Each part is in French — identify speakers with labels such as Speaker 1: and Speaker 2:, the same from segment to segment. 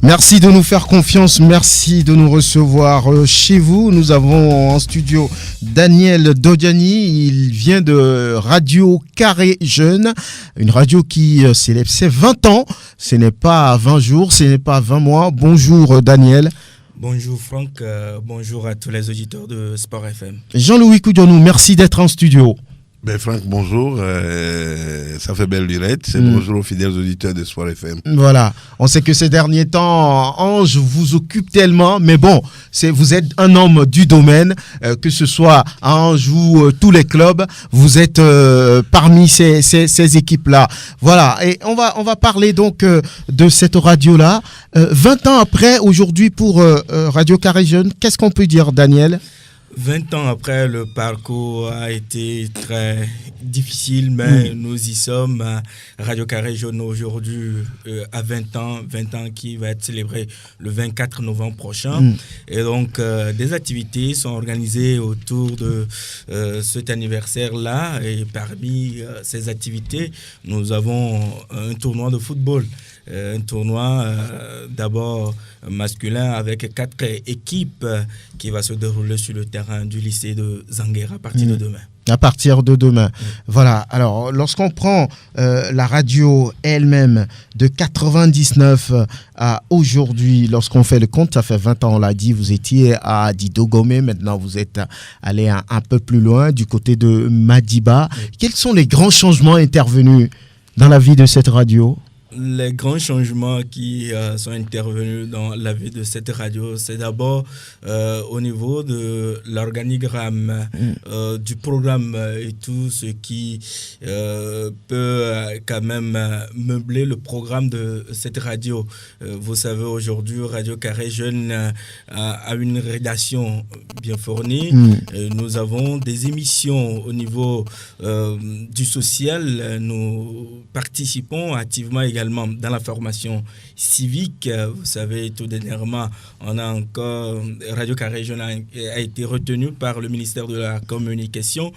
Speaker 1: Merci de nous faire confiance, merci de nous recevoir chez vous. Nous avons en studio Daniel Dodiani, il vient de Radio Carré Jeune, une radio qui célèbre ses 20 ans. Ce n'est pas 20 jours, ce n'est pas 20 mois. Bonjour Daniel.
Speaker 2: Bonjour Franck, bonjour à tous les auditeurs de Sport FM.
Speaker 1: Jean-Louis Koudionou, merci d'être en studio.
Speaker 3: Ben Franck, bonjour, ça fait belle lurette, c'est bonjour aux fidèles auditeurs de Sport FM.
Speaker 1: Voilà, on sait que ces derniers temps, Ange vous occupe tellement, mais bon, vous êtes un homme du domaine, que ce soit à Ange ou tous les clubs, vous êtes parmi ces équipes-là. Voilà, et on va parler donc de cette radio-là. 20 ans après, aujourd'hui pour Radio Carré Jeune, qu'est-ce qu'on peut dire, Daniel ?
Speaker 2: 20 ans après, le parcours a été très difficile, mais nous y sommes. Radio Carré Jaune aujourd'hui à 20 ans qui va être célébré le 24 novembre prochain. Et donc, des activités sont organisées autour de cet anniversaire-là. Et parmi ces activités, nous avons un tournoi de football. Un tournoi d'abord masculin avec 4 équipes qui va se dérouler sur le terrain du lycée de Zanguera à partir de demain.
Speaker 1: À partir de demain. Voilà. Alors, lorsqu'on prend la radio elle-même de 99 à aujourd'hui, lorsqu'on fait le compte, ça fait 20 ans, on l'a dit, vous étiez à Didogomé, maintenant vous êtes allé un peu plus loin, du côté de Madiba. Quels sont les grands changements intervenus dans la vie de cette radio ?
Speaker 2: Les grands changements qui sont intervenus dans la vie de cette radio, c'est d'abord au niveau de l'organigramme, du programme et tout ce qui peut quand même meubler le programme de cette radio. Vous savez, aujourd'hui, Radio Carré Jeune a une rédaction bien fournie. Nous avons des émissions au niveau du social. Nous participons activement également dans la formation civique. Vous savez, tout dernièrement, on a encore Radio Carré Jeune a été retenu par le ministère de la Communication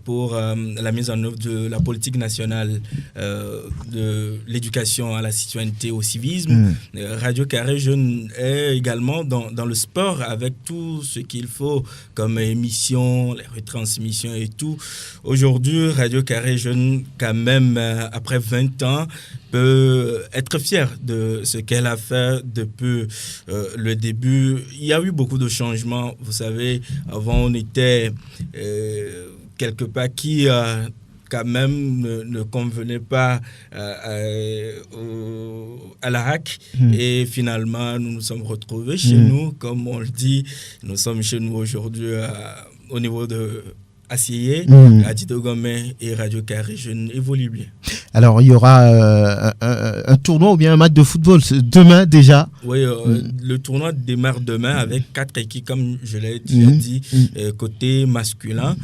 Speaker 2: pour la mise en œuvre de la politique nationale de l'éducation à la citoyenneté, au civisme. Radio Carré Jeune est également dans le sport avec tout ce qu'il faut comme émission, les retransmissions et tout. Aujourd'hui, Radio Carré Jeune, quand même, après 20 ans, peut être fière de ce qu'elle a fait depuis le début. Il y a eu beaucoup de changements. Vous savez, avant, on était quelque part qui quand même ne convenait pas à la HAC. Et finalement, nous nous sommes retrouvés chez nous. Comme on le dit, nous sommes chez nous aujourd'hui au niveau de Assier, à Didogomé et Radio Carré Jeune évolue bien. Alors, il y aura un tournoi ou bien un match de football demain déjà? Oui, le tournoi démarre demain avec 4 équipes, comme je l'ai déjà dit. Côté masculin,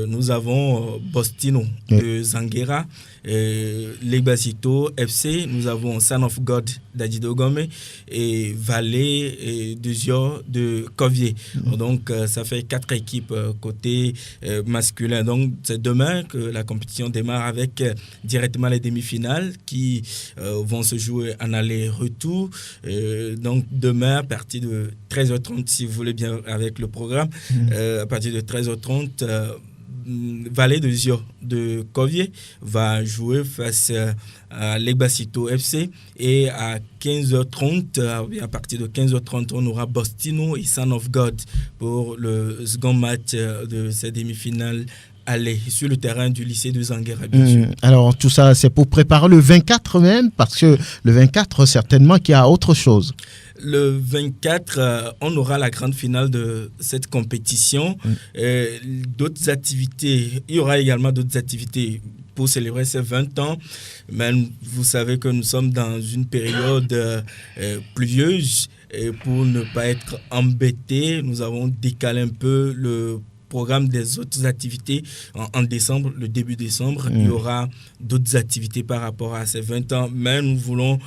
Speaker 2: nous avons Bostino de Zanguera, Legbasito FC, nous avons Son of God d'Adidogomé et Valais de Zio de Covier. Donc, ça fait 4 équipes côté masculin. Donc, c'est demain que la compétition démarre avec directement les demi-finales qui vont se jouer en aller-retour. Donc, demain, à partir de 13h30, si vous voulez bien, avec le programme, à partir de 13h30, Valais de Zio de Covier va jouer face à Legbasito FC et à 15h30, à partir de 15h30, on aura Bostino et Son of God pour le second match de cette demi-finale aller sur le terrain du lycée de Zanguera. Alors tout ça, c'est pour préparer le 24 même, parce que le 24, certainement qu'il y a autre chose. Le 24, on aura la grande finale de cette compétition. D'autres activités, il y aura également d'autres activités pour célébrer ces 20 ans. Mais vous savez que nous sommes dans une période pluvieuse. Et pour ne pas être embêtés, nous avons décalé un peu le programme des autres activités en décembre, le début décembre. Il y aura d'autres activités par rapport à ces 20 ans, mais nous voulons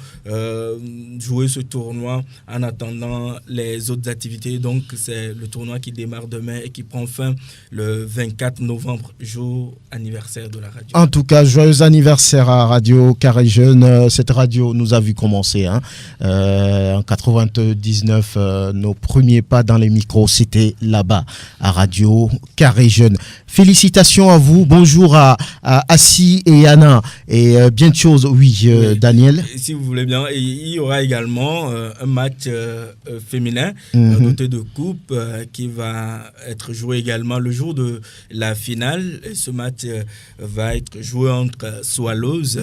Speaker 2: jouer ce tournoi en attendant les autres activités. Donc, c'est le tournoi qui démarre demain et qui prend fin le 24 novembre, jour anniversaire de la radio.
Speaker 1: En tout cas, joyeux anniversaire à Radio Carré Jeune. Cette radio nous a vu commencer. En 99, nos premiers pas dans les micros, c'était là-bas, à Radio Carré Jeune. Félicitations à vous. Bonjour à Assi et Anna. Et bien de choses, oui, Daniel.
Speaker 2: Si vous voulez bien, il y aura également un match féminin doté de coupe qui va être joué également le jour de la finale. Et ce match va être joué entre Swallows.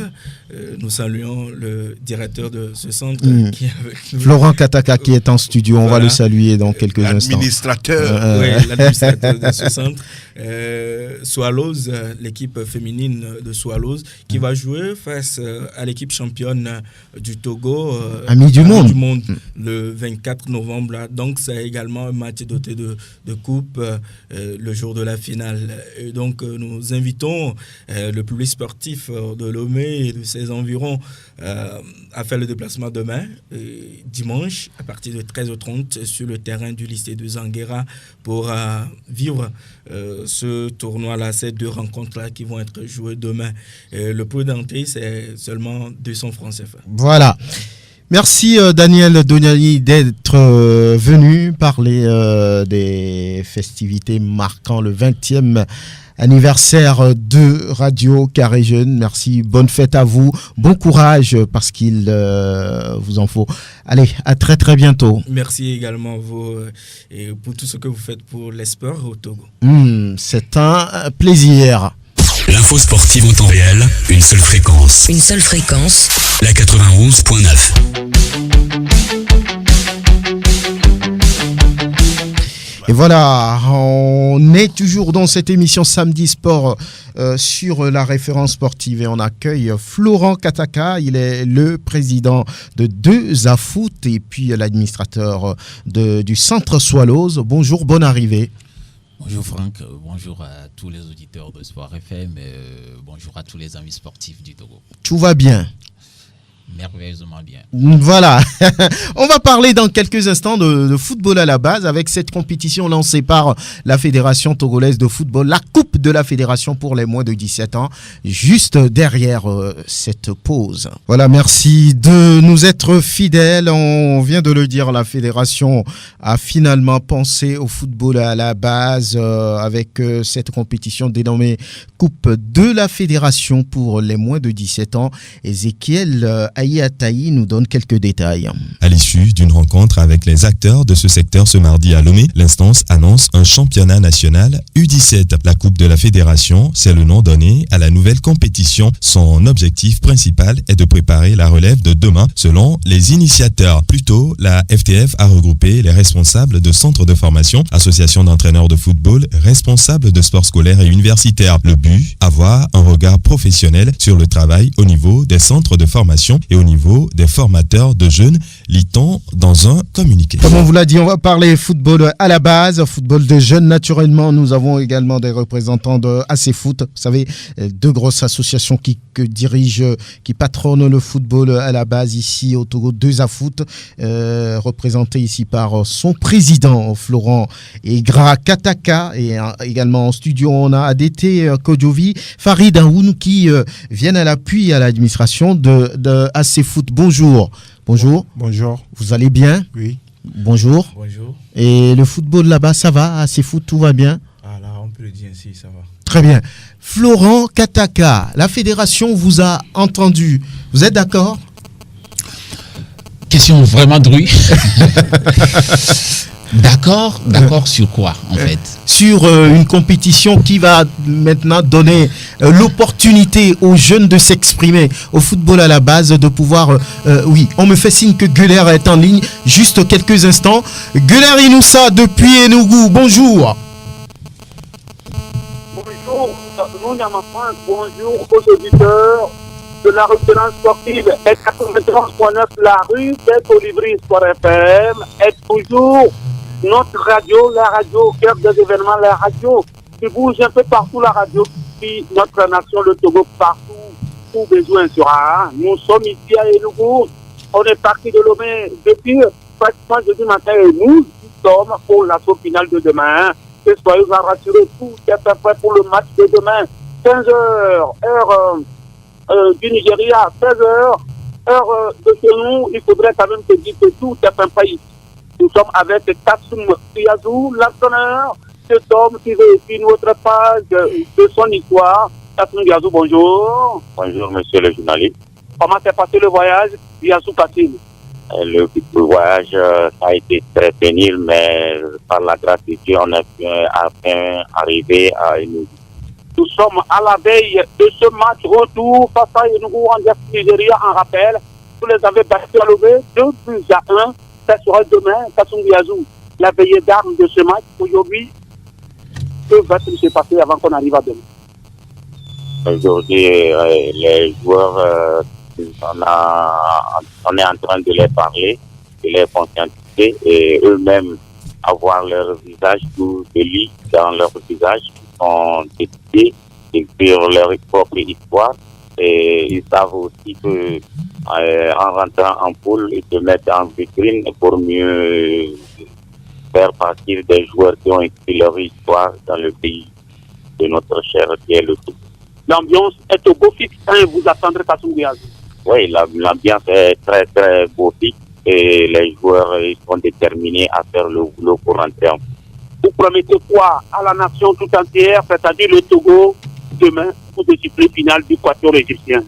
Speaker 2: Nous saluons le directeur de ce centre qui est avec nous.
Speaker 1: Florent Kataka qui est en studio. On va le saluer dans quelques instants.
Speaker 3: L'administrateur.
Speaker 2: Oui, l'administrateur de ce centre. Swallows, l'équipe féminine de Swallows, qui va jouer face à l'équipe championne du Togo,
Speaker 1: Amis du Monde,
Speaker 2: le 24 novembre. Donc, c'est également un match doté de coupe le jour de la finale. Et donc, nous invitons le public sportif de Lomé et de ses environs à faire le déplacement demain, dimanche, à partir de 13h30, sur le terrain du lycée de Zanguera pour vivre ce tournoi-là, ces deux rencontres-là qui vont être jouées demain. Le prix d'entrée, c'est seulement 200 francs CFA.
Speaker 1: Voilà. Merci Daniel Doniani d'être venu parler des festivités marquant le 20e anniversaire de Radio Carré Jeune. Merci, bonne fête à vous, bon courage parce qu'il vous en faut. Allez, à très très bientôt.
Speaker 2: Merci également vous et pour tout ce que vous faites pour l'espoir au Togo.
Speaker 1: C'est un plaisir.
Speaker 4: L'info sportive en temps réel, une seule fréquence.
Speaker 5: Une seule fréquence.
Speaker 4: La 91.9.
Speaker 1: Et voilà, on est toujours dans cette émission Samedi Sport sur la référence sportive et on accueille Florent Kataka. Il est le président de 2AFoot et puis l'administrateur du centre Swallows. Bonjour, bonne arrivée.
Speaker 6: Bonjour Franck, bonjour à tous les auditeurs de Sport FM, bonjour à tous les amis sportifs du Togo.
Speaker 1: Tout va bien?
Speaker 6: Merveilleusement bien.
Speaker 1: Voilà, on va parler dans quelques instants de football à la base avec cette compétition lancée par la Fédération togolaise de football, la Coupe de la Fédération pour les moins de 17 ans, juste derrière cette pause. Voilà, merci de nous être fidèles. On vient de le dire, la Fédération a finalement pensé au football à la base avec cette compétition dénommée Coupe de la Fédération pour les moins de 17 ans. Ezekiel Aïe nous donne quelques détails.
Speaker 7: À l'issue d'une rencontre avec les acteurs de ce secteur ce mardi à Lomé, l'instance annonce un championnat national U17. La Coupe de la Fédération, c'est le nom donné à la nouvelle compétition. Son objectif principal est de préparer la relève de demain selon les initiateurs. Plus tôt, la FTF a regroupé les responsables de centres de formation, associations d'entraîneurs de football, responsables de sports scolaires et universitaires. Le but, avoir un regard professionnel sur le travail au niveau des centres de formation et au niveau des formateurs de jeunes, lit-on dans un communiqué.
Speaker 1: Comme on vous l'a dit, on va parler football à la base, football de jeunes naturellement. Nous avons également des représentants de AC Foot, vous savez, deux grosses associations qui dirigent, qui patronnent le football à la base ici au Togo, 2AFoot, représenté ici par son président Florent Egra Kataka, et également en studio on a ADT Kodjovi, Farid Aoun qui viennent à l'appui à l'administration de AC Foot. Bonjour. Bonjour.
Speaker 8: Bonjour.
Speaker 1: Vous allez bien?
Speaker 8: Oui.
Speaker 1: Bonjour.
Speaker 2: Bonjour.
Speaker 1: Et le football là-bas, ça va? AC Foot, tout va bien?
Speaker 8: Ah là, on peut le dire ainsi, ça va.
Speaker 1: Très bien. Florent Kataka, la fédération vous a entendu. Vous êtes d'accord?
Speaker 6: Question vraiment drue. D'accord sur quoi en fait?
Speaker 1: Sur une compétition qui va maintenant donner l'opportunité aux jeunes de s'exprimer au football à la base, de pouvoir... oui, on me fait signe que Guler est en ligne. Juste quelques instants. Guler Inoussa depuis Enugu, bonjour.
Speaker 9: Bonjour, bonjour aux auditeurs de la référence sportive S93.9 La Rue, c'est Colibri Sport FM, est toujours notre radio, la radio au cœur des événements, la radio qui bouge un peu partout, la radio qui notre nation, le Togo, partout où besoin sera. Nous sommes ici à Enugu, on est parti de Lomé depuis pratiquement jeudi matin et nous sommes pour l'assaut final de demain. Que soyez rassurés, tout est prêt pour le match de demain. 15h, heure du Nigeria, 16h, heure de chez nous. Il faudrait quand même se dire que tout est prêt ici. Nous sommes avec Kassoum Guyazou, l'entraîneur, cet homme qui réussit notre page de son histoire. Kassoum Guyazou, bonjour.
Speaker 5: Bonjour, monsieur le journaliste.
Speaker 9: Comment s'est passé le voyage, Guyazou Kassim?
Speaker 5: Le voyage a été très pénible, mais par la grâce de Dieu, on a pu enfin arriver à Enugu.
Speaker 9: Nous sommes à la veille de ce match retour face à Enugu en Nigeria, en rappel. Vous les avez battus à Lomé 2-1. Ça sera demain, Kassoum Guyazou. La veillée d'armes de ce match aujourd'hui. Que va-t-il se passer avant qu'on arrive à demain?
Speaker 5: Aujourd'hui, les joueurs, on est en train de les parler, de les conscientiser et eux-mêmes avoir leur visage tout de lit dans leur visage, qui sont décidés sur leur propre histoire. Et ils savent aussi que en rentrant en poule, ils se mettent en vitrine pour mieux faire partie des joueurs qui ont écrit leur histoire dans le pays de notre cher qui est le Togo.
Speaker 9: L'ambiance est au beau fixe quand vous attendrez Kassoum Guyazou.
Speaker 5: Oui, l'ambiance est très très beau fixe et les joueurs ils sont déterminés à faire le boulot pour rentrer en poule.
Speaker 9: Vous promettez quoi à la nation tout entière, c'est-à-dire le Togo, demain, pour le discipline finale du quatuor égyptien?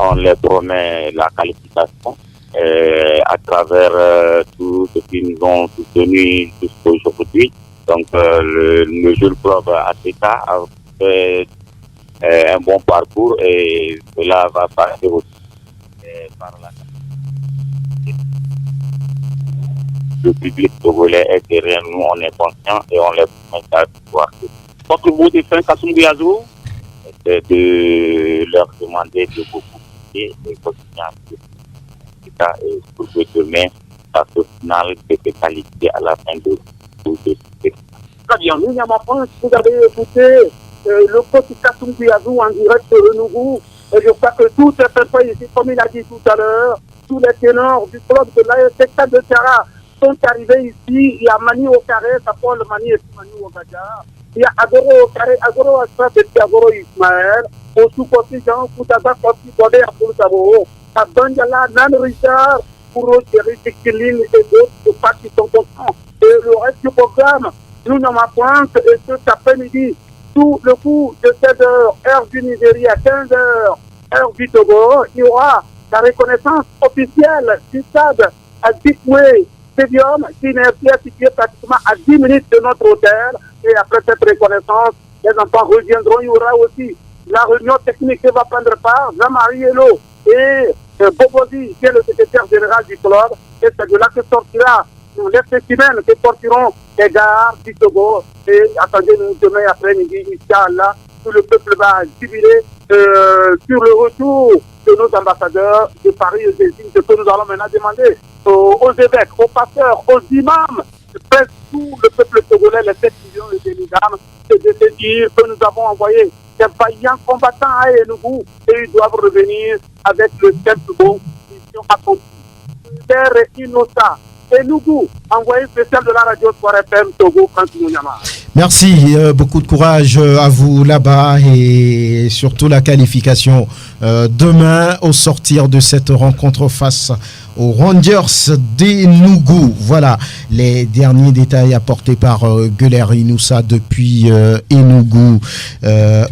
Speaker 5: On les promet la qualification à travers tout ce qu'ils nous ont soutenu jusqu'aujourd'hui. Donc le jeune club ATK a fait un bon parcours et cela va passer aussi par la le public togolais est derrière nous, on est conscient et on les promet la victoire.
Speaker 9: Votre mot de fin, Kassoum Guyazou?
Speaker 5: C'est de leur demander de beaucoup et continuer à et pour que demain, face au final, de se qualifier à la fin de tout ce
Speaker 9: Très bien, nous, Yamapans, vous avez écouté le coach Kassoum Guyazou en direct sur le Nouveau. Et je crois que tout est fait ici, comme il a dit tout à l'heure, tous les ténors du club de l'ASC de Tiara sont arrivés ici. Il y a Mani au carré, ça Paul Mani et Mani au Gajar. Il y a Agoro au carré, Agoro Astra et Agoro Ismaël. Au sous-côté Jean Koutaga, Kofi Kodé, Abdoul Sabo. À Bandjala, Nan Richard, Kouro, Thierry, Tekiline et d'autres partis sont contents. Et le reste du programme, nous n'en avons et cet après-midi, tout le coup de 16h, heure du Nigeria, 15h, heure du Togo, il y aura la reconnaissance officielle du stade à Dikwe Stadium, qui est situé pratiquement à 10 minutes de notre hôtel. Et après cette reconnaissance, les enfants reviendront. Il y aura aussi la réunion technique qui va prendre part, Jean-Marie Hello et Bobozi, qui est le secrétaire général du club. Et c'est de là que sortira les spécimens qui porteront les gares du Togo. Et attendez-nous demain après-midi, Inch'Allah, tout le peuple va jubiler sur le retour de nos ambassadeurs de Paris et des îles, ce que nous allons maintenant demander aux évêques, aux pasteurs, aux imams, presque tout le peuple togolais, les 7 millions de imams, c'est de se dire que nous avons envoyé des vaillants combattants à Enugu et ils doivent revenir avec le simple bon mission accomplie. Terre Innocent, Enugu, envoyé spécial de la radio Soir FM Togo, Franck Mouniama.
Speaker 1: Merci, beaucoup de courage à vous là-bas et surtout la qualification demain au sortir de cette rencontre face aux Rangers d'Enugu. Voilà les derniers détails apportés par Guler Inoussa depuis Enugu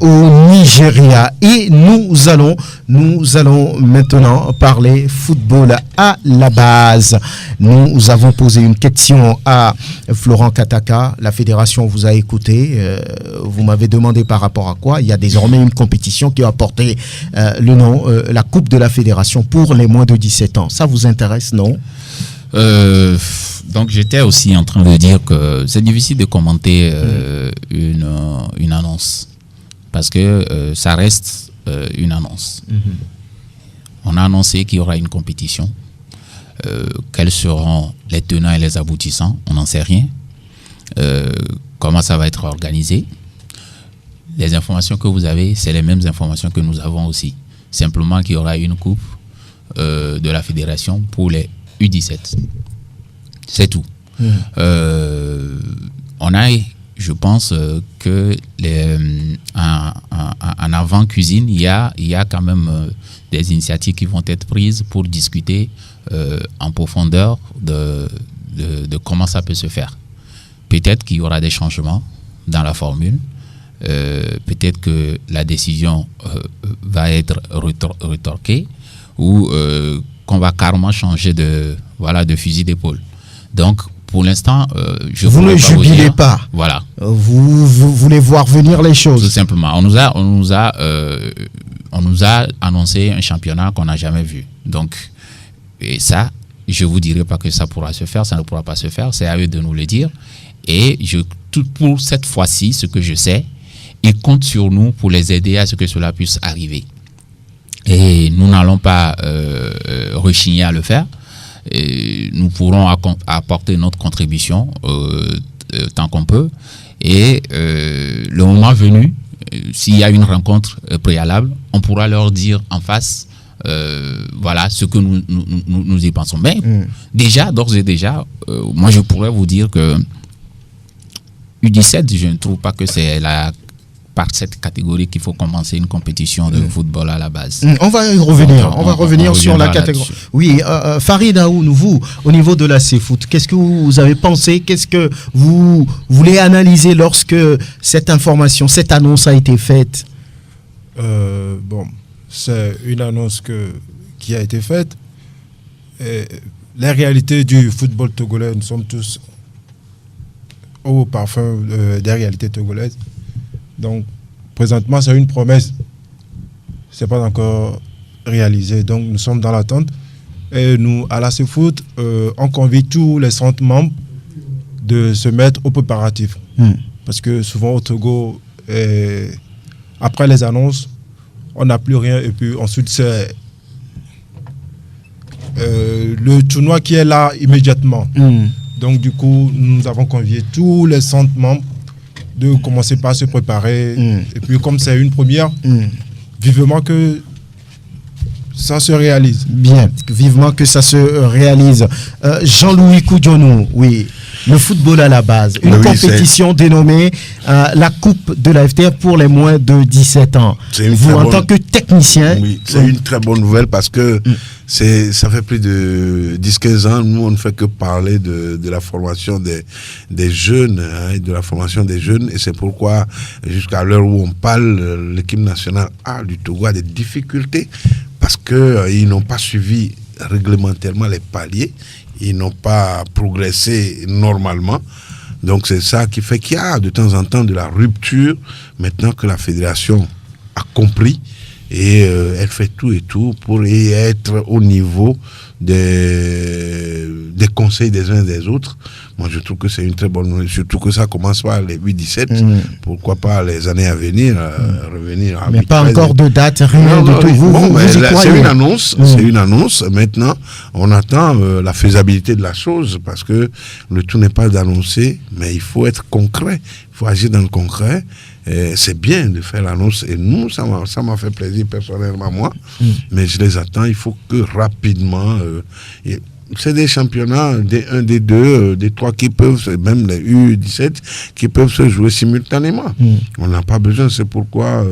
Speaker 1: au Nigeria. Et nous allons maintenant parler football à la base. Nous avons posé une question à Florent Kataka. La fédération vous a écouté. Vous m'avez demandé par rapport à quoi. Il y a désormais une compétition qui a porté le nom, la Coupe de la Fédération pour les moins de 17 ans. Ça vous intéresse, non?
Speaker 6: Donc j'étais aussi en train de dire que c'est difficile de commenter une annonce parce que ça reste une annonce. On a annoncé qu'il y aura une compétition. Quels seront les tenants et les aboutissants? On n'en sait rien. Comment ça va être organisé? Les informations que vous avez, c'est les mêmes informations que nous avons aussi. Simplement qu'il y aura une coupe de la fédération pour les U17. C'est tout. On a, je pense que en avant-cuisine, il y a quand même des initiatives qui vont être prises pour discuter en profondeur de comment ça peut se faire. Peut-être qu'il y aura des changements dans la formule. Peut-être que la décision va être retorquée ou qu'on va carrément changer de fusil d'épaule. Donc, pour l'instant,
Speaker 1: vous ne jubilez pas.
Speaker 6: Voilà.
Speaker 1: Vous voulez voir venir les choses.
Speaker 6: Tout simplement. On nous a annoncé un championnat qu'on n'a jamais vu. Donc, et ça, je vous dirai pas que ça pourra se faire, ça ne pourra pas se faire. C'est à eux de nous le dire. Et pour cette fois-ci, ce que je sais, ils comptent sur nous pour les aider à ce que cela puisse arriver. Et nous n'allons pas rechigner à le faire. Et nous pourrons apporter notre contribution tant qu'on peut. Et le moment venu, s'il y a une rencontre préalable, on pourra leur dire en face ce que nous y pensons. Mais déjà, d'ores et déjà, moi je pourrais vous dire que U17, je ne trouve pas que c'est par cette catégorie qu'il faut commencer une compétition de football à la base.
Speaker 1: On va y revenir. On va revenir sur la catégorie. Là-dessus. Oui, Farid Aoun, vous, au niveau de la C-Foot, qu'est-ce que vous avez pensé? Qu'est-ce que vous voulez analyser lorsque cette information, cette annonce a été faite?
Speaker 8: C'est une annonce qui a été faite. Et la réalité du football togolais, nous sommes tous au parfum des réalités togolaises. Donc, présentement, c'est une promesse. Ce n'est pas encore réalisé. Donc, nous sommes dans l'attente. Et nous, à la C-Foot, on convie tous les centres membres de se mettre au préparatif. Parce que souvent, au Togo, après les annonces, on n'a plus rien. Et puis, ensuite, c'est le tournoi qui est là immédiatement. Donc, du coup, nous avons convié tous les centres membres de commencer par se préparer. Et puis, comme c'est une première, vivement que ça se réalise.
Speaker 1: Bien, vivement que ça se réalise. Jean-Louis Koudionou, oui, le football à la base. Une compétition dénommée la Coupe de la FTR pour les moins de 17 ans. Vous, en tant que technicien...
Speaker 3: Oui, c'est une très bonne nouvelle parce que ça fait plus de 10-15 ans, nous, on ne fait que parler de la formation des jeunes, de la formation des jeunes. Et c'est pourquoi, jusqu'à l'heure où on parle, l'équipe nationale du Togo a des difficultés parce qu'ils n'ont pas suivi réglementairement les paliers. Ils n'ont pas progressé normalement. Donc c'est ça qui fait qu'il y a de temps en temps de la rupture. Maintenant que la fédération a compris et elle fait tout et tout pour y être au niveau des conseils des uns et des autres. Moi, je trouve que c'est une très bonne nouvelle, surtout que ça commence par les 8-17. Pourquoi pas les années à venir, revenir à
Speaker 1: mais 8, pas 13, encore de date, rien de tout.
Speaker 3: Vous c'est une annonce. C'est une annonce. Maintenant, on attend la faisabilité de la chose parce que le tout n'est pas d'annoncer, mais il faut être concret. Il faut agir dans le concret. C'est bien de faire l'annonce et nous, ça m'a fait plaisir personnellement moi, mais je les attends. Il faut que rapidement... c'est des championnats, des 1, des 2, des 3 qui peuvent, même les U17, qui peuvent se jouer simultanément. On n'a pas besoin, c'est pourquoi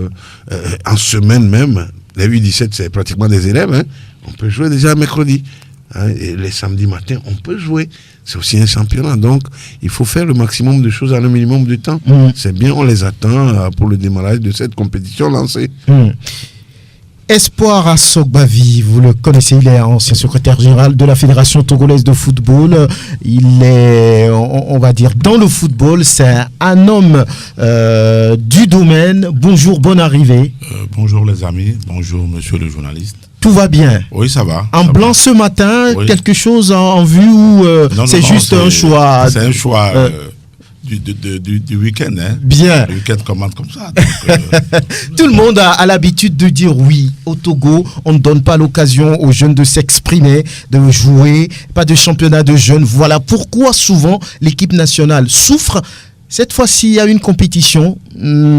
Speaker 3: en semaine même, les U17 c'est pratiquement des élèves, on peut jouer déjà mercredi. Et les samedis matins, on peut jouer. C'est aussi un championnat. Donc, il faut faire le maximum de choses en un minimum de temps. C'est bien, on les attend pour le démarrage de cette compétition lancée.
Speaker 1: Espoir Assogbavi, vous le connaissez, il est ancien secrétaire général de la Fédération togolaise de football. Il est, on va dire, dans le football, c'est un homme du domaine. Bonjour, bonne arrivée.
Speaker 10: Bonjour les amis, bonjour monsieur le journaliste.
Speaker 1: Tout va bien?
Speaker 10: Oui, ça va.
Speaker 1: En blanc ce matin, quelque chose en vue ou c'est juste un choix?
Speaker 10: C'est un choix du week-end. Hein.
Speaker 1: Bien.
Speaker 10: Le week-end commence comme ça. Donc,
Speaker 1: Tout le monde a l'habitude de dire oui. Au Togo, on ne donne pas l'occasion aux jeunes de s'exprimer, de jouer, pas de championnat de jeunes. Voilà pourquoi souvent l'équipe nationale souffre. Cette fois-ci, il y a une compétition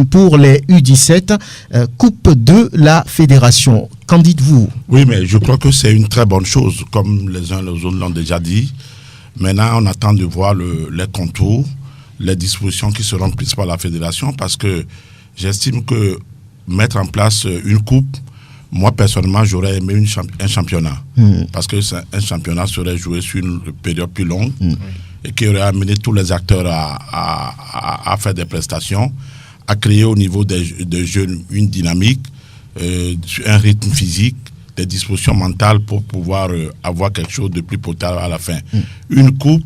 Speaker 1: pour les U17, Coupe de la Fédération. Qu'en dites-vous?
Speaker 10: oui, mais je crois que c'est une très bonne chose, comme les uns les autres l'ont déjà dit. Maintenant, on attend de voir les contours, les dispositions qui seront prises par la fédération, parce que j'estime que mettre en place une coupe, moi personnellement, j'aurais aimé un championnat. Parce que un championnat serait joué sur une période plus longue et qui aurait amené tous les acteurs à faire des prestations, à créer au niveau des jeunes une dynamique, un rythme physique, des dispositions mentales pour pouvoir avoir quelque chose de plus potable à la fin. Une coupe,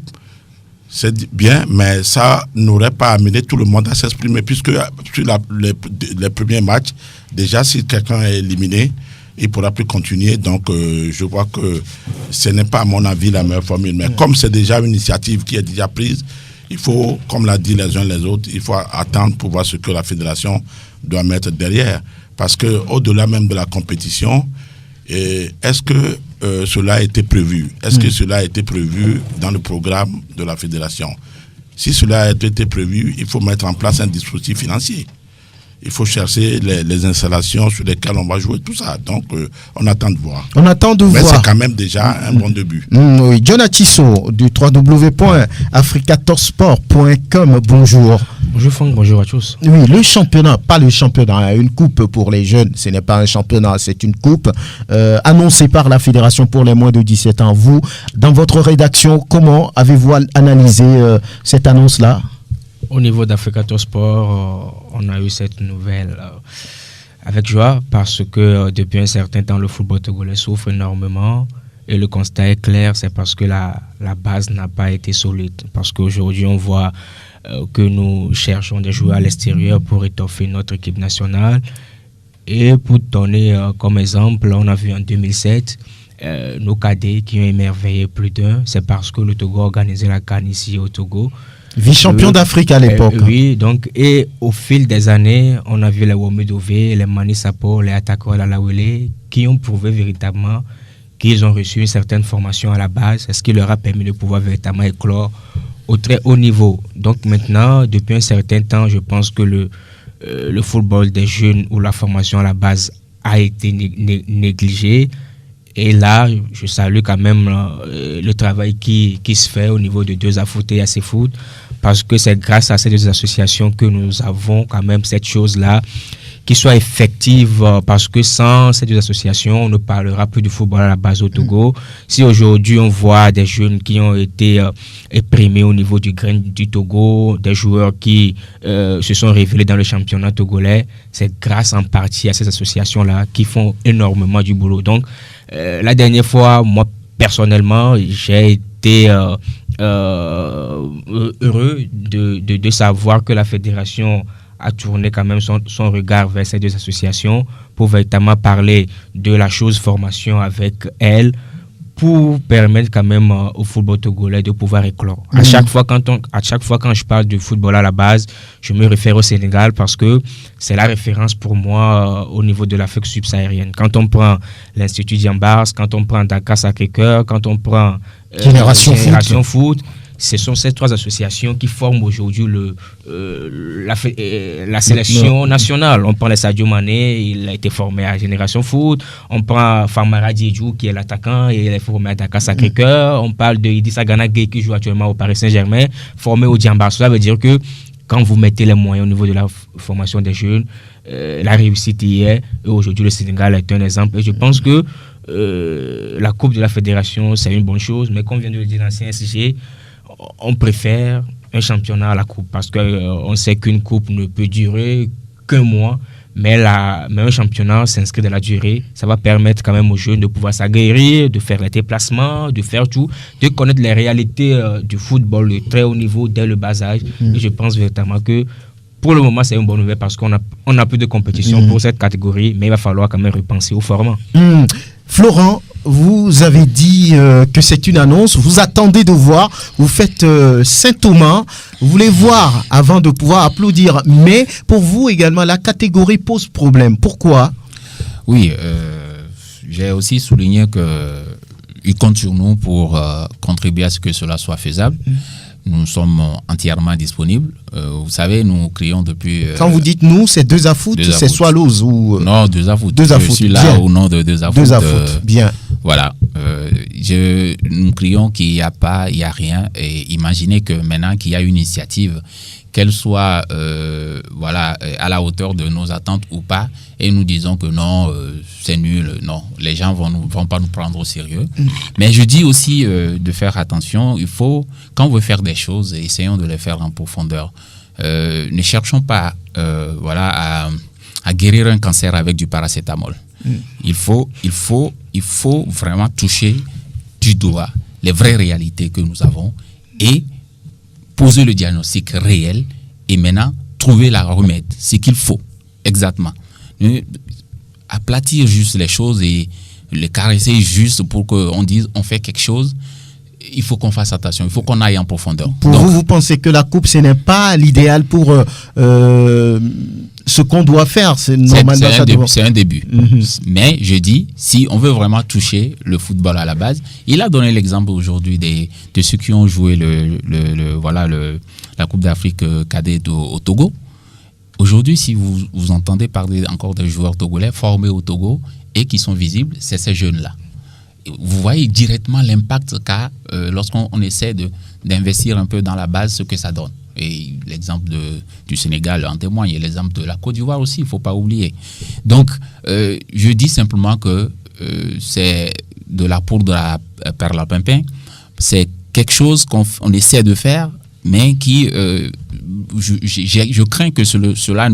Speaker 10: c'est bien, mais ça n'aurait pas amené tout le monde à s'exprimer, puisque sur les premiers matchs, déjà si quelqu'un est éliminé, il ne pourra plus continuer. Donc je vois que ce n'est pas à mon avis la meilleure formule. Mais comme c'est déjà une initiative qui est déjà prise, il faut, comme l'a dit les uns les autres, il faut attendre pour voir ce que la fédération doit mettre derrière. Parce qu'au-delà même de la compétition, est-ce que cela a été prévu? Est-ce que cela a été prévu dans le programme de la fédération? Si cela a été prévu, il faut mettre en place un dispositif financier. Il faut chercher les installations sur lesquelles on va jouer, tout ça. Donc, on attend de voir.
Speaker 1: On attend de voir.
Speaker 10: Mais c'est quand même déjà un bon début.
Speaker 1: Oui, Jonah Tissot du www.africatorsport.com. Bonjour.
Speaker 11: Bonjour Franck, bonjour à tous.
Speaker 1: Oui, le championnat, pas le championnat, une coupe pour les jeunes, ce n'est pas un championnat, c'est une coupe annoncée par la fédération pour les moins de 17 ans. Vous, dans votre rédaction, comment avez-vous analysé cette annonce-là?
Speaker 11: Au niveau d'Africator Sport, on a eu cette nouvelle avec joie parce que depuis un certain temps, le football togolais souffre énormément et le constat est clair, c'est parce que la base n'a pas été solide. Parce qu'aujourd'hui, on voit que nous cherchons des joueurs à l'extérieur pour étoffer notre équipe nationale. Et pour donner comme exemple, on a vu en 2007 nos cadets qui ont émerveillé plus d'un. C'est parce que le Togo a organisé la CAN ici au Togo.
Speaker 1: Vice-champion d'Afrique à l'époque.
Speaker 11: Oui, donc, et au fil des années, on a vu les Womedove, les Mani Sapo, les Atakwa Lalawele, qui ont prouvé véritablement qu'ils ont reçu une certaine formation à la base, ce qui leur a permis de pouvoir véritablement éclore au très haut niveau. Donc maintenant, depuis un certain temps, je pense que le football des jeunes ou la formation à la base a été négligée. Et là, je salue quand même le travail qui se fait au niveau de 2AFoot et ACFoot, parce que c'est grâce à ces deux associations que nous avons quand même cette chose-là qui soit effective, parce que sans ces deux associations, on ne parlera plus du football à la base au Togo. Si aujourd'hui on voit des jeunes qui ont été primés au niveau du grain du Togo, des joueurs qui se sont révélés dans le championnat togolais, c'est grâce en partie à ces associations-là qui font énormément du boulot. Donc, la dernière fois, moi, personnellement, j'ai été heureux de savoir que la fédération a tourné quand même son regard vers ces deux associations pour véritablement parler de la chose formation avec elles, pour permettre quand même au football togolais de pouvoir éclore. À chaque fois quand je parle de football à la base, je me réfère au Sénégal parce que c'est la référence pour moi au niveau de l'Afrique subsaharienne. Quand on prend l'Institut Diambars, quand on prend Dakar Sacré-Cœur, quand on prend
Speaker 1: Génération
Speaker 11: Foot, ce sont ces trois associations qui forment aujourd'hui la sélection nationale. On prend le Sadio Mané, il a été formé à Génération Foot. On prend Famara Diédhiou, qui est l'attaquant, et il est formé à Dakar Sacré-Cœur. On parle de Idrissa Gana Gueye, qui joue actuellement au Paris Saint-Germain, formé au Diambars. Cela veut dire que quand vous mettez les moyens au niveau de la formation des jeunes, la réussite y est. Et aujourd'hui, le Sénégal est un exemple. Et je pense que la Coupe de la Fédération, c'est une bonne chose. Mais comme vient de le dire l'ancien SG, on préfère un championnat à la coupe parce qu'on sait qu'une coupe ne peut durer qu'un mois, mais un championnat s'inscrit dans la durée. Ça va permettre quand même aux jeunes de pouvoir s'aguerrir, de faire les déplacements, de faire tout, de connaître les réalités du football de très haut niveau dès le bas âge. Et je pense véritablement que pour le moment, c'est une bonne nouvelle parce qu'on a plus de compétition pour cette catégorie, mais il va falloir quand même repenser au format.
Speaker 1: Florent, vous avez dit que c'est une annonce, vous attendez de voir, vous faites Saint-Thomas, vous voulez voir avant de pouvoir applaudir, mais pour vous également, la catégorie pose problème. Pourquoi ?
Speaker 6: Oui, j'ai aussi souligné qu'il compte sur nous pour contribuer à ce que cela soit faisable. Nous sommes entièrement disponibles. Vous savez, nous crions depuis...
Speaker 1: Quand vous dites nous, c'est Deux à Foot, c'est Swallows ou...
Speaker 6: Non, Deux à Foot.
Speaker 1: Je
Speaker 6: suis là
Speaker 1: bien.
Speaker 6: Au nom de Deux à Foot.
Speaker 1: Deux à Foot, bien.
Speaker 6: Voilà. Nous crions qu'il n'y a pas, il n'y a rien. Et imaginez que maintenant qu'il y a une initiative, qu'elle soit à la hauteur de nos attentes ou pas, et nous disons que non, c'est nul, non, les gens vont pas nous prendre au sérieux. Mais je dis aussi de faire attention, il faut, quand on veut faire des choses, essayons de les faire en profondeur. Ne cherchons pas à guérir un cancer avec du paracétamol. Il faut vraiment toucher du doigt les vraies réalités que nous avons et poser le diagnostic réel et maintenant trouver la remède, ce qu'il faut exactement. Aplatir juste les choses et les caresser juste pour qu'on dise on fait quelque chose, il faut qu'on fasse attention, il faut qu'on aille en profondeur.
Speaker 1: Pour vous pensez que la coupe, ce n'est pas l'idéal pour ce qu'on doit faire? C'est
Speaker 6: un début. Mais je dis, si on veut vraiment toucher le football à la base, il a donné l'exemple aujourd'hui de ceux qui ont joué la Coupe d'Afrique cadet au Togo. Aujourd'hui, si vous entendez parler encore des joueurs togolais formés au Togo et qui sont visibles, c'est ces jeunes-là. Vous voyez directement l'impact qu'a lorsqu'on essaie d'investir un peu dans la base, ce que ça donne. Et l'exemple du Sénégal en témoigne, et l'exemple de la Côte d'Ivoire aussi, il ne faut pas oublier. Donc, je dis simplement que c'est de la poudre à perlimpinpin, c'est quelque chose qu'on essaie de faire, mais qui, je crains que cela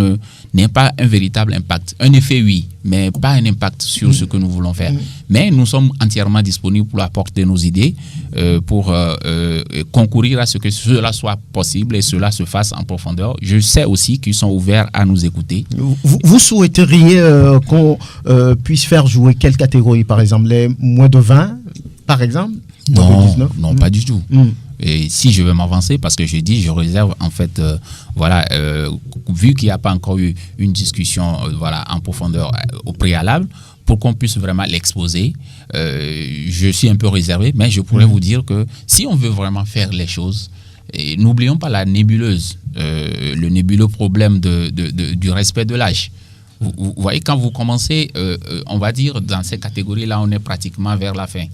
Speaker 6: n'ait pas un véritable impact. Un effet, oui, mais pas un impact sur ce que nous voulons faire. Mais nous sommes entièrement disponibles pour apporter nos idées, pour concourir à ce que cela soit possible et cela se fasse en profondeur. Je sais aussi qu'ils sont ouverts à nous écouter.
Speaker 1: Vous souhaiteriez qu'on puisse faire jouer quelle catégorie, par exemple, les moins de 20, par exemple?
Speaker 6: Non, pas du tout. Et si je veux m'avancer, parce que je réserve en fait, vu qu'il n'y a pas encore eu une discussion en profondeur au préalable, pour qu'on puisse vraiment l'exposer, je suis un peu réservé, mais je pourrais vous dire que si on veut vraiment faire les choses, et n'oublions pas la nébuleuse, le nébuleux problème du respect de l'âge. Vous voyez, quand vous commencez, on va dire, dans ces catégories-là, on est pratiquement vers la fin.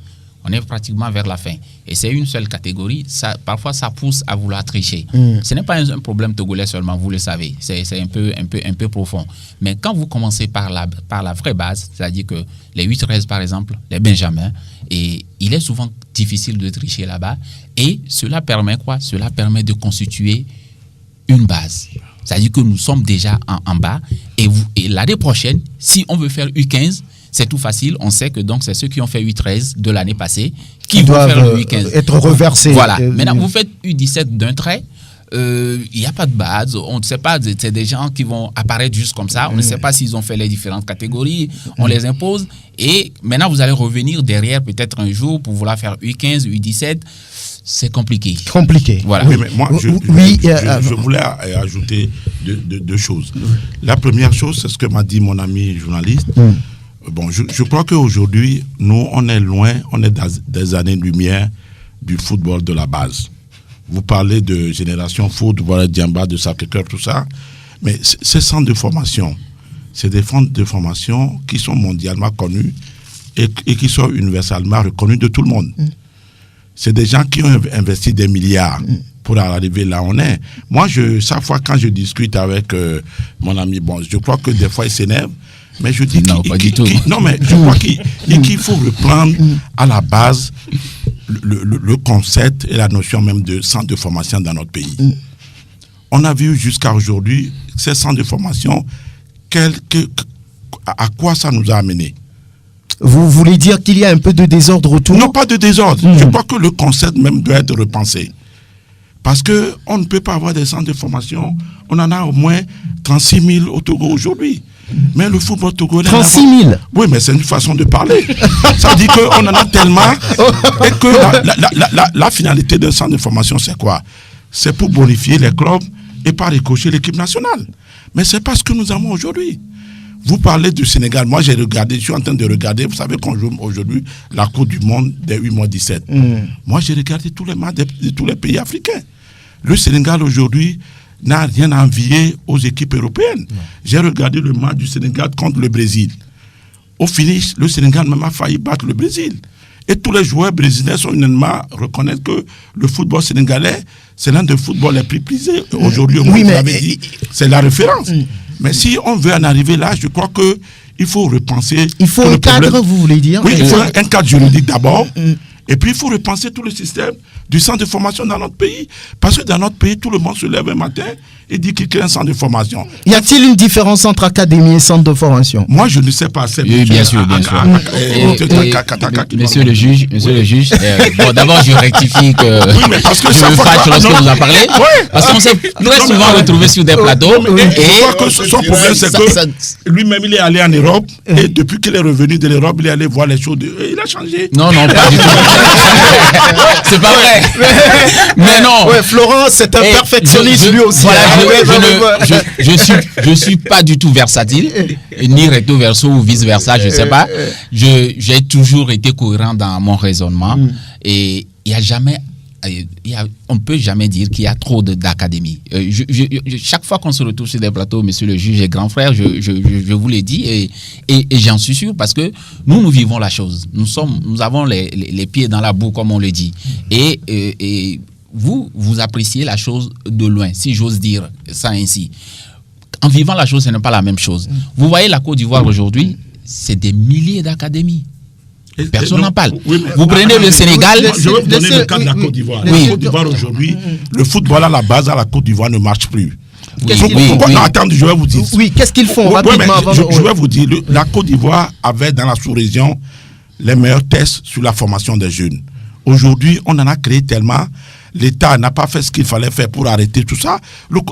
Speaker 6: Et c'est une seule catégorie. Parfois, ça pousse à vouloir tricher. Ce n'est pas un problème togolais seulement, vous le savez. C'est un peu profond. Mais quand vous commencez par la vraie base, c'est-à-dire que les 8-13, par exemple, les benjamins, et il est souvent difficile de tricher là-bas. Et cela permet quoi? Cela permet de constituer une base. C'est-à-dire que nous sommes déjà en bas. Et l'année prochaine, si on veut faire U15, c'est tout facile. On sait que donc c'est ceux qui ont fait U13 de l'année passée qui vont faire le U15.
Speaker 1: Être reversés.
Speaker 6: Voilà. Maintenant, vous faites U17 d'un trait. Il n'y a pas de base. On ne sait pas. C'est des gens qui vont apparaître juste comme ça. On ne sait pas s'ils ont fait les différentes catégories. On les impose. Et maintenant, vous allez revenir derrière peut-être un jour pour vouloir faire U15, U17. C'est compliqué.
Speaker 10: Voilà. Oui, mais moi, je voulais ajouter deux choses. La première chose, c'est ce que m'a dit mon ami journaliste. Bon, je crois qu'aujourd'hui, nous, on est loin, on est dans des années-lumière du football de la base. Vous parlez de Génération Foot, voilà, Diamba, de Sacré-Cœur, tout ça. Mais ces centres de formation, c'est des centres de formation qui sont mondialement connus et qui sont universellement reconnus de tout le monde. C'est des gens qui ont investi des milliards pour arriver là où on est. Moi, chaque fois quand je discute avec mon ami, bon, je crois que des fois il s'énerve, mais je dis non, mais je crois qu'il faut reprendre à la base le concept et la notion même de centre de formation dans notre pays. On a vu jusqu'à aujourd'hui ces centres de formation, à quoi ça nous a amené?
Speaker 1: Vous voulez dire qu'il y a un peu de désordre autour?
Speaker 10: Non, pas de désordre. Je crois que le concept même doit être repensé. Parce qu'on ne peut pas avoir des centres de formation. On en a au moins 36 000 au Togo aujourd'hui. Mais le football togolais...
Speaker 1: 36 000.
Speaker 10: Oui, mais c'est une façon de parler. Ça veut dire qu'on en a tellement. Et que la finalité d'un centre de formation, c'est quoi? C'est pour bonifier les clubs et pas ricocher l'équipe nationale. Mais c'est pas ce que nous avons aujourd'hui. Vous parlez du Sénégal. Moi, je suis en train de regarder. Vous savez qu'on joue aujourd'hui la Coupe du Monde des 8-17. Moi, j'ai regardé tous les matchs de tous les pays africains. Le Sénégal aujourd'hui n'a rien à envier aux équipes européennes. J'ai regardé le match du Sénégal contre le Brésil. Au finish, le Sénégal même a failli battre le Brésil. Et tous les joueurs brésiliens sont unanimement reconnaissent que le football sénégalais, c'est l'un des footballs les plus prisés aujourd'hui au monde. Vous l'avez dit, c'est la référence. Mais si on veut en arriver là, je crois que il faut repenser.
Speaker 1: Il faut un cadre, vous voulez dire?
Speaker 10: Oui, il faut un cadre juridique d'abord. Et puis, il faut repenser tout le système du centre de formation dans notre pays. Parce que dans notre pays, tout le monde se lève un matin et dit qu'il crée un centre de formation.
Speaker 1: Y a-t-il une différence entre académie et centre de formation?
Speaker 10: Moi, je ne sais pas.
Speaker 6: Oui, bien sûr, bien sûr. Monsieur le juge, bon, d'abord, je rectifie que
Speaker 10: oui, mais parce que
Speaker 6: je me fâche lorsque vous en parlez. Parce qu'on s'est très souvent retrouvé sur des plateaux.
Speaker 10: Et je crois que son problème, c'est que lui-même, il est allé en Europe. Et depuis qu'il est revenu de l'Europe, il est allé voir les choses. Et il a changé.
Speaker 6: Non, pas du tout. C'est pas vrai. Mais non.
Speaker 1: Ouais, Florent, c'est un perfectionniste lui aussi.
Speaker 6: Voilà, je suis pas du tout versatile, ni recto verso ou vice versa, je sais pas. J'ai toujours été cohérent dans mon raisonnement et il y a jamais. On ne peut jamais dire qu'il y a trop d'académies. Chaque fois qu'on se retrouve sur des plateaux, monsieur le juge et grand frère, je vous l'ai dit et j'en suis sûr parce que nous vivons la chose. Nous avons les pieds dans la boue, comme on le dit. Et vous appréciez la chose de loin, si j'ose dire ça ainsi. En vivant la chose, ce n'est pas la même chose. Vous voyez la Côte d'Ivoire aujourd'hui, c'est des milliers d'académies. Personne n'en parle.
Speaker 10: Oui,
Speaker 6: vous prenez le Sénégal.
Speaker 10: Je vais vous donner le cas de la Côte d'Ivoire. La Côte d'Ivoire aujourd'hui, le football à la base à la Côte d'Ivoire ne marche plus. Attendez, je vais vous dire.
Speaker 1: Oui, qu'est-ce qu'ils font rapidement
Speaker 10: je vais vous dire, la Côte d'Ivoire avait dans la sous-région les meilleurs tests sur la formation des jeunes. Aujourd'hui, on en a créé tellement. L'État n'a pas fait ce qu'il fallait faire pour arrêter tout ça.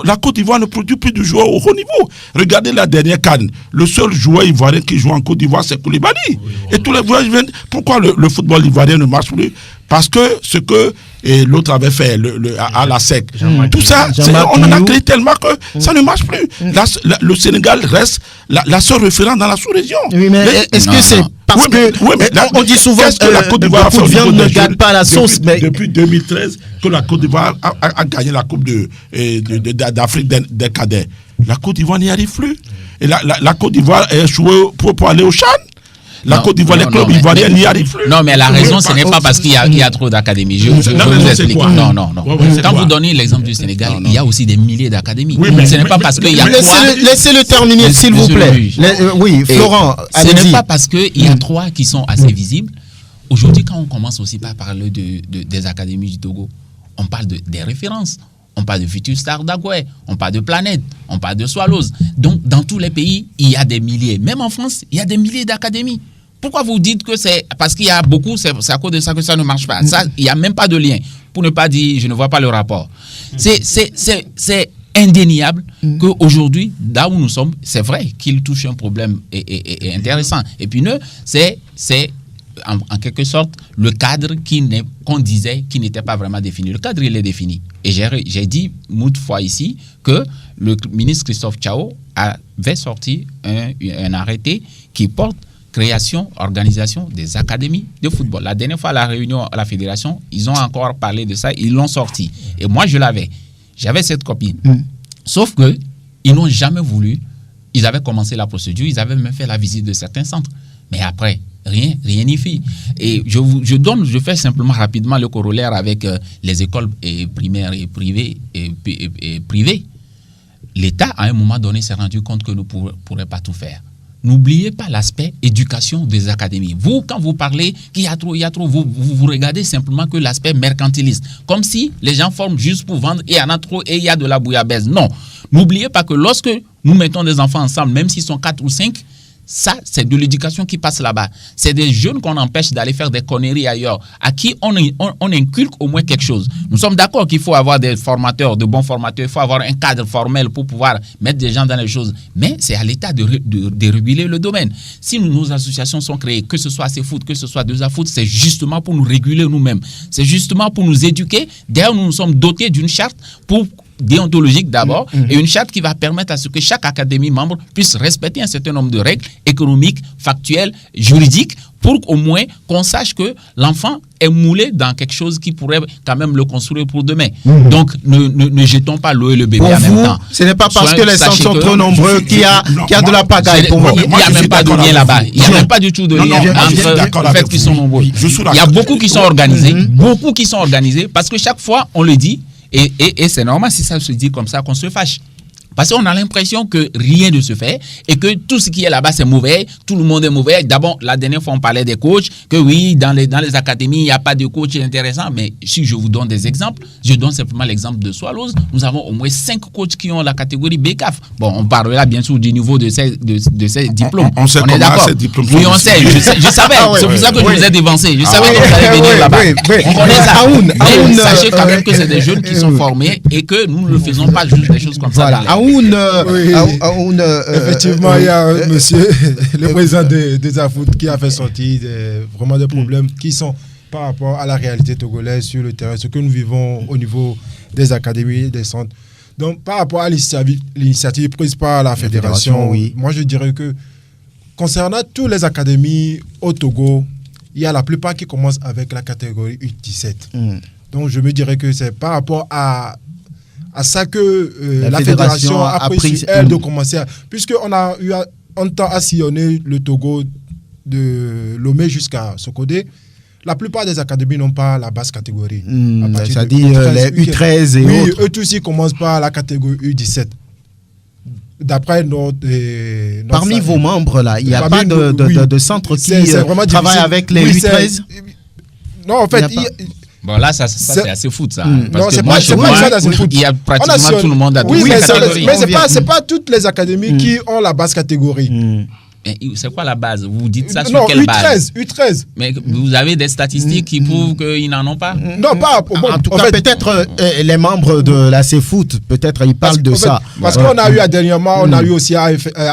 Speaker 10: La Côte d'Ivoire ne produit plus de joueurs au haut niveau. Regardez la dernière CAN. Le seul joueur ivoirien qui joue en Côte d'Ivoire, c'est Koulibaly. Et tous les joueurs viennent. Pourquoi le football ivoirien ne marche plus? Parce que ce que l'autre avait fait à la SEC, tout ça, on en a créé tellement que ça ne marche plus. Le Sénégal reste la seule référence dans la sous-région.
Speaker 1: Oui, mais est-ce que c'est parce que on dit souvent que la Côte d'Ivoire ne garde pas la sauce, mais
Speaker 10: depuis 2013 que la Côte d'Ivoire a gagné la Coupe d'Afrique des cadets. La Côte d'Ivoire n'y arrive plus. Et la Côte d'Ivoire est échouée pour aller au CHAN. La Côte d'Ivoire, les clubs ivoiriens n'y arrivent plus.
Speaker 6: Non, mais la raison, ce n'est pas parce qu'il y a trop d'académies. Je vous explique. Non. Quand vous donnez l'exemple du Sénégal, il y a aussi des milliers d'académies. Ce n'est pas parce qu'il y a trois.
Speaker 1: Laissez-le terminer, s'il vous plaît. Oui, Florent,
Speaker 6: ce n'est pas parce qu'il y a trois qui sont assez visibles. Aujourd'hui, quand on commence aussi par parler des académies du Togo, on parle des références. On parle de Futur Star d'Agoué, on parle de Planète, on parle de Swallows. Donc, dans tous les pays, il y a des milliers. Même en France, il y a des milliers d'académies. Pourquoi vous dites que c'est parce qu'il y a beaucoup, c'est à cause de ça que ça ne marche pas? Ça, il n'y a même pas de lien. Pour ne pas dire, je ne vois pas le rapport. C'est indéniable qu'aujourd'hui, là où nous sommes, c'est vrai qu'il touche un problème intéressant. Et puis, c'est en quelque sorte le cadre qu'on disait qui n'était pas vraiment défini. Le cadre, il est défini. Et j'ai dit moult fois ici que le ministre Christophe Tchao avait sorti un arrêté qui porte création, organisation des académies de football. La dernière fois, à la réunion à la fédération, ils ont encore parlé de ça, ils l'ont sorti. Et moi, j'avais cette copie. Sauf que ils n'ont jamais voulu. Ils avaient commencé la procédure, ils avaient même fait la visite de certains centres. Mais après, rien n'y fait. Et je fais simplement rapidement le corollaire avec les écoles primaires et privées. L'État, à un moment donné, s'est rendu compte que nous ne pourrions pas tout faire. N'oubliez pas l'aspect éducation des académies. Vous, quand vous parlez qu'il y a trop, vous regardez simplement que l'aspect mercantiliste. Comme si les gens forment juste pour vendre et il y en a trop et il y a de la bouillabaisse. Non. N'oubliez pas que lorsque nous mettons des enfants ensemble, même s'ils sont 4 ou 5, Ça, c'est de l'éducation qui passe là-bas. C'est des jeunes qu'on empêche d'aller faire des conneries ailleurs, à qui on inculque au moins quelque chose. Nous sommes d'accord qu'il faut avoir des formateurs, de bons formateurs, il faut avoir un cadre formel pour pouvoir mettre des gens dans les choses. Mais c'est à l'État de réguler le domaine. Si nos associations sont créées, que ce soit CFoot, que ce soit 2AFoot, c'est justement pour nous réguler nous-mêmes. C'est justement pour nous éduquer. D'ailleurs, nous nous sommes dotés d'une charte déontologique d'abord, et une charte qui va permettre à ce que chaque académie membre puisse respecter un certain nombre de règles économiques, factuelles, juridiques, pour qu'au moins qu'on sache que l'enfant est moulé dans quelque chose qui pourrait quand même le construire pour demain. Donc, ne jetons pas l'eau et le bébé
Speaker 1: pour
Speaker 6: en
Speaker 1: vous,
Speaker 6: même temps.
Speaker 1: Ce n'est pas parce que les centres sont trop nombreux qu'il y a de la pagaille pour vous.
Speaker 6: Il n'y a même pas de lien là-bas. Il n'y a même pas du tout de lien entre le fait qu'ils sont nombreux. Il y a beaucoup qui sont organisés, parce que chaque fois, on le dit, et c'est normal si ça se dit comme ça qu'on se fâche. Parce qu'on a l'impression que rien ne se fait et que tout ce qui est là-bas, c'est mauvais. Tout le monde est mauvais. D'abord, la dernière fois, on parlait des coachs, que oui, dans les académies, il n'y a pas de coach intéressant. Mais si je vous donne des exemples, je donne simplement l'exemple de Swallows. Nous avons au moins 5 coachs qui ont la catégorie BCAF. Bon, on parlera bien sûr du niveau de ces diplômes.
Speaker 10: On sait
Speaker 6: est d'accord.
Speaker 10: Ces diplômes.
Speaker 6: Oui, on sait. Je savais. C'est pour ça que je vous ai dévancé. Je savais que vous allez venir là-bas. On connaît ça. Mais sachez quand même que c'est des jeunes qui sont formés et que nous ne faisons pas juste des choses comme ça.
Speaker 8: Effectivement, il y a monsieur, le président des AFoot, qui a fait sortir vraiment des problèmes qui sont par rapport à la réalité togolaise sur le terrain, ce que nous vivons au niveau des académies, des centres. Donc, par rapport à l'initiative prise par la fédération, oui. Moi, je dirais que concernant toutes les académies au Togo, il y a la plupart qui commencent avec la catégorie U17. Donc, je me dirais que c'est par rapport à ça que la fédération a pris sur elle de commencer puisqu'on a eu un temps à sillonner le Togo de Lomé jusqu'à Sokodé. La plupart des académies n'ont pas la basse catégorie.
Speaker 1: C'est-à-dire les U13 et autres.
Speaker 8: Eux tous, ils commencent par la catégorie U17. D'après notre
Speaker 1: parmi vos membres, là, il n'y a pas de centre qui travaille avec les U13
Speaker 8: Non, en fait...
Speaker 6: Bon, là, ça c'est assez foot, ça.
Speaker 8: Non, c'est pas chez moi,
Speaker 6: il y a pratiquement tout le monde à 12 catégories.
Speaker 8: Mais c'est pas toutes les académies qui ont la basse catégorie.
Speaker 6: Mais c'est quoi la base? Vous dites ça sur quelle base?
Speaker 8: U13.
Speaker 6: Mais vous avez des statistiques qui prouvent qu'ils n'en ont pas?
Speaker 8: Non, pas. Bon,
Speaker 1: en tout cas, peut-être les membres de la CFoot, peut-être ils parlent de ça.
Speaker 8: Parce qu'on a eu dernièrement, on a eu aussi à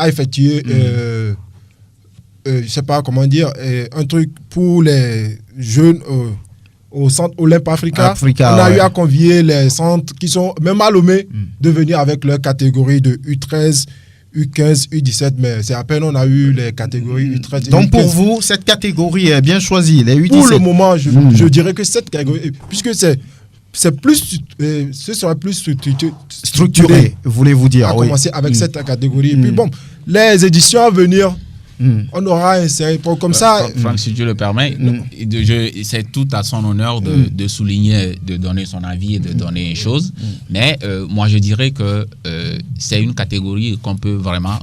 Speaker 8: effectuer, je sais pas comment dire, un truc pour les jeunes au centre Olympe Africa. On a eu à convier les centres qui sont même à Lomé de venir avec leur catégorie de U13, U15, U17, mais c'est à peine on a eu les catégories U13 et
Speaker 1: Donc
Speaker 8: U15.
Speaker 1: pour vous, cette catégorie est bien choisie, les U17.
Speaker 8: Pour le moment, je dirais que cette catégorie, puisque c'est plus, ce sera plus structuré,
Speaker 1: voulez-vous dire.
Speaker 8: À commencer avec cette catégorie. Et puis bon, les éditions à venir, on aura un série comme ça.
Speaker 6: Franck, si tu le permets, c'est tout à son honneur de souligner, de donner son avis et de donner une chose. Mais moi, je dirais que c'est une catégorie qu'on peut vraiment...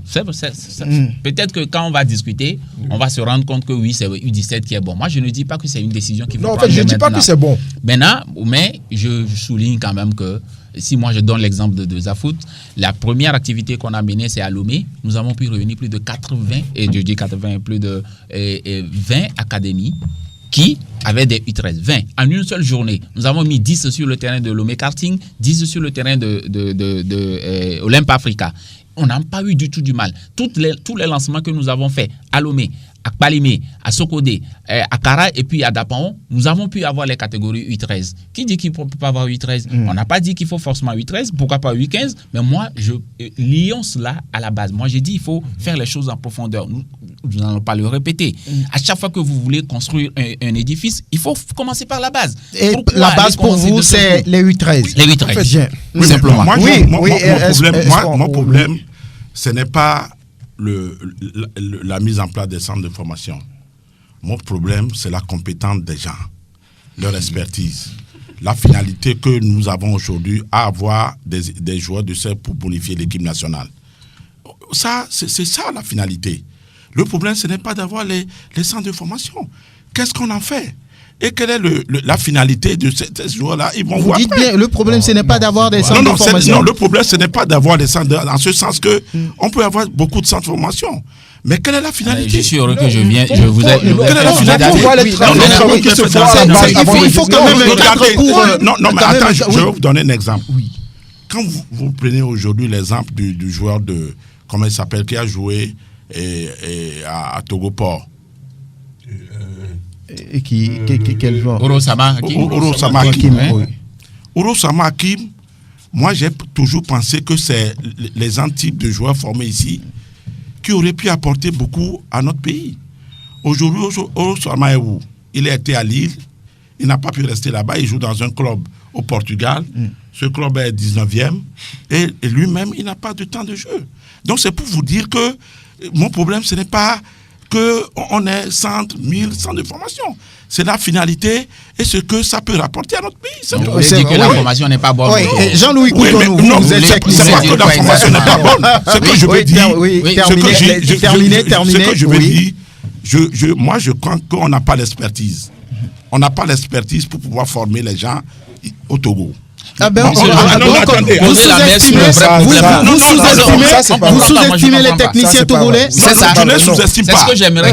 Speaker 6: Peut-être que quand on va discuter, on va se rendre compte que oui, c'est U17 qui est bon. Moi, je ne dis pas que c'est une décision qui faut prendre.
Speaker 8: Non, en fait, je ne dis pas que c'est bon.
Speaker 6: Maintenant, mais je souligne quand même que si moi je donne l'exemple de 2AFoot, la première activité qu'on a menée, c'est à Lomé. Nous avons pu réunir plus de 80, et je dis 80, plus de 20 académies qui avaient des U13. 20 en une seule journée. Nous avons mis 10 sur le terrain de Lomé Karting, 10 sur le terrain de Olympe Africa. On n'a pas eu du tout du mal. Tous les lancements que nous avons faits à Lomé, à Kpalimé, à Sokodé, à Kara et puis à Dapaon, nous avons pu avoir les catégories U13. Qui dit qu'il ne peut pas avoir U13 On n'a pas dit qu'il faut forcément U13, pourquoi pas U15 Mais moi, lions cela à la base. Moi, j'ai dit qu'il faut faire les choses en profondeur. Nous n'allons pas le répéter. À chaque fois que vous voulez construire un édifice, il faut commencer par la base.
Speaker 1: Et la base pour vous, c'est les U13
Speaker 6: Les U13.
Speaker 10: Oui, simplement. Mon problème, ce n'est pas la mise en place des centres de formation. Mon problème, c'est la compétence des gens, leur expertise. La finalité que nous avons aujourd'hui à avoir des joueurs de cercle pour bonifier l'équipe nationale. Ça, c'est ça la finalité. Le problème, ce n'est pas d'avoir les centres de formation. Qu'est-ce qu'on en fait? Et quelle est la finalité de ces joueurs-là? Ils vont voir.
Speaker 1: Vous dites bien, le problème, ce n'est pas d'avoir des centres de formation.
Speaker 10: Non, le problème, ce n'est pas d'avoir des centres, en ce sens que on peut avoir beaucoup de centres de formation. Mais quelle est la finalité?
Speaker 6: Je suis heureux que je viens. Je vous ai.
Speaker 10: Quelle est la finalité?
Speaker 1: Il faut quand même un cadre pour.
Speaker 10: Non, mais attends, je vais vous donner un exemple. Quand vous prenez aujourd'hui l'exemple du joueur de. Comment il s'appelle? Qui a joué à Togo Port.
Speaker 1: Et quel joueur?
Speaker 10: Orosama Hakim. Orosama Hakim, moi j'ai toujours pensé que c'est les types de joueurs formés ici qui auraient pu apporter beaucoup à notre pays. Aujourd'hui, Orosama est où? Il a été à Lille, il n'a pas pu rester là-bas, il joue dans un club au Portugal. Ce club est 19e et lui-même, il n'a pas de temps de jeu. Donc c'est pour vous dire que mon problème, ce n'est pas qu'on ait 1000 centres de formation. C'est la finalité et ce que ça peut rapporter à notre pays.
Speaker 6: Vous avez dit que la formation n'est pas bonne.
Speaker 1: Jean-Louis Coutonnou, vous êtes technicien.
Speaker 10: C'est pas que la formation n'est pas bonne. Ce que je veux dire,
Speaker 1: terminez.
Speaker 10: Ce que je veux dire, moi je crois qu'on n'a pas l'expertise. On n'a pas l'expertise pour pouvoir former les gens au Togo.
Speaker 1: Ah ben, vous sous-estimez les techniciens togolais.
Speaker 10: C'est ça. Je ne les sous-estime pas.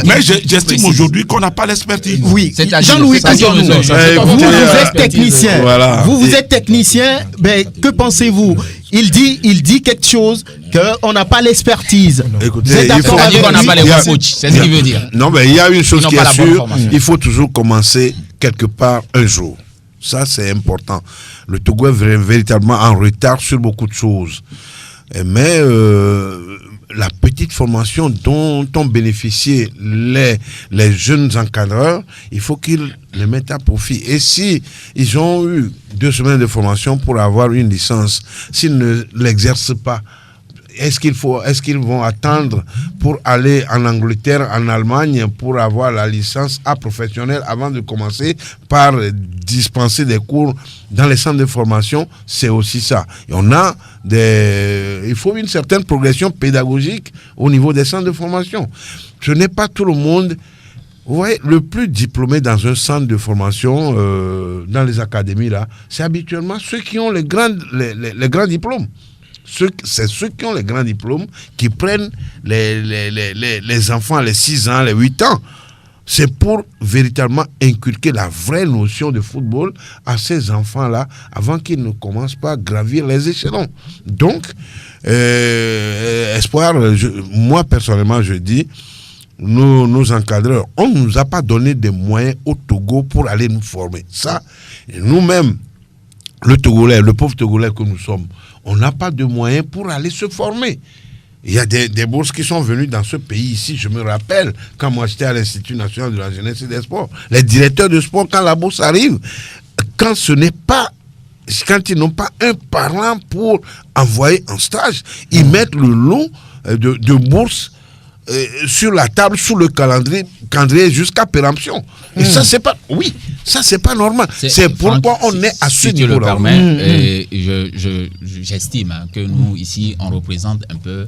Speaker 10: Mais j'estime aujourd'hui qu'on n'a pas l'expertise.
Speaker 1: Oui. Jean-Louis Coutonnou, vous êtes technicien. Vous êtes technicien. Ben, que pensez-vous? Il dit quelque chose qu'on n'a pas l'expertise.
Speaker 6: Écoutez, il faut dire qu'on n'a pas les bons coachs. C'est ce qu'il veut dire.
Speaker 3: Non, mais il y a une chose qui est sûre. Il faut toujours commencer quelque part un jour. Ça, c'est important. Le Togo est véritablement en retard sur beaucoup de choses. Mais la petite formation dont ont bénéficié les jeunes encadreurs, il faut qu'ils les mettent à profit. Et si ils ont eu 2 semaines de formation pour avoir une licence, s'ils ne l'exercent pas, est-ce qu'ils vont attendre pour aller en Angleterre, en Allemagne, pour avoir la licence A professionnelle avant de commencer par dispenser des cours dans les centres de formation? C'est aussi ça. Et il faut une certaine progression pédagogique au niveau des centres de formation. Ce n'est pas tout le monde. Vous voyez, le plus diplômé dans un centre de formation, dans les académies, là, c'est habituellement ceux qui ont les grands diplômes. C'est ceux qui ont les grands diplômes qui prennent les enfants, les 6 ans, les 8 ans. C'est pour véritablement inculquer la vraie notion de football à ces enfants-là avant qu'ils ne commencent pas à gravir les échelons. Donc, Espoir, moi personnellement, je dis, nos encadreurs, on ne nous a pas donné des moyens au Togo pour aller nous former. Ça, nous-mêmes, le pauvre Togolais que nous sommes, on n'a pas de moyens pour aller se former. Il y a des bourses qui sont venues dans ce pays ici. Je me rappelle, quand moi j'étais à l'Institut national de la jeunesse et des sports, les directeurs de sport, quand la bourse arrive, quand ils n'ont pas un parent pour envoyer en stage, ils mettent le lot de bourses sur la table, sous le calendrier jusqu'à péremption. Et ça, c'est pas... Oui, ça, c'est pas normal. C'est pourquoi on est à ce niveau-là.
Speaker 6: Si tu le permets, j'estime que nous, ici, on représente un peu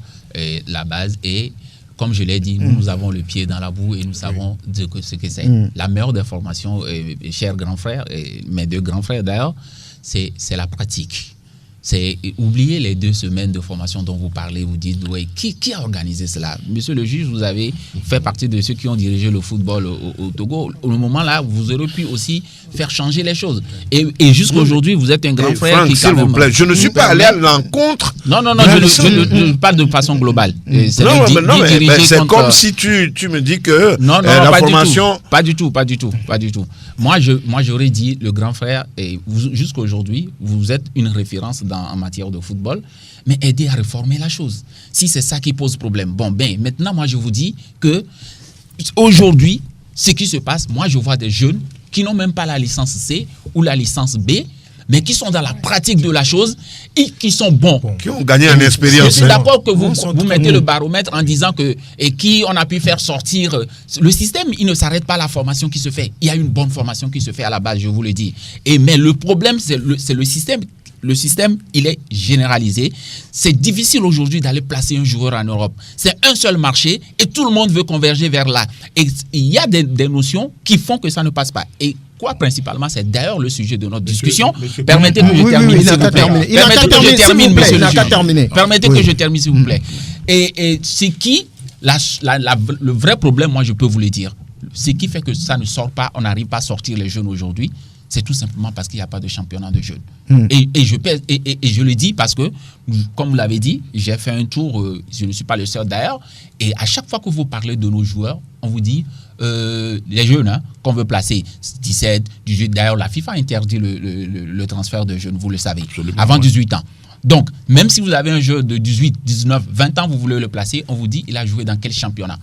Speaker 6: la base. Et comme je l'ai dit, nous avons le pied dans la boue et nous savons ce que c'est. La meilleure des formations, chers grands frères, mes 2 grands frères d'ailleurs, c'est la pratique. C'est oublier les 2 semaines de formation dont vous parlez, vous dites, ouais, qui a organisé cela? Monsieur le juge, vous avez fait partie de ceux qui ont dirigé le football au Togo. Au moment là, vous aurez pu aussi faire changer les choses. Et jusqu'à aujourd'hui, vous êtes un grand frère
Speaker 3: Franck,
Speaker 6: qui
Speaker 3: s'il vous plaît, je ne suis pas allé à l'encontre.
Speaker 6: Non, je parle de façon globale.
Speaker 3: C'est comme si tu me dis que la formation...
Speaker 6: Pas du tout. Moi, j'aurais dit, le grand frère, et jusqu'à aujourd'hui, vous êtes une référence en matière de football, mais aider à réformer la chose. Si c'est ça qui pose problème. Maintenant, moi, je vous dis que aujourd'hui, ce qui se passe, moi, je vois des jeunes qui n'ont même pas la licence C ou la licence B, mais qui sont dans la pratique de la chose et qui sont bons.
Speaker 3: Qui ont gagné en expérience.
Speaker 6: Je suis d'accord que vous mettez le baromètre en disant qui on a pu faire sortir. Le système, il ne s'arrête pas à la formation qui se fait. Il y a une bonne formation qui se fait à la base, je vous le dis. Mais le problème, c'est le système. Le système, il est généralisé. C'est difficile aujourd'hui d'aller placer un joueur en Europe. C'est un seul marché et tout le monde veut converger vers là. Et il y a des notions qui font que ça ne passe pas. Et quoi principalement, c'est d'ailleurs le sujet de notre discussion. Permettez que je termine, s'il vous plaît. Permettez que je termine, monsieur le juge. Permettez que je termine, s'il vous plaît. Et c'est qui le vrai problème, moi je peux vous le dire, ce qui fait que ça ne sort pas, on n'arrive pas à sortir les jeunes aujourd'hui, c'est tout simplement parce qu'il n'y a pas de championnat de jeunes. Et je le dis parce que, comme vous l'avez dit, j'ai fait un tour, je ne suis pas le seul d'ailleurs, et à chaque fois que vous parlez de nos joueurs, on vous dit, les jeunes qu'on veut placer, 17, 18, d'ailleurs la FIFA interdit le transfert de jeunes, vous le savez, avant 18 ans. Donc, même si vous avez un jeu de 18, 19, 20 ans, vous voulez le placer, on vous dit, il a joué dans quel championnat?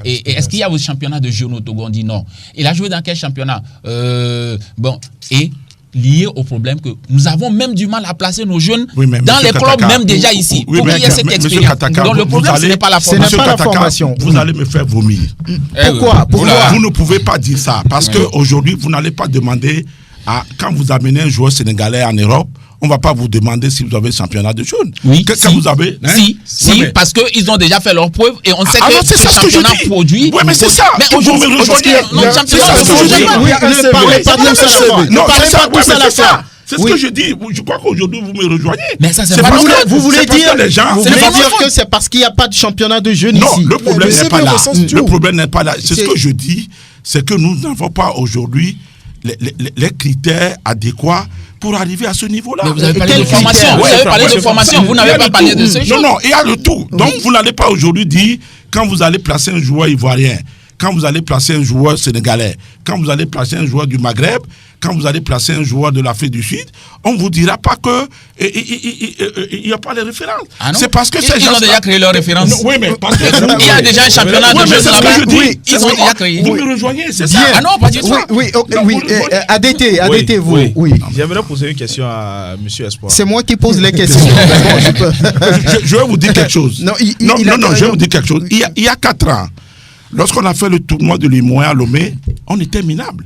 Speaker 6: Et est-ce qu'il y a vos championnats de jeunes au Togo? On dit non. Il a joué dans quel championnat? Et lié au problème que nous avons même du mal à placer nos jeunes dans les clubs, même déjà ici, pour qu'il y ait cette expérience. Donc le problème, ce n'est pas la formation.
Speaker 10: Vous allez me faire vomir.
Speaker 1: Pourquoi?
Speaker 10: Vous ne pouvez pas dire ça, parce qu'aujourd'hui, vous n'allez pas demander, quand vous amenez un joueur sénégalais en Europe, on ne va pas vous demander si vous avez le championnat de jeunes.
Speaker 6: Oui,
Speaker 10: Qu'est-ce que vous avez
Speaker 6: parce qu'ils ont déjà fait leurs preuves et on sait que
Speaker 10: c'est
Speaker 6: ce championnat produit.
Speaker 10: Oui, mais c'est ça.
Speaker 6: Mais aujourd'hui, notre championnat
Speaker 1: ne parlez pas de ça.
Speaker 10: Non, c'est ça. C'est ce que je dis. Je crois qu'aujourd'hui, vous me rejoignez.
Speaker 6: Mais ça, c'est pas
Speaker 1: vous voulez dire que c'est parce qu'il n'y a pas de championnat de jeunes ici.
Speaker 10: Non, le problème n'est pas là. Le problème n'est pas là. C'est ce que je dis, c'est que nous n'avons pas aujourd'hui les critères adéquats pour arriver à ce niveau-là.
Speaker 6: Mais vous avez parlé de formation. Vous avez parlé de formation. Vous n'avez pas parlé de ce chose.
Speaker 10: Non, il y a le tout. Donc, vous n'allez pas aujourd'hui dire, quand vous allez placer un joueur ivoirien, quand vous allez placer un joueur sénégalais, quand vous allez placer un joueur du Maghreb, quand vous allez placer un joueur de l'Afrique du Sud, on ne vous dira pas que il n'y a pas les références.
Speaker 6: C'est parce que ils ont déjà créé leurs références.
Speaker 10: Oui, mais parce que
Speaker 6: il y a déjà un championnat de jeux là-bas. Ils ont déjà créé.
Speaker 10: Vous me rejoignez, c'est ça?
Speaker 6: Ah non, pas du tout.
Speaker 1: Oui. ADT, vous. Oui.
Speaker 12: J'aimerais poser une question à M. Espoir.
Speaker 1: C'est moi qui pose les questions.
Speaker 10: Je vais vous dire quelque chose. Non, je vais vous dire quelque chose. Il y a 4 ans, lorsqu'on a fait le tournoi de l'Imoya à Lomé, on était minable.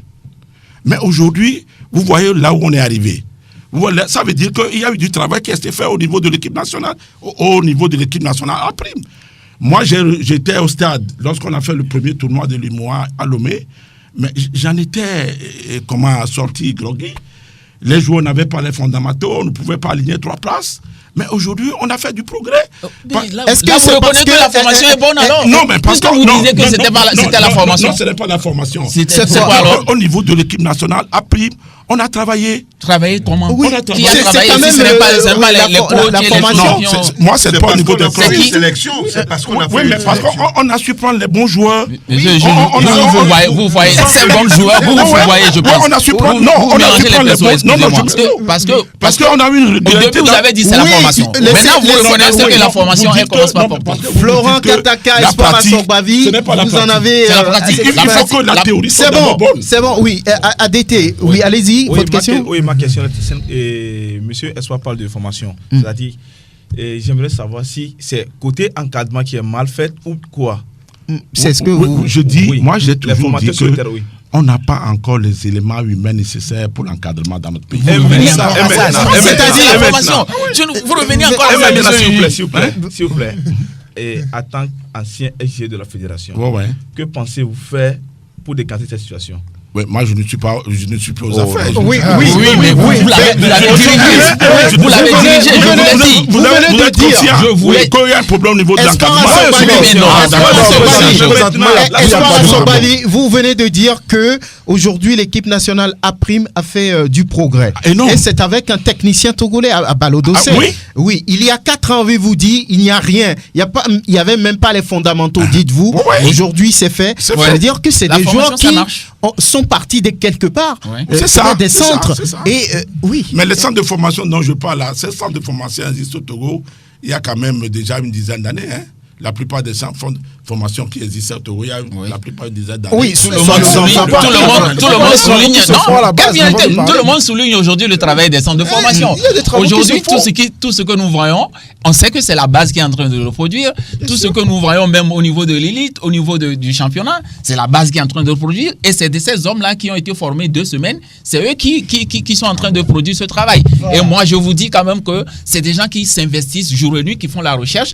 Speaker 10: Mais aujourd'hui, vous voyez là où on est arrivé. Ça veut dire qu'il y a eu du travail qui a été fait au niveau de l'équipe nationale, au niveau de l'équipe nationale à prime. Moi, j'étais au stade lorsqu'on a fait le premier tournoi de l'Imoya à Lomé, mais j'en étais sorti groggy. Les joueurs n'avaient pas les fondamentaux, on ne pouvait pas aligner 3 places. Mais aujourd'hui, on a fait du progrès.
Speaker 6: Est-ce que vous reconnaissez que la formation est bonne alors?
Speaker 10: Non, mais parce que
Speaker 6: vous disiez que c'était la formation.
Speaker 10: Non, ce n'est pas la formation.
Speaker 6: C'est quoi alors?
Speaker 10: Au niveau de l'équipe nationale, à prime, on a travaillé.
Speaker 6: Travaillé comment?
Speaker 1: Oui,
Speaker 6: qui a travaillé si ce n'est pas les coachs et les champions?
Speaker 10: Moi, c'est pas au niveau de
Speaker 3: la sélection. C'est parce qu'on a fait.
Speaker 10: Oui, mais parce qu'on a su prendre les bons joueurs.
Speaker 6: Vous voyez ces bons joueurs, vous voyez, je pense.
Speaker 10: On a su prendre. Non, on a su prendre les bons. Non, parce qu'on a eu une régularité.
Speaker 6: Vous avez dit c'est la formation. Maintenant, vous reconnaissez que la formation, elle commence par
Speaker 1: Florent Kataka, Espoir Masogbavi, vous en avez.
Speaker 10: Il faut que la théorie soit d'abord bonne.
Speaker 1: C'est bon, oui. ADT, oui, allez-y, votre question.
Speaker 12: Oui, ma question est, monsieur Espoir parle de formation. C'est-à-dire, j'aimerais savoir si c'est côté encadrement qui est mal fait ou quoi.
Speaker 10: C'est ce que je dis. Moi, j'ai toujours dit que on n'a pas encore les éléments humains nécessaires pour l'encadrement dans notre pays.
Speaker 6: C'est-à-dire la formation. Vous revenez encore à la
Speaker 12: question. S'il vous plaît. Et en tant qu'ancien SG de la fédération, que pensez-vous faire pour décanter cette situation?
Speaker 10: Oui, moi je ne suis pas aux affaires.
Speaker 1: Oui, mais vous l'avez dirigé. Vous l'avez dirigé, je vous l'ai dit.
Speaker 10: Vous êtes conscient qu'il y a un problème au niveau de l'encadrement.
Speaker 1: Vous venez de dire que aujourd'hui l'équipe nationale A' a fait du progrès. Et c'est avec un technicien togolais à Balodossé. Oui, il y a 4 ans, avez-vous dit, il n'y a rien. Il n'y avait même pas les fondamentaux, dites-vous. Aujourd'hui, c'est fait. Ça veut dire que c'est des joueurs qui sont partis de quelque part.
Speaker 10: C'est ça.
Speaker 1: Des centres. Et oui.
Speaker 10: Mais les centres de formation dont je parle là, ces centres de formation existent au Togo il y a quand même déjà une dizaine d'années. La plupart des centres de formation qui existent au Togo, il y a la plupart une dizaine d'années.
Speaker 6: Oui, tout le monde souligne aujourd'hui le travail des centres de formation. Aujourd'hui, tout ce que nous voyons, on sait que c'est la base qui est en train de le produire. Tout ce que nous voyons même au niveau de l'élite, au niveau du championnat, c'est la base qui est en train de le produire. Et c'est de ces hommes-là qui ont été formés 2 semaines. C'est eux qui sont en train de produire ce travail. Et moi, je vous dis quand même que c'est des gens qui s'investissent jour et nuit, qui font la recherche.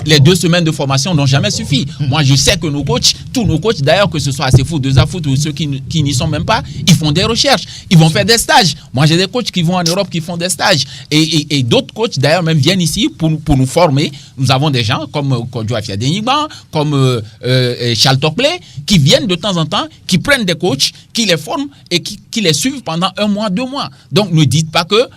Speaker 6: Les 2 semaines semaines de formation n'ont jamais suffi. Moi, je sais que nos coachs, tous nos coachs, d'ailleurs, que ce soit ACFoot, 2AFoot ou ceux qui n'y sont même pas, ils font des recherches, ils vont faire des stages. Moi, j'ai des coachs qui vont en Europe qui font des stages. Et d'autres coachs, d'ailleurs, même viennent ici pour nous former. Nous avons des gens comme Kodjo Afiadeniban, comme Charles Toclé, qui viennent de temps en temps, qui prennent des coachs, qui les forment et qui les suivent pendant 1 mois, 2 mois. Donc, ne dites pas que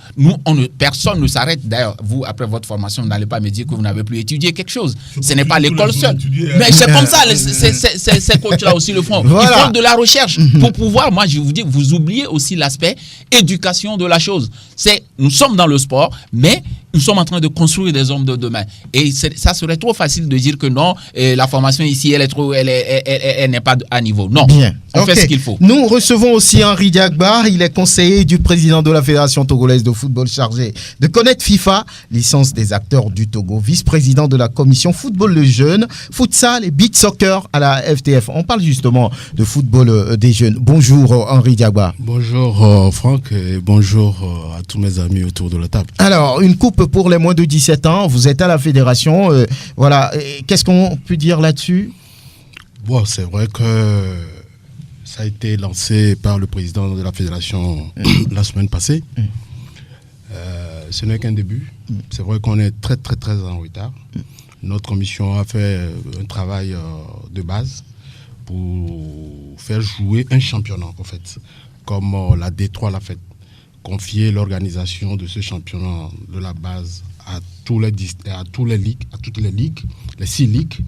Speaker 6: personne ne s'arrête. D'ailleurs, vous, après votre formation, vous n'allez pas me dire que vous n'avez plus étudié quelque chose. Ce n'est pas l'école seule. Mais c'est comme ça, ces coachs-là aussi le font. Voilà. Ils font de la recherche pour pouvoir, moi, je vous dis, vous oubliez aussi l'aspect éducation de la chose. Nous sommes dans le sport, mais nous sommes en train de construire des hommes de demain. Et ça serait trop facile de dire que non, la formation ici, elle n'est pas à niveau. Non,
Speaker 1: bien.
Speaker 6: On fait ce qu'il faut.
Speaker 1: Nous recevons aussi Henri Diagba. Il est conseiller du président de la Fédération togolaise de football chargé de connaître FIFA, licence des acteurs du Togo, vice-président de la commission football des jeunes, futsal et beach soccer à la FTF. On parle justement de football des jeunes. Bonjour Henri Diagba.
Speaker 13: Bonjour Franck et bonjour à tous mes amis autour de la table.
Speaker 1: Alors, une coupe pour les moins de 17 ans. Vous êtes à la fédération. Voilà. Qu'est-ce qu'on peut dire là-dessus?
Speaker 13: Bon, c'est vrai que ça a été lancé par le président de la fédération la semaine passée. Ce n'est qu'un début. C'est vrai qu'on est très, très, très en retard. Notre commission a fait un travail de base pour faire jouer un championnat, en fait, comme la D3 l'a fait. Confier l'organisation de ce championnat de la base à toutes les ligues, les 6 ligues,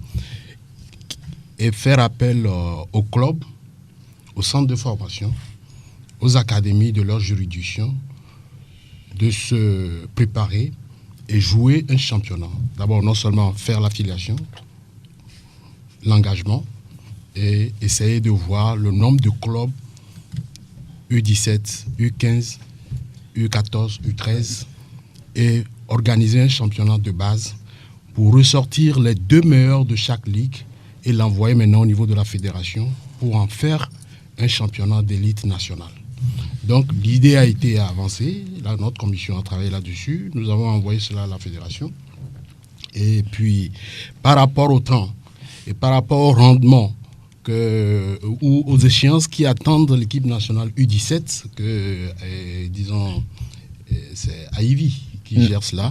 Speaker 13: et faire appel aux clubs, aux centres de formation, aux académies de leur juridiction, de se préparer et jouer un championnat. D'abord, non seulement faire l'affiliation, l'engagement, et essayer de voir le nombre de clubs U17, U15, U14, U13 et organiser un championnat de base pour ressortir les 2 meilleurs de chaque ligue et l'envoyer maintenant au niveau de la fédération pour en faire un championnat d'élite nationale. Donc l'idée a été avancée, là, notre commission a travaillé là-dessus, nous avons envoyé cela à la fédération. Et puis par rapport au temps et par rapport au rendement ou aux échéances qui attendent l'équipe nationale U17, disons, c'est Aïvi qui gère cela.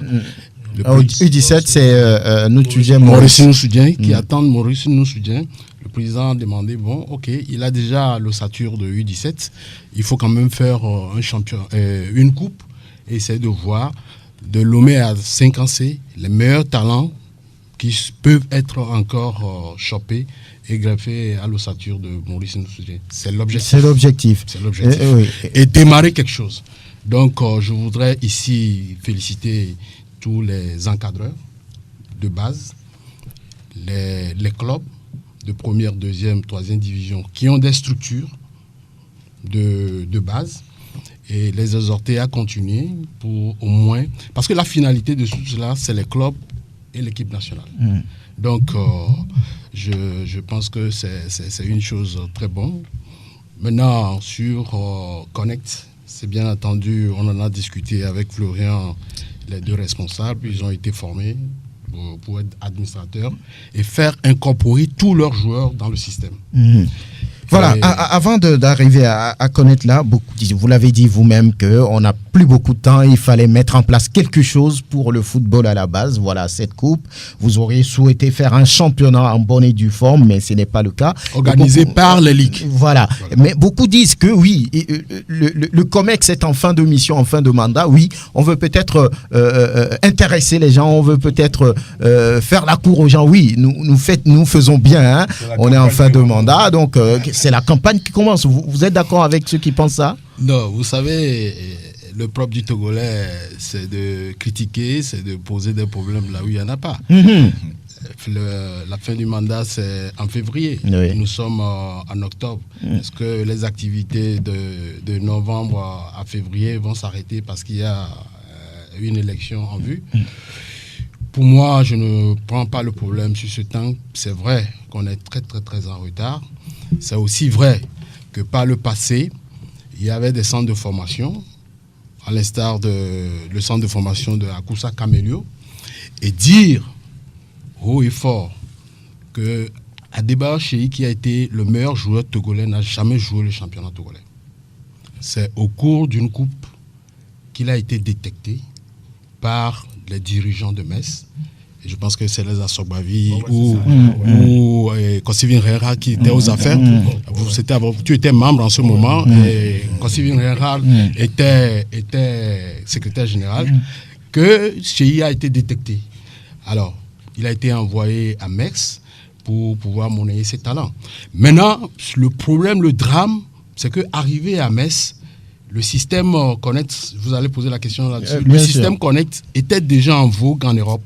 Speaker 1: U17, c'est
Speaker 13: Maurice Noussoudien qui attend Maurice Noussoudien. Le président a demandé, bon, ok, il a déjà l'ossature de U17, il faut quand même faire une coupe et essayer de voir, de nommer à 5 ans les meilleurs talents qui peuvent être encore chopés et greffés à l'ossature de Maurice Noussoudien. C'est l'objectif. Et démarrer quelque chose. Donc, je voudrais ici féliciter tous les encadreurs de base, les clubs de première, deuxième, troisième division qui ont des structures de base et les exhorter à continuer pour au moins... Parce que la finalité de tout cela, c'est les clubs et l'équipe nationale. Donc, je pense que c'est une chose très bonne. Maintenant, sur Connect, c'est bien entendu, on en a discuté avec Florian, les 2 responsables, ils ont été formés pour être administrateurs et faire incorporer tous leurs joueurs dans le système.
Speaker 1: Voilà, avant d'arriver à connaître là, vous l'avez dit vous-même qu'on n'a plus beaucoup de temps, il fallait mettre en place quelque chose pour le football à la base. Voilà, cette coupe, vous auriez souhaité faire un championnat en bonne et due forme, mais ce n'est pas le cas.
Speaker 13: Organisé par les ligues.
Speaker 1: Voilà, mais beaucoup disent que oui, le COMEX est en fin de mission, en fin de mandat, oui, on veut peut-être intéresser les gens, on veut peut-être faire la cour aux gens, oui, nous faisons bien, hein, on est en fin de mandat, donc... c'est la campagne qui commence. Vous êtes d'accord avec ceux qui pensent ça?
Speaker 13: Non, vous savez, le propre du Togolais, c'est de critiquer, c'est de poser des problèmes là où il n'y en a pas. La fin du mandat, c'est en février. Oui. Nous sommes en octobre. Est-ce que les activités de novembre à février vont s'arrêter parce qu'il y a une élection en vue? Pour moi, je ne prends pas le problème sur ce temps. C'est vrai qu'on est très, très, très en retard. C'est aussi vrai que par le passé, il y avait des centres de formation, à l'instar le centre de formation de Akoussa Camelio, et dire haut et fort que Adebayor Cheyi, qui a été le meilleur joueur togolais, n'a jamais joué le championnat togolais. C'est au cours d'une coupe qu'il a été détecté par les dirigeants de Metz. Et je pense que c'est les Asogbavi ou Kosivin Rera qui étaient aux affaires. Tu étais membre en ce moment et Kosivin Rera était secrétaire général. Que Cheyi a été détecté. Alors, il a été envoyé à Metz pour pouvoir monnayer ses talents. Maintenant, le problème, le drame, c'est qu'arrivé à Metz, le système Connect, vous allez poser la question là-dessus, le système Connect était déjà en vogue en Europe,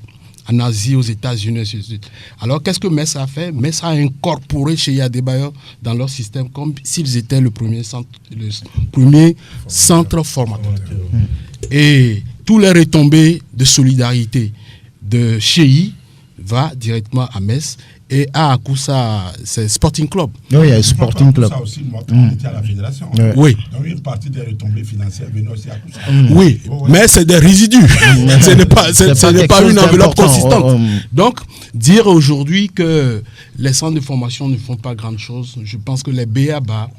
Speaker 13: en Asie, aux États-Unis, ainsi de suite. Alors, qu'est-ce que Metz a fait? Metz a incorporé Cheyi Adebayor dans leur système comme s'ils étaient le premier centre formateur. Et tous les retombées de solidarité de Cheyi va directement à Metz. Et à Akoussa, c'est Sporting Club.
Speaker 1: Oui, il y a Sporting Club.
Speaker 10: Ça aussi, moi, on était à la fédération.
Speaker 13: Oui.
Speaker 10: Donc, une partie des retombées financières venait aussi à Akoussa.
Speaker 13: Oui, mais c'est des résidus. Ce n'est pas une enveloppe consistante. Donc, dire aujourd'hui que les centres de formation ne font pas grande chose, je pense que les BABA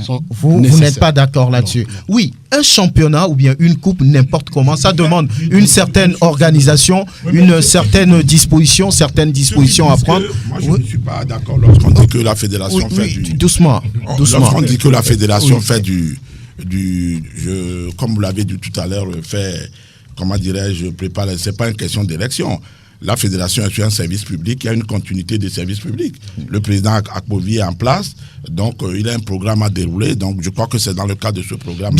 Speaker 13: sont
Speaker 1: Vous n'êtes pas d'accord là-dessus. Oui, un championnat ou bien une coupe, n'importe comment, ça demande une certaine organisation, une certaine disposition, certaines dispositions à prendre.
Speaker 10: Moi, je ne suis pas d'accord lorsqu'on dit que la fédération fait du...
Speaker 1: Doucement.
Speaker 10: Lorsqu'on dit que la fédération fait comme vous l'avez dit tout à l'heure, fait, comment dirais-je, prépare, c'est pas une question d'élection. La fédération est sur un service public, il y a une continuité des services publics. Le président Akpovi est en place, donc il a un programme à dérouler. Donc je crois que c'est dans le cadre de ce programme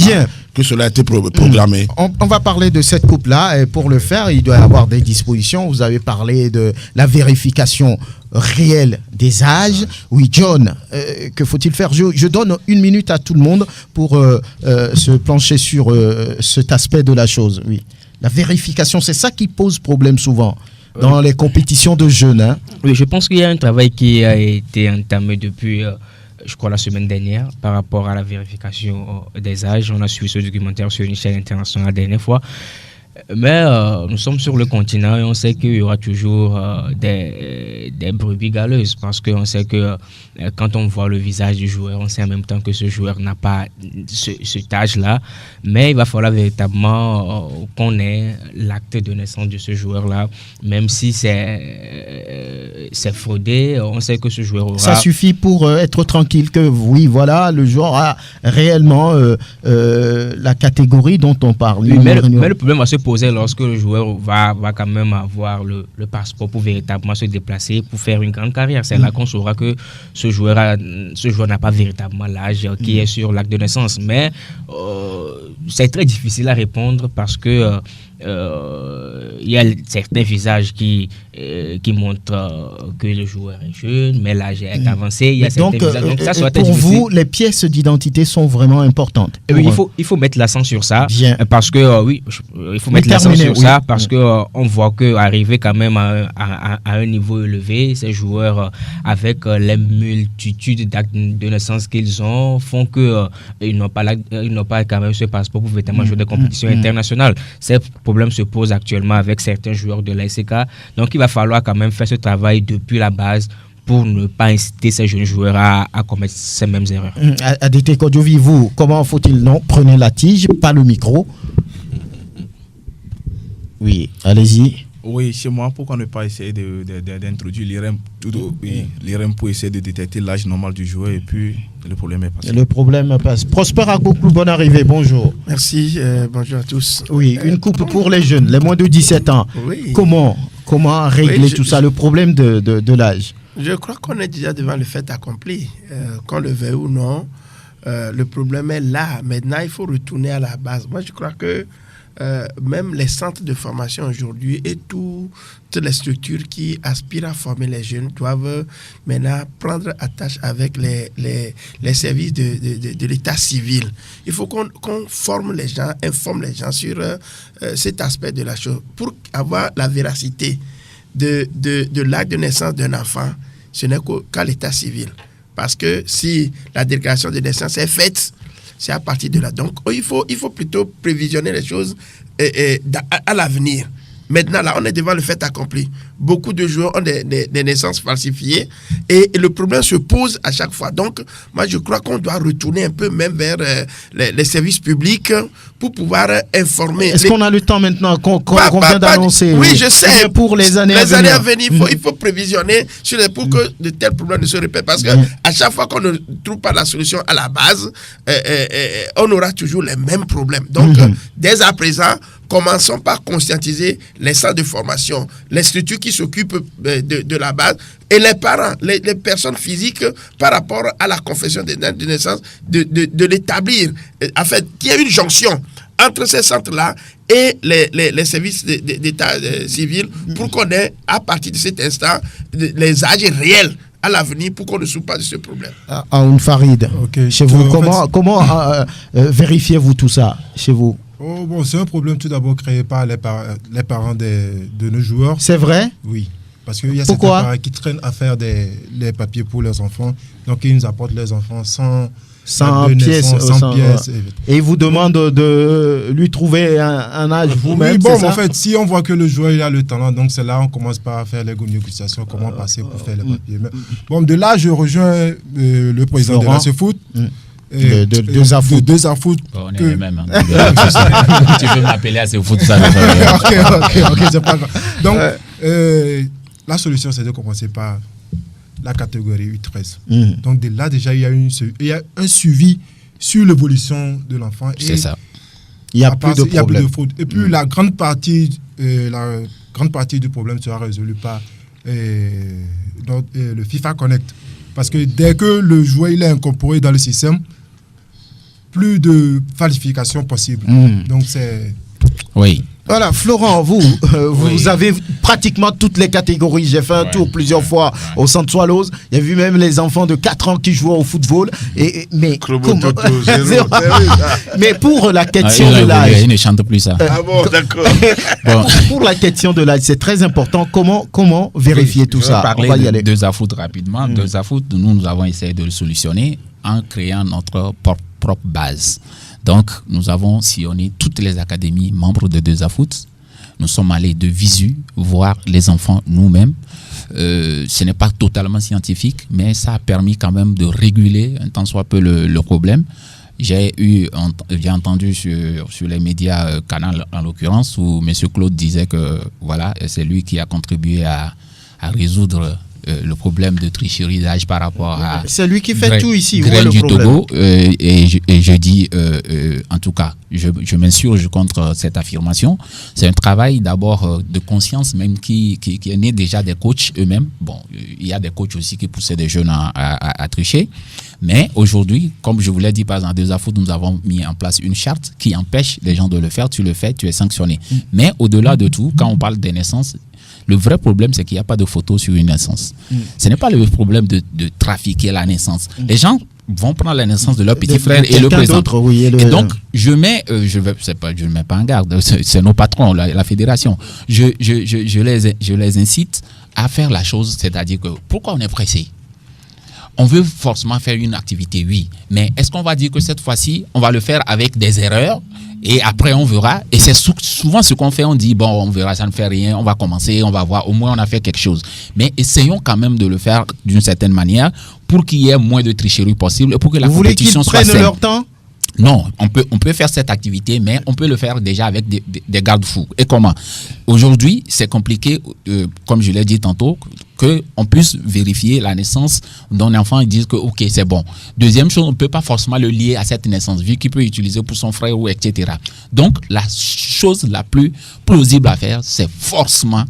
Speaker 10: que cela a été programmé.
Speaker 1: On va parler de cette coupe-là, et pour le faire, il doit y avoir des dispositions. Vous avez parlé de la vérification réelle des âges. Oui, John, que faut-il faire? Je donne 1 minute à tout le monde pour se pencher sur cet aspect de la chose. Oui, la vérification, c'est ça qui pose problème souvent dans les compétitions de jeunes. Hein.
Speaker 11: Oui, je pense qu'il y a un travail qui a été entamé depuis, je crois, la semaine dernière par rapport à la vérification des âges. On a suivi ce documentaire sur une chaîne internationale la dernière fois. Mais nous sommes sur le continent et on sait qu'il y aura toujours des brebis galeuses parce qu'on sait que quand on voit le visage du joueur, on sait en même temps que ce joueur n'a pas cet âge-là. Mais il va falloir véritablement qu'on ait l'acte de naissance de ce joueur-là. Même si c'est fraudé, on sait que ce joueur aura...
Speaker 1: Ça suffit pour être tranquille que oui, voilà, le joueur a réellement la catégorie dont on parle.
Speaker 11: Oui, mais le problème va se poser lorsque le joueur va quand même avoir le passeport pour véritablement se déplacer, pour faire une grande carrière. C'est là qu'on saura que ce joueur n'a pas véritablement l'âge qui est sur l'acte de naissance. Mais c'est très difficile à répondre parce que il y a certains visages qui montrent que le joueur est jeune, mais l'âge est avancé. Il y a
Speaker 1: donc,
Speaker 11: donc ça soit
Speaker 1: pour vous, les pièces d'identité sont vraiment importantes.
Speaker 11: Oui, il faut mettre l'accent sur ça. Bien. Parce que, oui, il faut mettre l'accent sur ça parce que on voit qu'arriver quand même à un niveau élevé, ces joueurs, avec les multitudes d'actes de naissance qu'ils ont, font qu'ils n'ont pas quand même ce passeport pour véritablement jouer des compétitions internationales. Ces problèmes se posent actuellement avec certains joueurs de l'ASK. Donc, il va falloir quand même faire ce travail depuis la base pour ne pas inciter ces jeunes joueurs à commettre ces mêmes erreurs.
Speaker 1: Adete Kodjovi, vous, comment faut-il non? Prenez la tige, pas le micro. Oui, allez-y.
Speaker 12: Oui, chez moi, pourquoi ne pas essayer d'introduire l'IRM pour essayer de détecter l'âge normal du joueur et puis le problème est passé.
Speaker 1: Le problème passe. Prosper Agboklou, bonne arrivée, bonjour.
Speaker 14: Merci, bonjour à tous.
Speaker 1: Oui, une coupe pour les jeunes, les moins de 17 ans.
Speaker 14: Oui.
Speaker 1: Comment régler tout ça, le problème de l'âge?
Speaker 14: Je crois qu'on est déjà devant le fait accompli. Qu'on le veuille ou non, le problème est là. Maintenant, il faut retourner à la base. Moi, je crois que même les centres de formation aujourd'hui et toutes les structures qui aspirent à former les jeunes doivent maintenant prendre attache avec les services de l'état civil. Il faut qu'on forme les gens, informe les gens sur cet aspect de la chose pour avoir la véracité de l'acte de naissance d'un enfant. Ce n'est qu'à l'état civil. Parce que si la déclaration de naissance est faite, c'est à partir de là. Donc, il faut plutôt prévisionner les choses à l'avenir. Maintenant, là, on est devant le fait accompli. Beaucoup de joueurs ont des naissances falsifiées et le problème se pose à chaque fois. Donc, moi, je crois qu'on doit retourner un peu même vers les services publics pour pouvoir informer.
Speaker 1: Est-ce qu'on a le temps maintenant qu'on vient d'annoncer?
Speaker 14: Oui, je sais.
Speaker 1: Pour les années à venir.
Speaker 14: Il faut prévisionner pour que de tels problèmes ne se répètent. Parce que à chaque fois qu'on ne trouve pas la solution à la base, on aura toujours les mêmes problèmes. Donc, dès à présent, commençons par conscientiser les centres de formation, les structures qui s'occupent de la base et les parents, les personnes physiques par rapport à la confession de naissance, de l'établir, afin qu'il y ait une jonction entre ces centres-là et les services d'état civil pour qu'on ait, à partir de cet instant, les âges réels à l'avenir pour qu'on ne souffre pas de ce problème.
Speaker 1: Aoun Farid, chez vous, comment vérifiez-vous tout ça chez vous?
Speaker 8: C'est un problème tout d'abord créé par les parents de nos joueurs.
Speaker 1: C'est vrai?
Speaker 8: Oui. Parce qu'il y a certains parents qui traînent à faire les papiers pour leurs enfants. Donc, ils nous apportent leurs enfants sans pièces.
Speaker 1: Et ils vous demandent de lui trouver un âge vous-même.
Speaker 8: Oui, en fait, si on voit que le joueur il a le talent, donc c'est là on commence par faire les négociations, comment passer pour faire les papiers. Mais, de là, je rejoins le président de l'ASFoot.
Speaker 1: De deux
Speaker 6: Afoot. On est les mêmes. Tu peux m'appeler à ce foot, ça.
Speaker 8: Ok, c'est pas grave. Donc, la solution, c'est de commencer par la catégorie U13. Donc, de là, déjà, il y a un suivi sur l'évolution de l'enfant.
Speaker 6: C'est ça.
Speaker 8: Il n'y a plus de faute. Et puis, la grande partie du problème sera résolue par le FIFA Connect. Parce que dès que le joueur il est incorporé dans le système, plus de falsification possible. Donc c'est...
Speaker 6: Oui.
Speaker 1: Voilà, Florent, vous avez pratiquement toutes les catégories. J'ai fait un tour plusieurs fois au centre Swallows. Il y a vu même les enfants de 4 ans qui jouent au football. Mais pour la question de l'âge...
Speaker 6: Il ne chante plus ça.
Speaker 3: D'accord.
Speaker 1: Pour la question de l'âge, c'est très important. Comment vérifier tout ça?
Speaker 6: On va y aller. Deux Afoot rapidement. Deux Afoot, nous avons essayé de le solutionner en créant notre propre base. Donc, nous avons sillonné toutes les académies membres de Deux Afoot. Nous sommes allés de visu voir les enfants nous-mêmes. Ce n'est pas totalement scientifique, mais ça a permis quand même de réguler un tant soit peu le problème. J'ai entendu sur les médias Canal en l'occurrence où M. Claude disait que voilà, c'est lui qui a contribué à résoudre le problème de tricherie d'âge par rapport à...
Speaker 1: C'est lui qui fait tout ici.
Speaker 6: Graine du Togo. Et je dis, en tout cas, je m'insurge contre cette affirmation. C'est un travail d'abord de conscience même qui est né déjà des coachs eux-mêmes. Bon, il y a des coachs aussi qui poussaient des jeunes à tricher. Mais aujourd'hui, comme je vous l'ai dit, par exemple, Deux Afoot, nous avons mis en place une charte qui empêche les gens de le faire. Tu le fais, tu es sanctionné. Mais au-delà de tout, quand on parle des naissances, le vrai problème, c'est qu'il n'y a pas de photo sur une naissance. Ce n'est pas le problème de trafiquer la naissance. Les gens vont prendre la naissance de leur petit frère et le présenter. Et donc, je ne mets pas en garde. C'est nos patrons, la fédération. Je les incite à faire la chose, c'est-à-dire que pourquoi on est pressé? On veut forcément faire une activité, oui. Mais est-ce qu'on va dire que cette fois-ci, on va le faire avec des erreurs et après on verra? Et c'est souvent ce qu'on fait, on dit, bon, on verra, ça ne fait rien, on va commencer, on va voir, au moins on a fait quelque chose. Mais essayons quand même de le faire d'une certaine manière pour qu'il y ait moins de tricherie possible et pour que la compétition soit saine.
Speaker 1: Vous voulez qu'ils prennent leur temps?
Speaker 6: Non, on peut faire cette activité, mais on peut le faire déjà avec des garde-fous. Et comment? Aujourd'hui, c'est compliqué, comme je l'ai dit tantôt, qu'on puisse vérifier la naissance d'un enfant et dire que, ok, c'est bon. Deuxième chose, on ne peut pas forcément le lier à cette naissance, vu qu'il peut l'utiliser pour son frère ou etc. Donc, la chose la plus plausible à faire, c'est forcément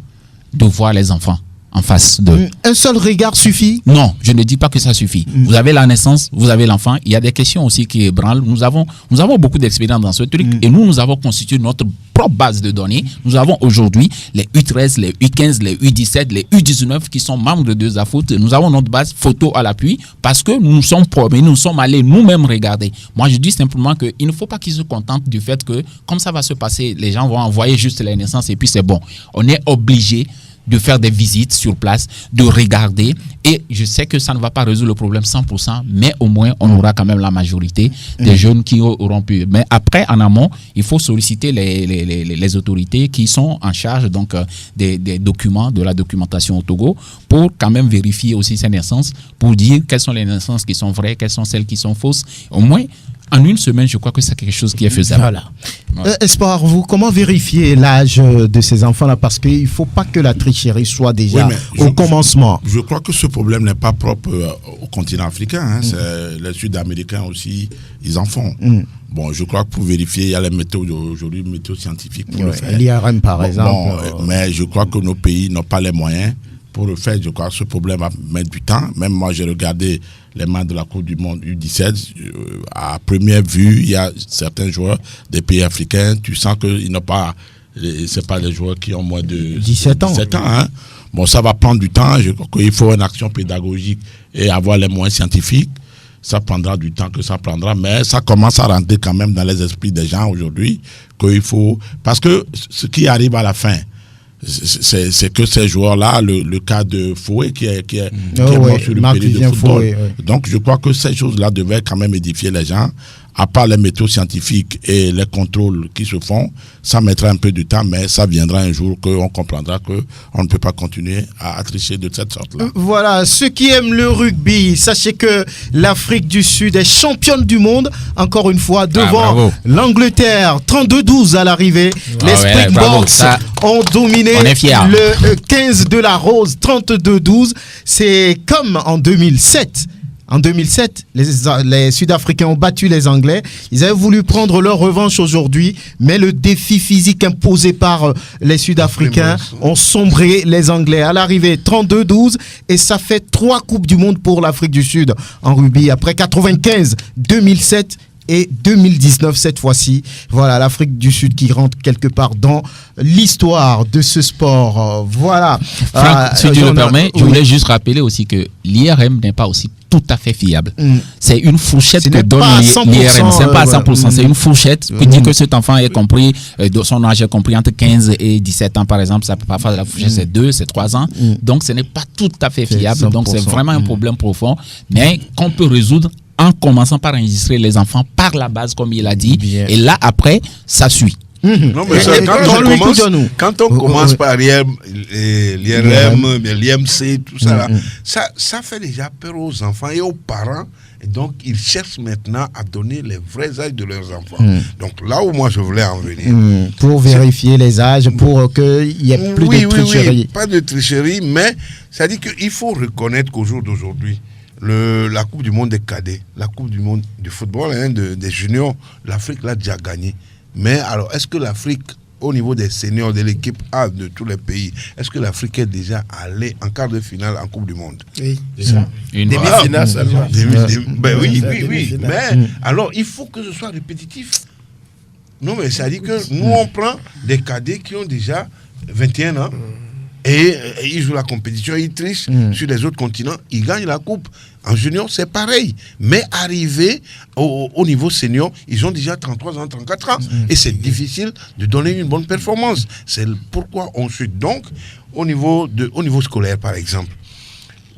Speaker 6: de voir les enfants en face de...
Speaker 1: Un seul regard suffit?
Speaker 6: Non, je ne dis pas que ça suffit. Vous avez la naissance, vous avez l'enfant. Il y a des questions aussi qui ébranlent. Nous avons beaucoup d'expérience dans ce truc et nous avons constitué notre propre base de données. Nous avons aujourd'hui les U13, les U15, les U17, les U19 qui sont membres de Deux Afoot. Nous avons notre base photo à l'appui parce que nous sommes promis, nous sommes allés nous-mêmes regarder. Moi, je dis simplement qu'il ne faut pas qu'ils se contentent du fait que, comme ça va se passer, les gens vont envoyer juste les naissances et puis c'est bon. On est obligé de faire des visites sur place, de regarder. Et je sais que ça ne va pas résoudre le problème 100%, mais au moins, on aura quand même la majorité des jeunes qui auront pu. Mais après, en amont, il faut solliciter les autorités qui sont en charge donc, des documents, de la documentation au Togo, pour quand même vérifier aussi ces naissances, pour dire quelles sont les naissances qui sont vraies, quelles sont celles qui sont fausses. Au moins, en une semaine, je crois que c'est quelque chose qui est faisable.
Speaker 1: Voilà. Espoir, vous, comment vérifier l'âge de ces enfants-là? Parce qu'il ne faut pas que la tricherie soit déjà au commencement.
Speaker 10: Je crois que ce problème n'est pas propre au continent africain. Hein. Les Sud-Américains aussi, ils en font. Bon, je crois que pour vérifier, il y a les méthodes aujourd'hui, les méthodes scientifiques pour le faire.
Speaker 1: L'IRM, par exemple.
Speaker 10: Mais je crois que nos pays n'ont pas les moyens pour le faire. Je crois que ce problème va mettre du temps. Même moi, j'ai regardé les matchs de la Coupe du Monde U17. À première vue, il y a certains joueurs des pays africains. Tu sens qu'ils n'ont pas... C'est pas des joueurs qui ont moins de
Speaker 1: 17 ans.
Speaker 10: Hein. Bon, ça va prendre du temps. Je crois qu'il faut une action pédagogique et avoir les moyens scientifiques. Ça prendra du temps que ça prendra, mais ça commence à rentrer quand même dans les esprits des gens aujourd'hui qu'il faut... Parce que ce qui arrive à la fin, c'est que ces joueurs-là, le cas de Fouet qui est mort sur le péril de football. Donc je crois que ces choses-là devaient quand même édifier les gens. À part les méthodes scientifiques et les contrôles qui se font, ça mettra un peu de temps, mais ça viendra un jour qu'on comprendra qu'on ne peut pas continuer à tricher de cette sorte-là.
Speaker 1: Voilà, ceux qui aiment le rugby, sachez que l'Afrique du Sud est championne du monde, encore une fois, devant l'Angleterre, 32-12 à l'arrivée. Les Springboks ont dominé le 15 de la Rose, 32-12. C'est comme en 2007. En 2007, les Sud-Africains ont battu les Anglais. Ils avaient voulu prendre leur revanche aujourd'hui, mais le défi physique imposé par les Sud-Africains ont sombré les Anglais. À l'arrivée, 32-12, et ça fait 3 Coupes du Monde pour l'Afrique du Sud en rugby. Après 95, 2007 et 2019 cette fois-ci. Voilà, l'Afrique du Sud qui rentre quelque part dans l'histoire de ce sport. Voilà.
Speaker 6: Franck, si tu le permets, je voulais juste rappeler aussi que l'IRM n'est pas aussi tout à fait fiable. C'est une fourchette que donne l'IRM. C'est pas à 100%. C'est une fourchette qui dit que cet enfant est compris, son âge est compris entre 15 et 17 ans, par exemple. Ça peut pas faire la fourchette, c'est 2, c'est 3 ans. Donc, ce n'est pas tout à fait fiable. Donc, c'est vraiment un problème profond, mais qu'on peut résoudre en commençant par enregistrer les enfants par la base, comme il a dit. Et là, après, ça suit.
Speaker 3: Non, mais quand on commence par l'IRM, l'IMC, tout ça, là, ça fait déjà peur aux enfants et aux parents. Et donc, ils cherchent maintenant à donner les vrais âges de leurs enfants. Donc, là où moi, je voulais en venir.
Speaker 1: Pour vérifier les âges, pour qu'il n'y ait plus de tricherie.
Speaker 3: Oui, pas de tricherie, mais ça dit qu'il faut reconnaître qu'au jour d'aujourd'hui, la Coupe du Monde des cadets, la Coupe du Monde du football, des juniors, l'Afrique l'a déjà gagné. Mais alors, est-ce que l'Afrique, au niveau des seniors de l'équipe A de tous les pays, est-ce que l'Afrique est déjà allée en quart de finale en Coupe du Monde?
Speaker 14: Oui, c'est ça. Demi-finale seulement.
Speaker 3: Oui. Mais alors, il faut que ce soit répétitif. Non, mais ça dit que nous, on prend des cadets qui ont déjà 21 ans. Et ils jouent la compétition, ils trichent sur les autres continents, ils gagnent la coupe. En junior, c'est pareil. Mais arrivé au niveau senior, ils ont déjà 33 ans, 34 ans. Et c'est difficile de donner une bonne performance. C'est pourquoi on suit. Donc, au niveau scolaire, par exemple,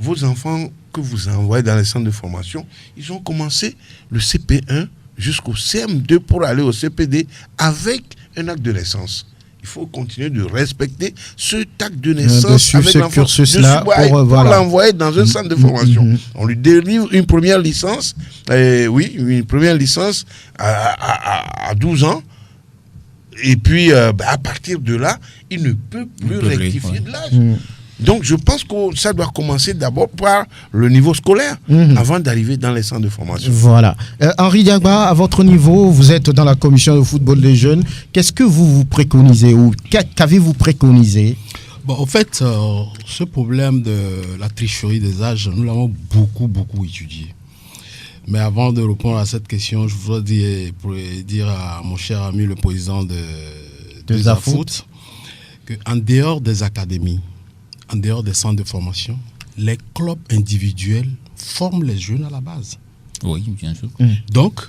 Speaker 3: vos enfants que vous envoyez dans les centres de formation, ils ont commencé le CP1 jusqu'au CM2 pour aller au CPD avec un acte de naissance. Il faut continuer de respecter ce acte de naissance avec
Speaker 1: ce cursus-là
Speaker 3: pour l'envoyer dans un centre de formation. On lui délivre une première licence, une première licence à 12 ans. Et puis, à partir de là, il ne peut plus rectifier de l'âge. Donc, je pense que ça doit commencer d'abord par le niveau scolaire avant d'arriver dans les centres de formation.
Speaker 1: Voilà. Henri Diagba, à votre niveau, vous êtes dans la commission de football des jeunes. Qu'est-ce que vous préconisez ou qu'avez-vous préconisé?
Speaker 13: En fait, ce problème de la tricherie des âges, nous l'avons beaucoup étudié. Mais avant de répondre à cette question, je voudrais dire à mon cher ami, le président de Zafoot, qu'en dehors des académies, en dehors des centres de formation, les clubs individuels forment les jeunes à la base.
Speaker 6: Oui, bien sûr.
Speaker 13: Donc,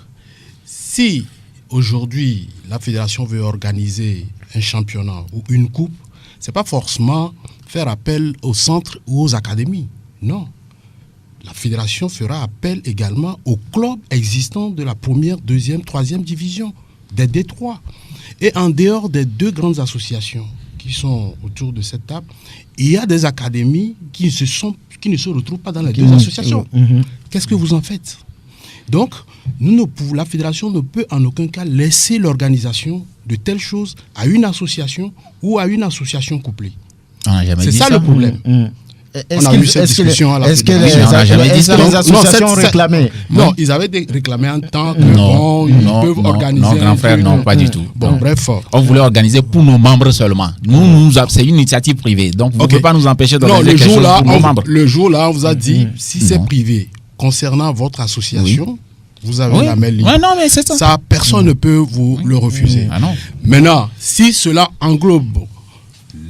Speaker 13: si aujourd'hui la fédération veut organiser un championnat ou une coupe, ce n'est pas forcément faire appel aux centres ou aux académies. Non. La fédération fera appel également aux clubs existants de la première, deuxième, troisième division, des D3. Et en dehors des deux grandes associations qui sont autour de cette table, il y a des académies qui ne se retrouvent pas dans les deux associations. Qu'est-ce que vous en faites? Donc, la fédération ne peut en aucun cas laisser l'organisation de telles choses à une association ou à une association couplée. C'est ça le problème. On a eu cette discussion à la fédération.
Speaker 1: Est-ce que les associations ont réclamé?
Speaker 13: Non, ils avaient réclamé en tant que ils peuvent organiser.
Speaker 6: Non, grand frère, non, pas du tout.
Speaker 13: Bon, bref.
Speaker 6: On voulait organiser pour nos membres seulement. C'est une initiative privée. Donc, vous ne pouvez pas nous empêcher d'organiser quelque chose pour nos membres.
Speaker 13: Le jour-là, on vous a dit, si c'est privé, concernant votre association, vous avez la main libre.
Speaker 6: Non, mais c'est
Speaker 13: ça, personne ne peut vous le refuser. Maintenant, si cela englobe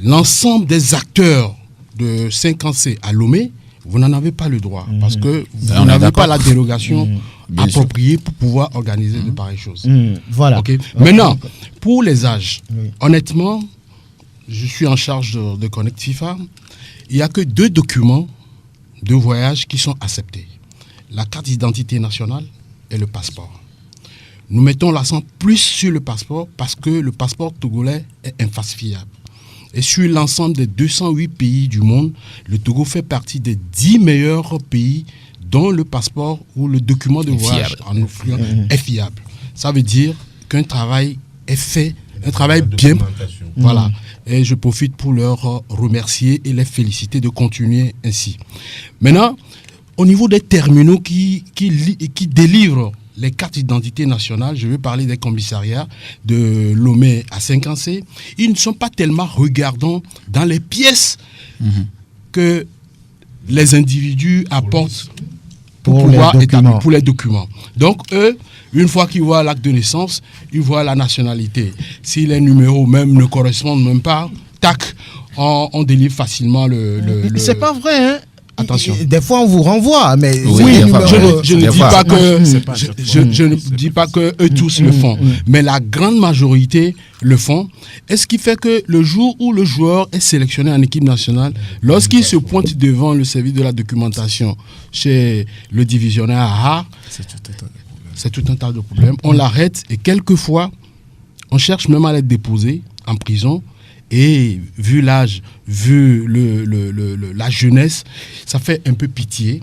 Speaker 13: l'ensemble des acteurs de 5C à Lomé, vous n'en avez pas le droit parce que vous n'avez pas la dérogation appropriée pour pouvoir organiser de pareilles choses.
Speaker 1: Voilà.
Speaker 13: Okay. Maintenant, pour les âges, honnêtement, je suis en charge de Connect FIFA. Il n'y a que 2 documents de voyage qui sont acceptés. La carte d'identité nationale et le passeport. Nous mettons l'accent plus sur le passeport parce que le passeport togolais est infalsifiable. Et sur l'ensemble des 208 pays du monde, le Togo fait partie des 10 meilleurs pays dont le passeport ou le document de voyage en offrant est fiable. Ça veut dire qu'un travail est fait, un travail bien. Voilà. Et je profite pour leur remercier et les féliciter de continuer ainsi. Maintenant, au niveau des terminaux qui délivrent les cartes d'identité nationale, je veux parler des commissariats de Lomé à 5C, ils ne sont pas tellement regardants dans les pièces que les individus apportent pour les documents. Donc, eux, une fois qu'ils voient l'acte de naissance, ils voient la nationalité. Si les numéros même ne correspondent même pas, tac, on délivre facilement le...
Speaker 1: C'est pas vrai, hein?
Speaker 13: Attention.
Speaker 1: Des fois, on vous renvoie, mais
Speaker 13: je ne dis pas que eux tous le font, mais la grande majorité le font. Et ce qui fait que le jour où le joueur est sélectionné en équipe nationale, lorsqu'il se pointe devant le service de la documentation chez le divisionnaire à c'est tout un tas de problèmes. On l'arrête et quelquefois, on cherche même à l'être déposé en prison. Et vu l'âge, vu la jeunesse, ça fait un peu pitié.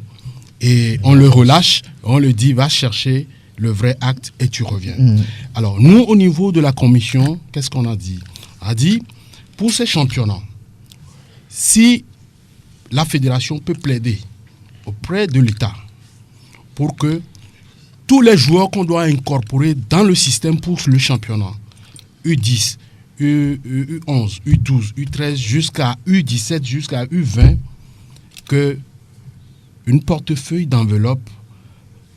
Speaker 13: Et on le relâche, on le dit, va chercher le vrai acte et tu reviens. Alors, nous, au niveau de la commission, qu'est-ce qu'on a dit? On a dit, pour ces championnats, si la fédération peut plaider auprès de l'État pour que tous les joueurs qu'on doit incorporer dans le système pour le championnat, U10, U11, U12, U13 jusqu'à U17, jusqu'à U20, que une portefeuille d'enveloppe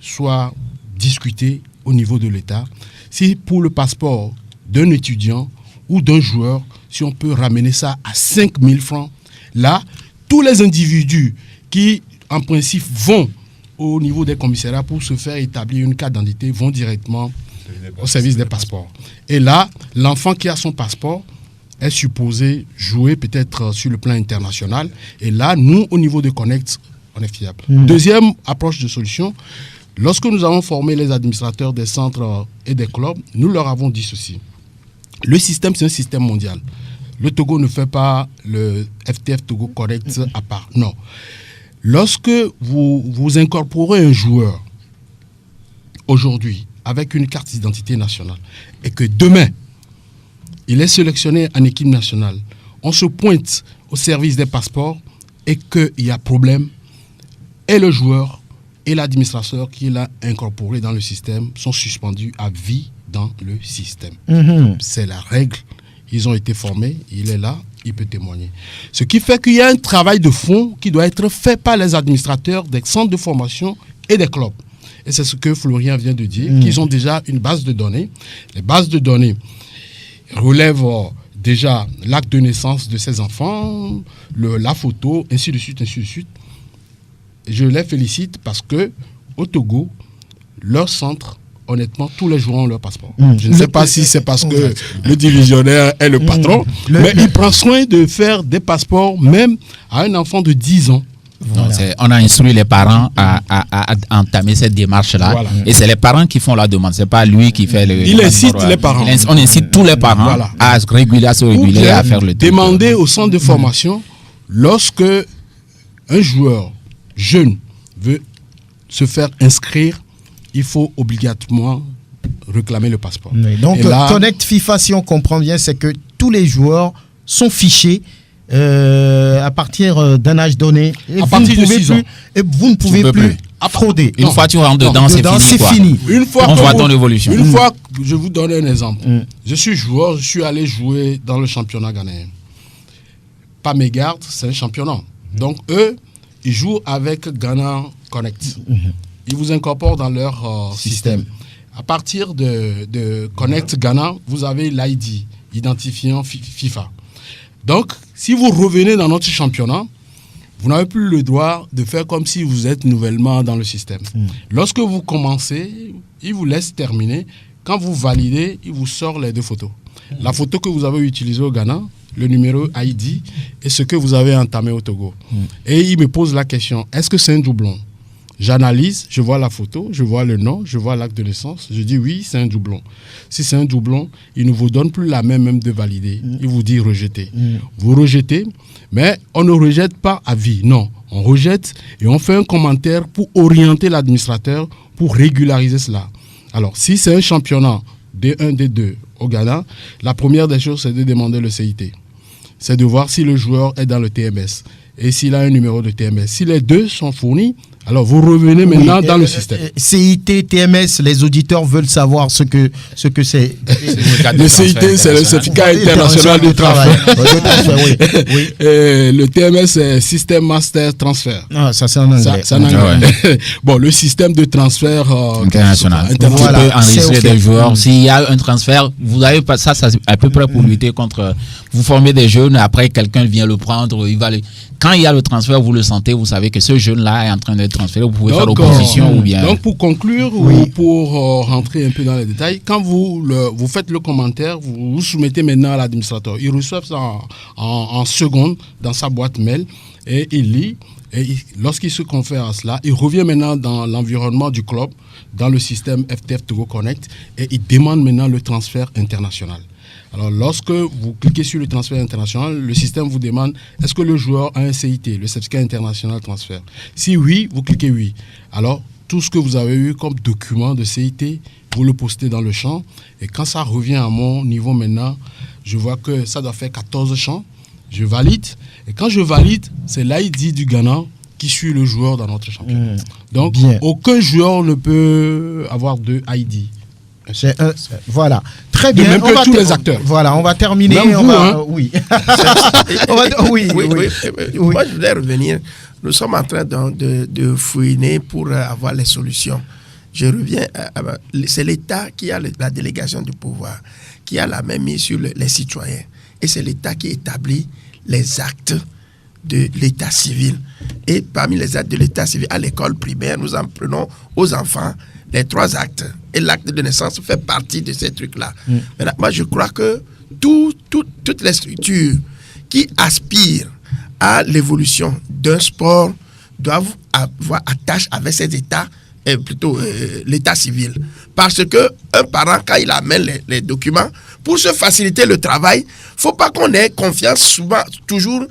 Speaker 13: soit discutée au niveau de l'État. Si pour le passeport d'un étudiant ou d'un joueur, si on peut ramener ça à 5 000 francs, là, tous les individus qui, en principe, vont au niveau des commissariats pour se faire établir une carte d'identité vont directement au service des passeports. Et là, l'enfant qui a son passeport est supposé jouer peut-être sur le plan international. Et là, nous, au niveau de Connect, on est fiable. Deuxième approche de solution, lorsque nous avons formé les administrateurs des centres et des clubs, nous leur avons dit ceci. Le système, c'est un système mondial. Le Togo ne fait pas le FTF Togo Connect à part. Non. Lorsque vous incorporez un joueur aujourd'hui avec une carte d'identité nationale et que demain, il est sélectionné en équipe nationale, on se pointe au service des passeports et qu'il y a problème, et le joueur et l'administrateur qui l'a incorporé dans le système sont suspendus à vie dans le système. C'est la règle. Ils ont été formés, il est là, il peut témoigner. Ce qui fait qu'il y a un travail de fond qui doit être fait par les administrateurs des centres de formation et des clubs. Et c'est ce que Florian vient de dire, qu'ils ont déjà une base de données. Les bases de données relèvent déjà l'acte de naissance de ces enfants, la photo, ainsi de suite, ainsi de suite. Et je les félicite parce que au Togo, leur centre honnêtement, tous les joueurs ont leur passeport. Je ne sais pas si c'est parce que le divisionnaire est le patron, mais il prend soin de faire des passeports même à un enfant de 10 ans.
Speaker 6: Voilà. On a instruit les parents à entamer cette démarche-là. Voilà. Et c'est les parents qui font la demande. C'est pas lui qui fait le.
Speaker 13: Il incite les parents.
Speaker 6: On incite tous les parents à se réguler, à faire le truc.
Speaker 13: Demander au centre de formation, lorsque un joueur jeune veut se faire inscrire, il faut obligatoirement réclamer le passeport.
Speaker 1: Oui, donc, Connect FIFA, si on comprend bien, c'est que tous les joueurs sont fichés à partir d'un âge donné.
Speaker 13: Et à partir de 6 ans.
Speaker 1: Et vous ne pouvez plus frauder.
Speaker 6: Une fois que tu rentres dedans, c'est fini.
Speaker 13: Une fois
Speaker 6: on voit ton évolution.
Speaker 13: Une fois, je vous donne un exemple. Je suis joueur, je suis allé jouer dans le championnat ghanéen. Pas mes gardes, c'est un championnat. Donc eux, ils jouent avec Ghana Connect. Ils vous incorporent dans leur système. À partir de Connect Ghana, vous avez l'ID, identifiant FIFA. Donc, si vous revenez dans notre championnat, vous n'avez plus le droit de faire comme si vous êtes nouvellement dans le système. Lorsque vous commencez, il vous laisse terminer. Quand vous validez, il vous sort les 2 photos. La photo que vous avez utilisée au Ghana, le numéro ID et ce que vous avez entamé au Togo. Et il me pose la question, est-ce que c'est un doublon? J'analyse, je vois la photo, je vois le nom, je vois l'acte de naissance. Je dis oui, c'est un doublon. Si c'est un doublon, il ne vous donne plus la même de valider. Il vous dit rejeter. Vous rejetez, mais on ne rejette pas à vie. Non, on rejette et on fait un commentaire pour orienter l'administrateur pour régulariser cela. Alors, si c'est un championnat D1, D2 au Ghana, la première des choses, c'est de demander le CIT. C'est de voir si le joueur est dans le TMS et s'il a un numéro de TMS. Si les 2 sont fournis, alors vous revenez maintenant dans le système.
Speaker 1: CIT, TMS, les auditeurs veulent savoir ce que c'est.
Speaker 13: Le CIT, c'est le certificat international du travail. Le TMS, c'est System Master Transfer.
Speaker 1: Ah, ça c'est en anglais.
Speaker 13: Bon, le système de transfert
Speaker 6: international. Vous pouvez enregistrer des joueurs. S'il y a un transfert, vous avez pas ça, c'est à peu près pour lutter contre. Vous formez des jeunes, après quelqu'un vient le prendre, il va quand il y a le transfert, vous le sentez, vous savez que ce jeune-là est en train d'être transféré, vous pouvez faire l'opposition ou bien...
Speaker 13: Donc pour conclure ou pour rentrer un peu dans les détails, quand vous faites le commentaire, vous soumettez maintenant à l'administrateur. Il reçoit ça en secondes dans sa boîte mail et il lit. Et lorsqu'il se confère à cela, il revient maintenant dans l'environnement du club, dans le système FTF Togo Connect et il demande maintenant le transfert international. Alors, lorsque vous cliquez sur le transfert international, le système vous demande est-ce que le joueur a un CIT, le certificat international transfert. Si oui, vous cliquez oui. Alors, tout ce que vous avez eu comme document de CIT, vous le postez dans le champ. Et quand ça revient à mon niveau maintenant, je vois que ça doit faire 14 champs. Je valide. Et quand je valide, c'est l'ID du Ghana qui suit le joueur dans notre championnat. Donc, aucun joueur ne peut avoir 2 ID.
Speaker 1: Voilà, très bien.
Speaker 13: Même que tous les acteurs.
Speaker 1: Voilà, on va terminer.
Speaker 13: Même vous,
Speaker 1: oui.
Speaker 14: Moi, je voulais revenir. Nous sommes en train de fouiner pour avoir les solutions. Je reviens. C'est l'État qui a la délégation du pouvoir, qui a la main mise sur les citoyens. Et c'est l'État qui établit les actes de l'état civil. Et parmi les actes de l'état civil, à l'école primaire, nous en prenons aux enfants les 3 actes. Et l'acte de naissance fait partie de ces trucs-là. Maintenant, moi, je crois que toutes les structures qui aspirent à l'évolution d'un sport doivent avoir attache avec ces états, l'état civil. Parce que un parent, quand il amène les documents, pour se faciliter le travail, il ne faut pas qu'on ait confiance souvent, toujours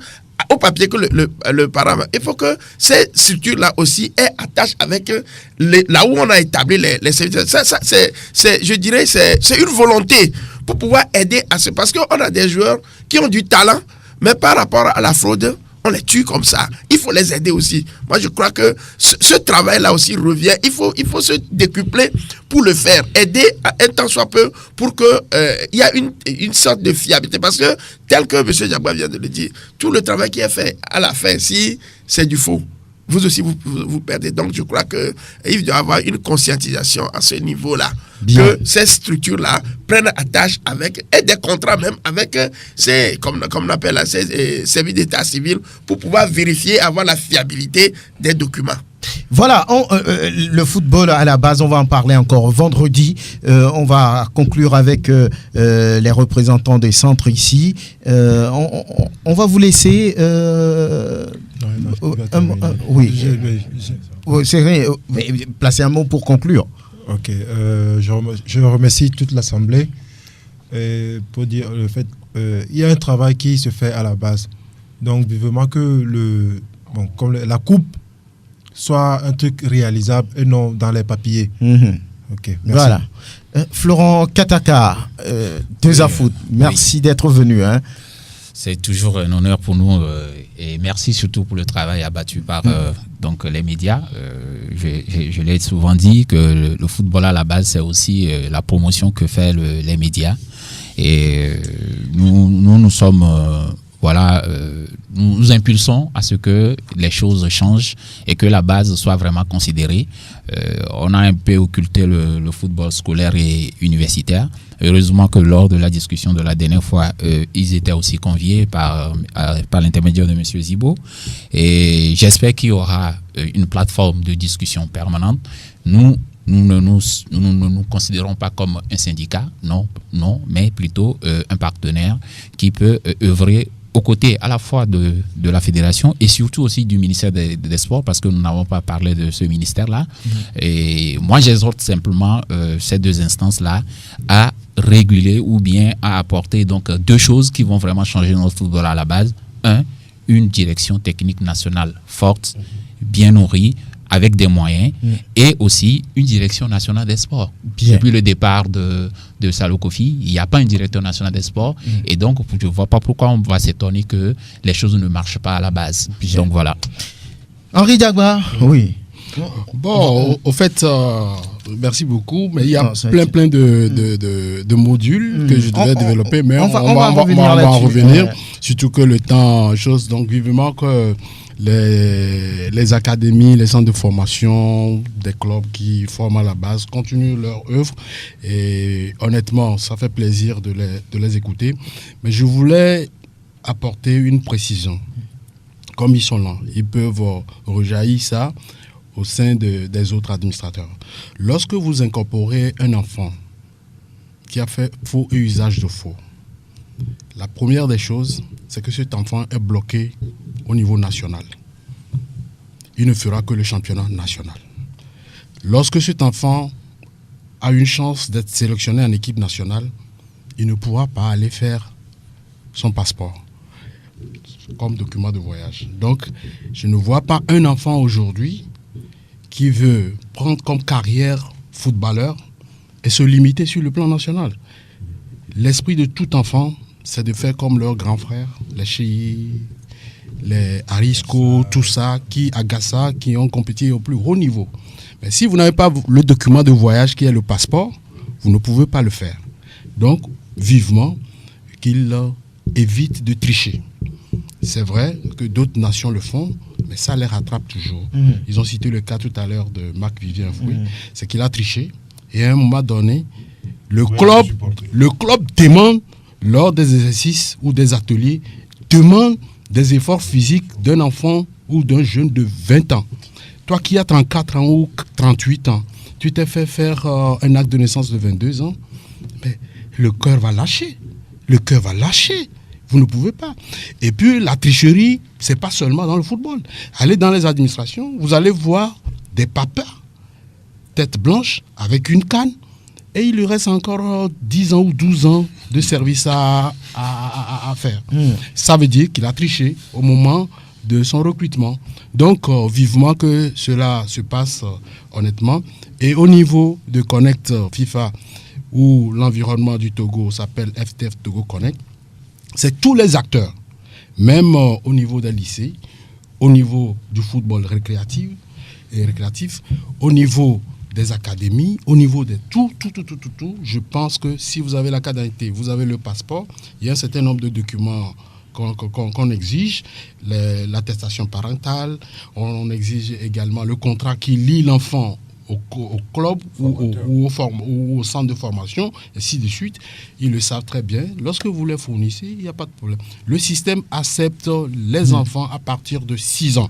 Speaker 14: au papier que le parent. Il faut que ces structures-là aussi aient attache avec là où on a établi les services. Ça, je dirais, c'est une volonté pour pouvoir aider à ce. Parce qu'on a des joueurs qui ont du talent, mais par rapport à la fraude, on les tue comme ça. Il faut les aider aussi. Moi, je crois que ce travail-là aussi revient. Il faut se décupler pour le faire. Aider un tant soit peu pour qu'il y a une sorte de fiabilité. Parce que, tel que M. Diabwa vient de le dire, tout le travail qui est fait à la fin, si c'est du faux, vous aussi, vous perdez. Donc, je crois qu'il doit y avoir une conscientisation à ce niveau-là. Que ces structures-là prennent attache avec, et des contrats même avec comme on appelle ces services d'état civil pour pouvoir vérifier, avoir la fiabilité des documents.
Speaker 1: Voilà, le football à la base, on va en parler encore vendredi. On va conclure avec les représentants des centres ici. On va vous laisser. Oui. C'est vrai, placer un mot pour conclure.
Speaker 8: Ok, je remercie toute l'Assemblée pour dire le fait il y a un travail qui se fait à la base. Donc, vivement que la coupe soit un truc réalisable et non dans les papiers. Ok, merci.
Speaker 1: Voilà. Florent Kataka, Foot, merci d'être venu.
Speaker 6: C'est toujours un honneur pour nous et merci surtout pour le travail abattu par donc les médias. Je l'ai souvent dit que le football à la base, c'est aussi la promotion que fait les médias. Et nous sommes... nous impulsons à ce que les choses changent et que la base soit vraiment considérée. On a un peu occulté le football scolaire et universitaire. Heureusement que lors de la discussion de la dernière fois, ils étaient aussi conviés par l'intermédiaire de M. Zibo. Et j'espère qu'il y aura une plateforme de discussion permanente. Nous ne nous considérons pas comme un syndicat, non, mais plutôt un partenaire qui peut œuvrer aux côtés à la fois de la fédération et surtout aussi du ministère des Sports, parce que nous n'avons pas parlé de ce ministère-là. Et moi, j'exhorte simplement ces deux instances-là à réguler ou bien à apporter donc deux choses qui vont vraiment changer notre football à la base. Une direction technique nationale forte, bien nourrie, avec des moyens, et aussi une direction nationale des sports. Depuis le départ de Salo Kofi, il n'y a pas un directeur national des sports, et donc je ne vois pas pourquoi on va s'étonner que les choses ne marchent pas à la base. Donc voilà.
Speaker 1: Henri Dagba, oui.
Speaker 13: Bon, au fait, merci beaucoup, mais il y a plein de modules que je devais développer, mais on va en revenir, surtout que le temps chose, donc vivement que les académies, les centres de formation, des clubs qui forment à la base continuent leur œuvre et honnêtement, ça fait plaisir de les écouter. Mais je voulais apporter une précision. Comme ils sont là, ils peuvent rejaillir ça au sein des autres administrateurs. Lorsque vous incorporez un enfant qui a fait faux et usage de faux, la première des choses, c'est que cet enfant est bloqué au niveau national. Il ne fera que le championnat national. Lorsque cet enfant a une chance d'être sélectionné en équipe nationale, il ne pourra pas aller faire son passeport comme document de voyage. Donc, je ne vois pas un enfant aujourd'hui qui veut prendre comme carrière footballeur et se limiter sur le plan national. L'esprit de tout enfant, c'est de faire comme leurs grands frères, les Chéi, les Arisco, tout ça, Agassa, qui ont compétit au plus haut niveau. Mais si vous n'avez pas le document de voyage qui est le passeport, vous ne pouvez pas le faire. Donc, vivement qu'ils évitent de tricher. C'est vrai que d'autres nations le font, mais ça les rattrape toujours. Ils ont cité le cas tout à l'heure de Marc-Vivien Fouy, c'est qu'il a triché et à un moment donné, le club demande, lors des exercices ou des ateliers, demande des efforts physiques d'un enfant ou d'un jeune de 20 ans. Toi qui as 34 ans ou 38 ans, tu t'es fait faire un acte de naissance de 22 ans, mais le cœur va lâcher. Le cœur va lâcher. Vous ne pouvez pas. Et puis la tricherie, c'est pas seulement dans le football. Allez dans les administrations, vous allez voir des papas, tête blanche, avec une canne, et il lui reste encore 10 ans ou 12 ans de service à faire. Ça veut dire qu'il a triché au moment de son recrutement. Donc, vivement que cela se passe honnêtement. Et au niveau de Connect FIFA, où l'environnement du Togo s'appelle FTF Togo Connect, c'est tous les acteurs, même au niveau des lycées, au niveau du football récréatif, au niveau des académies, au niveau de tout. Je pense que si vous avez la carte d'identité, vous avez le passeport, il y a un certain nombre de documents qu'on exige, l'attestation parentale, on exige également le contrat qui lie l'enfant au club ou au centre de formation, et ainsi de suite. Ils le savent très bien. Lorsque vous les fournissez, il n'y a pas de problème. Le système accepte les enfants à partir de 6 ans.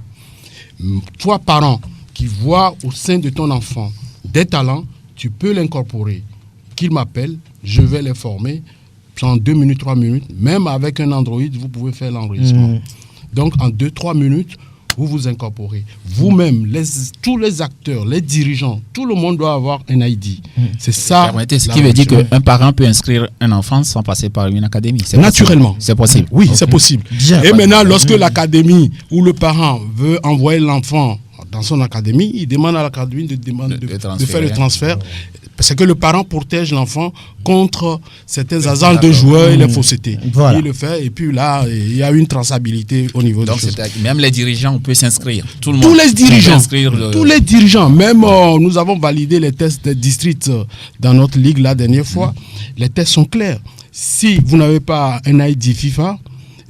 Speaker 13: Toi, parent, qui voit au sein de ton enfant des talents, tu peux l'incorporer. Qu'il m'appelle, je vais les former. En 2 minutes, 3 minutes, même avec un Android, vous pouvez faire l'enregistrement. Donc, en 2-3 minutes, vous vous incorporez. Vous-même, tous les acteurs, les dirigeants, tout le monde doit avoir un ID. C'est ça.
Speaker 6: Permettez, ce qui veut dire qu'un parent peut inscrire un enfant sans passer par une académie.
Speaker 13: Naturellement.
Speaker 6: C'est possible.
Speaker 13: Oui, c'est possible. Et maintenant, lorsque l'académie ou le parent veut envoyer l'enfant dans son académie, il demande à l'académie de faire le transfert. Parce que le parent protège l'enfant contre certains hasards de joueurs et les faussetés. Voilà. Il le fait et puis là, il y a une traçabilité au niveau des choses.
Speaker 6: Même les dirigeants peuvent s'inscrire.
Speaker 13: Tous les dirigeants. Même nous avons validé les tests des districts dans notre ligue la dernière fois. Les tests sont clairs. Si vous n'avez pas un ID FIFA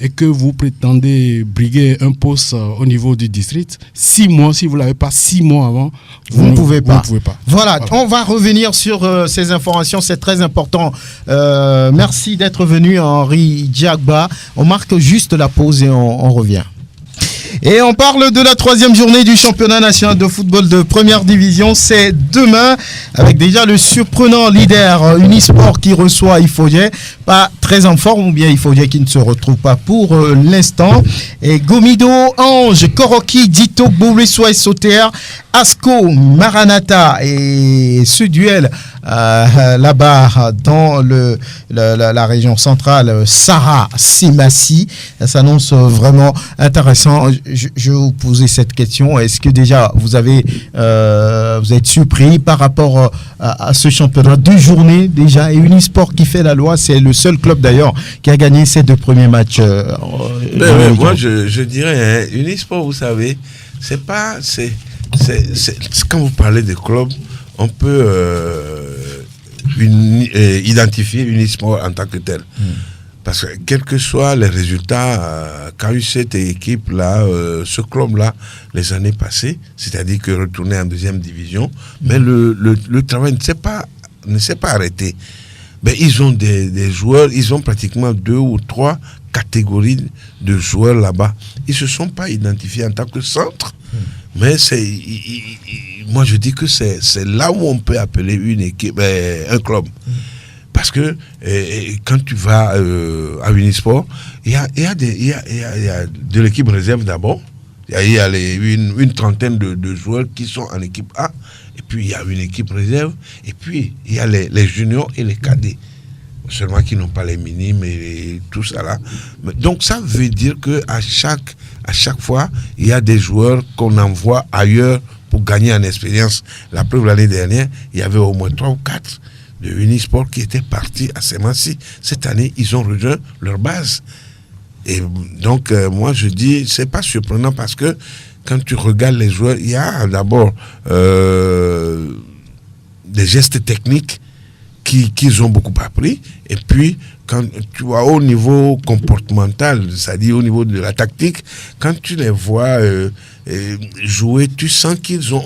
Speaker 13: et que vous prétendez briguer un poste au niveau du district, 6 mois, si vous ne l'avez pas 6 mois avant, vous ne pouvez pas.
Speaker 1: Voilà, on va revenir sur ces informations, c'est très important. Merci d'être venu, Henri Diagba. On marque juste la pause et on revient. Et on parle de la 3e journée du championnat national de football de première division. C'est demain avec déjà le surprenant leader Unisport qui reçoit Ifodje. Pas très en forme ou bien Ifodje qui ne se retrouve pas pour l'instant. Et Gomido, Ange, Koroki, Dito, Boulissois et Sauter, Asco, Maranatha et ce duel là-bas dans la région centrale, Sarah Simassi, ça s'annonce vraiment intéressant. Je vais vous poser cette question. Est-ce que déjà vous êtes surpris par rapport à ce championnat? 2 journées déjà et Unisport qui fait la loi, c'est le seul club d'ailleurs qui a gagné ses 2 premiers matchs.
Speaker 3: Moi je dirais, hein, Unisport, vous savez, c'est quand vous parlez des clubs, on peut identifier Unisport en tant que tel. Parce que quels que soient les résultats qu'a eu cette équipe-là, ce club-là, les années passées, c'est-à-dire que retourner en 2e division, mais le travail ne s'est pas arrêté. Mais ils ont des joueurs, ils ont pratiquement 2 ou 3 catégories de joueurs là-bas. Ils ne se sont pas identifiés en tant que centre, mais moi je dis que c'est là où on peut appeler une équipe, un club. Parce que quand tu vas à Unisport, il y a de l'équipe réserve d'abord. Il y a une trentaine de joueurs qui sont en équipe A. Et puis il y a une équipe réserve. Et puis il y a les juniors et les cadets. Seulement qui n'ont pas les minimes et tout ça là. Donc ça veut dire qu'à chaque fois, il y a des joueurs qu'on envoie ailleurs pour gagner en expérience. La preuve, l'année dernière, il y avait au moins 3 ou 4 de Unisport qui étaient partis à Semassi. Cette année, ils ont rejoint leur base. Et donc, moi, je dis, c'est pas surprenant parce que quand tu regardes les joueurs, il y a d'abord des gestes techniques qu'ils ont beaucoup appris. Et puis, quand tu vois au niveau comportemental, c'est-à-dire au niveau de la tactique, quand tu les vois jouer, tu sens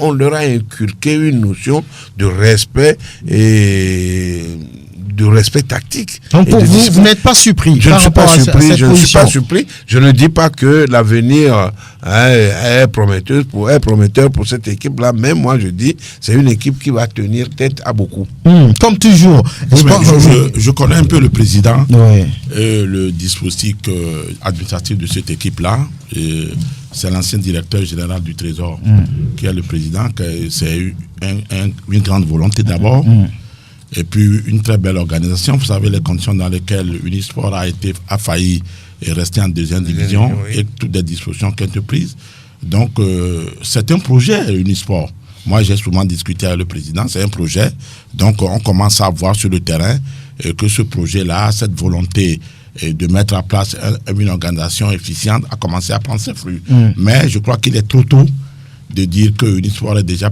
Speaker 3: on leur a inculqué une notion de respect et de respect tactique.
Speaker 1: Donc pour vous n'êtes pas surpris?
Speaker 3: Je ne suis pas surpris. Je ne dis pas que l'avenir est prometteur pour cette équipe-là, mais moi je dis c'est une équipe qui va tenir tête à beaucoup.
Speaker 1: Comme toujours.
Speaker 10: Je connais un peu le président et le dispositif administratif de cette équipe-là. C'est l'ancien directeur général du Trésor qui est le président. C'est une grande volonté d'abord. Et puis une très belle organisation. Vous savez les conditions dans lesquelles Unisport a failli et resté en 2e division et toutes les dispositions qui ont été prises. Donc c'est un projet Unisport. Moi j'ai souvent discuté avec le président, c'est un projet. Donc on commence à voir sur le terrain que ce projet-là, cette volonté de mettre en place une organisation efficiente a commencé à prendre ses fruits. Mais je crois qu'il est trop tôt de dire que Unisport est déjà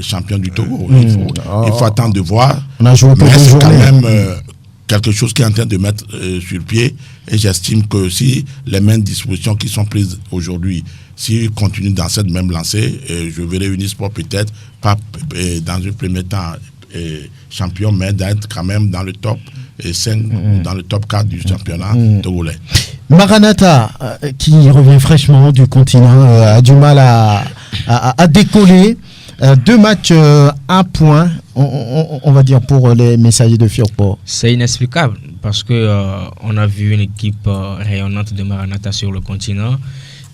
Speaker 10: champion du Togo. Il faut attendre de voir.
Speaker 1: On a joué
Speaker 10: mais c'est quand même quelque chose qui est en train de mettre sur pied. Et j'estime que si les mêmes dispositions qui sont prises aujourd'hui, s'ils continuent dans cette même lancée, je verrai Unisport peut-être pas dans un premier temps champion, mais d'être quand même dans le top 5, dans le top 4 du championnat togolais.
Speaker 1: Maranatha, qui revient fraîchement du continent, a du mal a décollé. 2 matchs, 1 point, on va dire, pour les Messagers de Firpo.
Speaker 11: C'est inexplicable parce que on a vu une équipe rayonnante de Maranatha sur le continent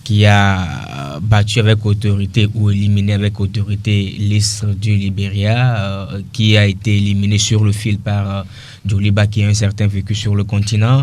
Speaker 11: qui a battu avec autorité ou éliminé avec autorité l'Istre du Libéria, qui a été éliminé sur le fil par Djoliba qui a un certain vécu sur le continent.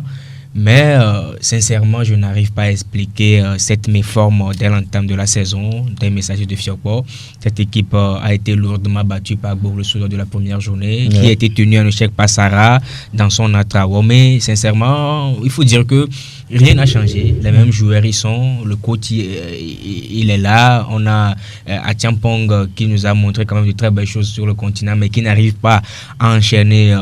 Speaker 11: Mais sincèrement, je n'arrive pas à expliquer cette méforme dès l'entame de la saison des Messagers de Firpo. Cette équipe a été lourdement battue par Borleso lors de la première journée, qui a été tenue en échec par Sarah dans son Atrawo. Mais sincèrement, il faut dire que rien n'a changé. Les mêmes joueurs y sont. Le coach, il est là. On a Atiampong qui nous a montré quand même de très belles choses sur le continent, mais qui n'arrive pas à enchaîner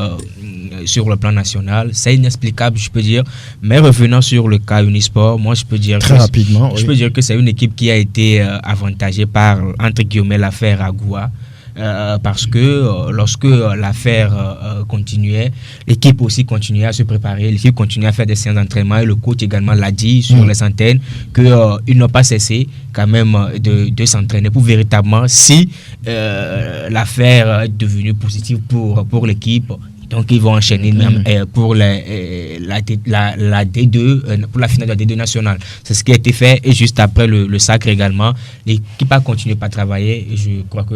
Speaker 11: sur le plan national. C'est inexplicable, je peux dire. Mais revenant sur le cas Unisport, moi je peux dire peux dire que c'est une équipe qui a été avantagée par, entre guillemets, l'affaire Agoua. Parce que lorsque l'affaire continuait, l'équipe aussi continuait à se préparer, l'équipe continuait à faire des séances d'entraînement et le coach également l'a dit sur les antennes qu'ils n'ont pas cessé quand même de s'entraîner pour véritablement, si l'affaire est devenue positive pour l'équipe, donc ils vont enchaîner même pour la D2, pour la finale de la D2 nationale. C'est ce qui a été fait et juste après le sacre également, l'équipe a continué par travailler et je crois que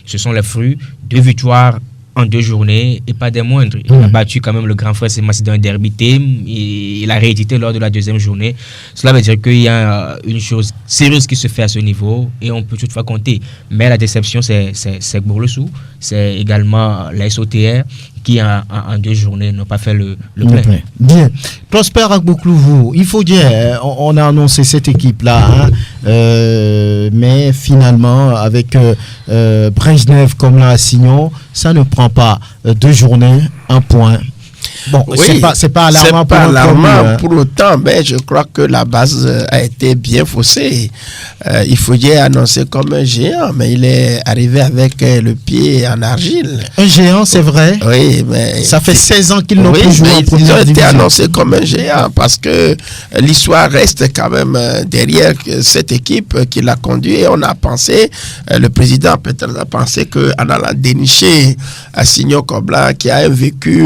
Speaker 11: ce sont les fruits. 2 victoires en 2 journées et pas des moindres. Il a battu quand même le grand frère Semassi dans un derby team. Il a réédité lors de la 2e journée. Cela veut dire qu'il y a une chose sérieuse qui se fait à ce niveau et on peut toutefois compter. Mais la déception, c'est Borleso. C'est également la SOTR qui en 2 journées n'ont pas fait le plein.
Speaker 1: Bien. Prosper Agboklouvou, il faut dire, on a annoncé cette équipe-là, mais finalement, avec Brejnev comme l'a Assignon, ça ne prend pas 2 journées, 1 point. Bon,
Speaker 14: oui,
Speaker 1: c'est pas alarmant,
Speaker 14: pour autant, mais je crois que la base a été bien faussée. Il faut dire annoncé comme un géant, mais il est arrivé avec le pied en argile.
Speaker 1: Un géant, c'est vrai.
Speaker 14: Oui, mais
Speaker 1: ça fait 16 ans qu'ils n'ont plus joué en première
Speaker 14: division. Ils ont été annoncés comme un géant parce que l'histoire reste quand même derrière cette équipe qui l'a conduit. Et on a pensé, le président peut-être a pensé qu'en allant dénicher Assignon Kobla, qui a un vécu,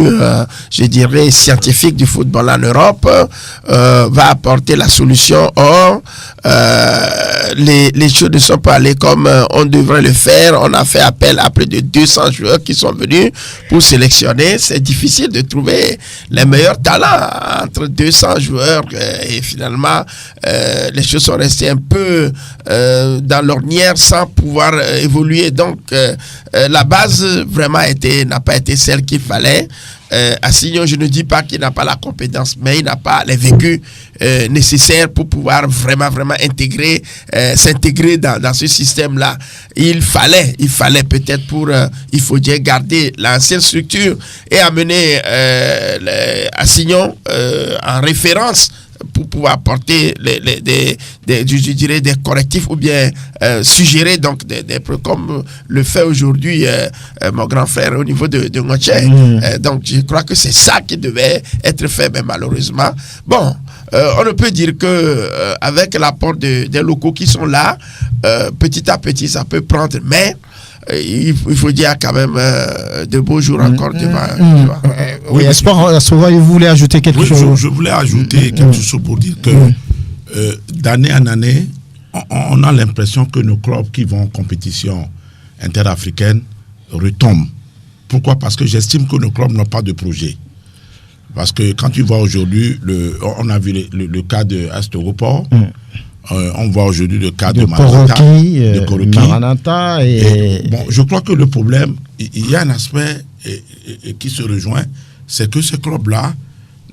Speaker 14: je dirais, scientifique du football en Europe, va apporter la solution. Or, les choses ne sont pas allées comme on devrait le faire. On a fait appel à plus de 200 joueurs qui sont venus pour sélectionner. C'est difficile de trouver les meilleurs talents entre 200 joueurs et finalement, les choses sont restées un peu dans l'ornière sans pouvoir évoluer. Donc, la base vraiment n'a pas été celle qu'il fallait. Assignon, je ne dis pas qu'il n'a pas la compétence, mais il n'a pas les vécus nécessaires pour pouvoir vraiment s'intégrer dans ce système-là. Il fallait peut-être il faut dire garder l'ancienne structure et amener Assignon en référence pour pouvoir apporter je dirais des correctifs ou bien suggérer donc comme le fait aujourd'hui mon grand frère au niveau de Ngoche. Donc je crois que c'est ça qui devait être fait, mais malheureusement bon, on ne peut dire que avec l'apport des locaux qui sont là, petit à petit ça peut prendre, mais il faut dire quand même de beaux jours encore devant.
Speaker 1: Oui, Espoir, vous voulez ajouter quelque chose?
Speaker 10: Je voulais ajouter quelque chose pour dire que d'année en année, on a l'impression que nos clubs qui vont en compétition interafricaine retombent. Pourquoi? Parce que j'estime que nos clubs n'ont pas de projet. Parce que quand tu vois aujourd'hui, on a vu le cas de Astoroport, on voit aujourd'hui le cas de
Speaker 1: Maranatha.
Speaker 10: Bon, je crois que le problème, il y a un aspect qui se rejoint, c'est que ces clubs-là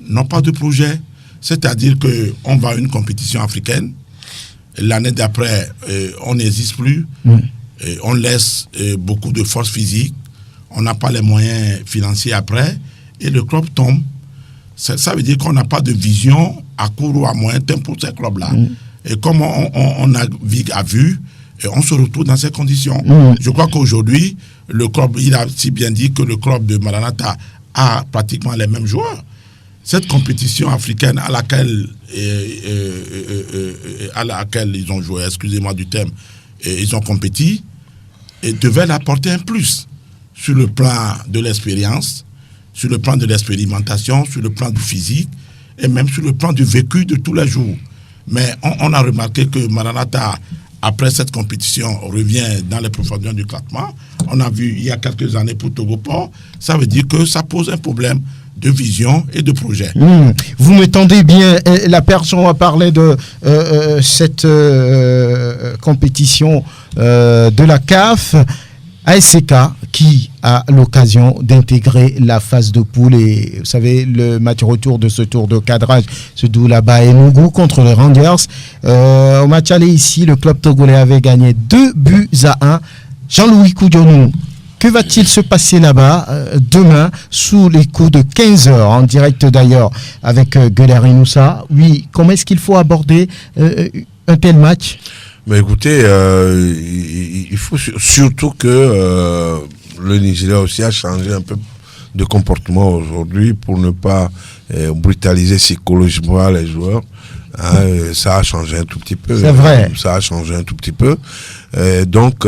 Speaker 10: n'ont pas de projet. C'est-à-dire qu'on va à une compétition africaine, l'année d'après, on n'existe plus, on laisse beaucoup de force physique, on n'a pas les moyens financiers après, et le club tombe. Ça veut dire qu'on n'a pas de vision à court ou à moyen terme pour ces clubs-là. Et comme on navigue à vue, on se retrouve dans ces conditions. Je crois qu'aujourd'hui, le club, il a si bien dit que le club de Maranatha a pratiquement les mêmes joueurs. Cette compétition africaine à laquelle ils ont joué, excusez-moi du terme, et ils ont compéti, et devaient apporter un plus sur le plan de l'expérience, sur le plan de l'expérimentation, sur le plan du physique, et même sur le plan du vécu de tous les jours. Mais on a remarqué que Maranatha, après cette compétition, revient dans les profondeurs du classement. On a vu il y a quelques années pour Togoport. Ça veut dire que ça pose un problème de vision et de projet.
Speaker 1: Vous m'entendez bien, la personne a parlé de cette compétition de la CAF. ASK qui a l'occasion d'intégrer la phase de poule et vous savez le match retour de ce tour de cadrage se déroule là-bas à Enugu contre les Rangers. Au match aller ici, le club togolais avait gagné 2-1. Jean-Louis Koudionou, que va-t-il se passer là-bas demain sous les coups de 15h en direct d'ailleurs avec Guler Inoussa? Oui, comment est-ce qu'il faut aborder un tel match?
Speaker 3: Mais écoutez, il faut surtout que le Nigeria aussi a changé un peu de comportement aujourd'hui pour ne pas brutaliser psychologiquement les joueurs. Ça a changé un tout petit peu.
Speaker 1: C'est vrai.
Speaker 3: Ça a changé un tout petit peu. Donc,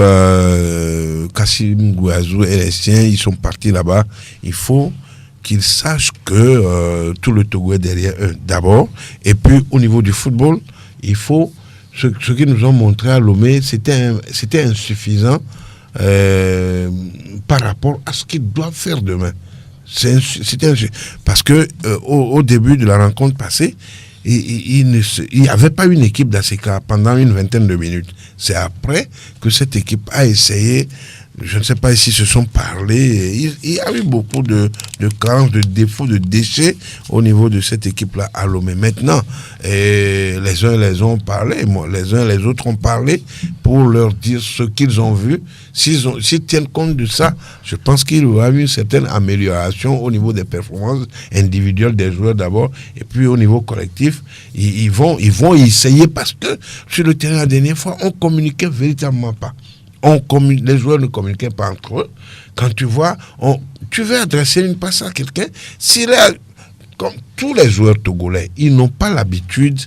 Speaker 3: Kassim Gouazou et les siens, ils sont partis là-bas. Il faut qu'ils sachent que tout le Togo est derrière eux d'abord. Et puis, au niveau du football, il faut... Ce qu'ils nous ont montré à Lomé, c'était insuffisant par rapport à ce qu'ils doivent faire demain. Parce que au début de la rencontre passée, il n'y avait pas une équipe d'ASK pendant une vingtaine de minutes. C'est après que cette équipe a essayé, je ne sais pas s'ils se sont parlé, il y a eu beaucoup de carences, de défauts, de déchets au niveau de cette équipe-là à Lomé. Maintenant, les uns les ont parlé, les uns les autres ont parlé pour leur dire ce qu'ils ont vu. S'ils tiennent compte de ça, je pense qu'il y aura eu une certaine amélioration au niveau des performances individuelles des joueurs d'abord, et puis au niveau collectif, ils vont essayer parce que sur le terrain la dernière fois, on communiquait véritablement pas. Les joueurs ne communiquaient pas entre eux. Quand tu vois, tu veux adresser une passe à quelqu'un, comme tous les joueurs togolais, ils n'ont pas l'habitude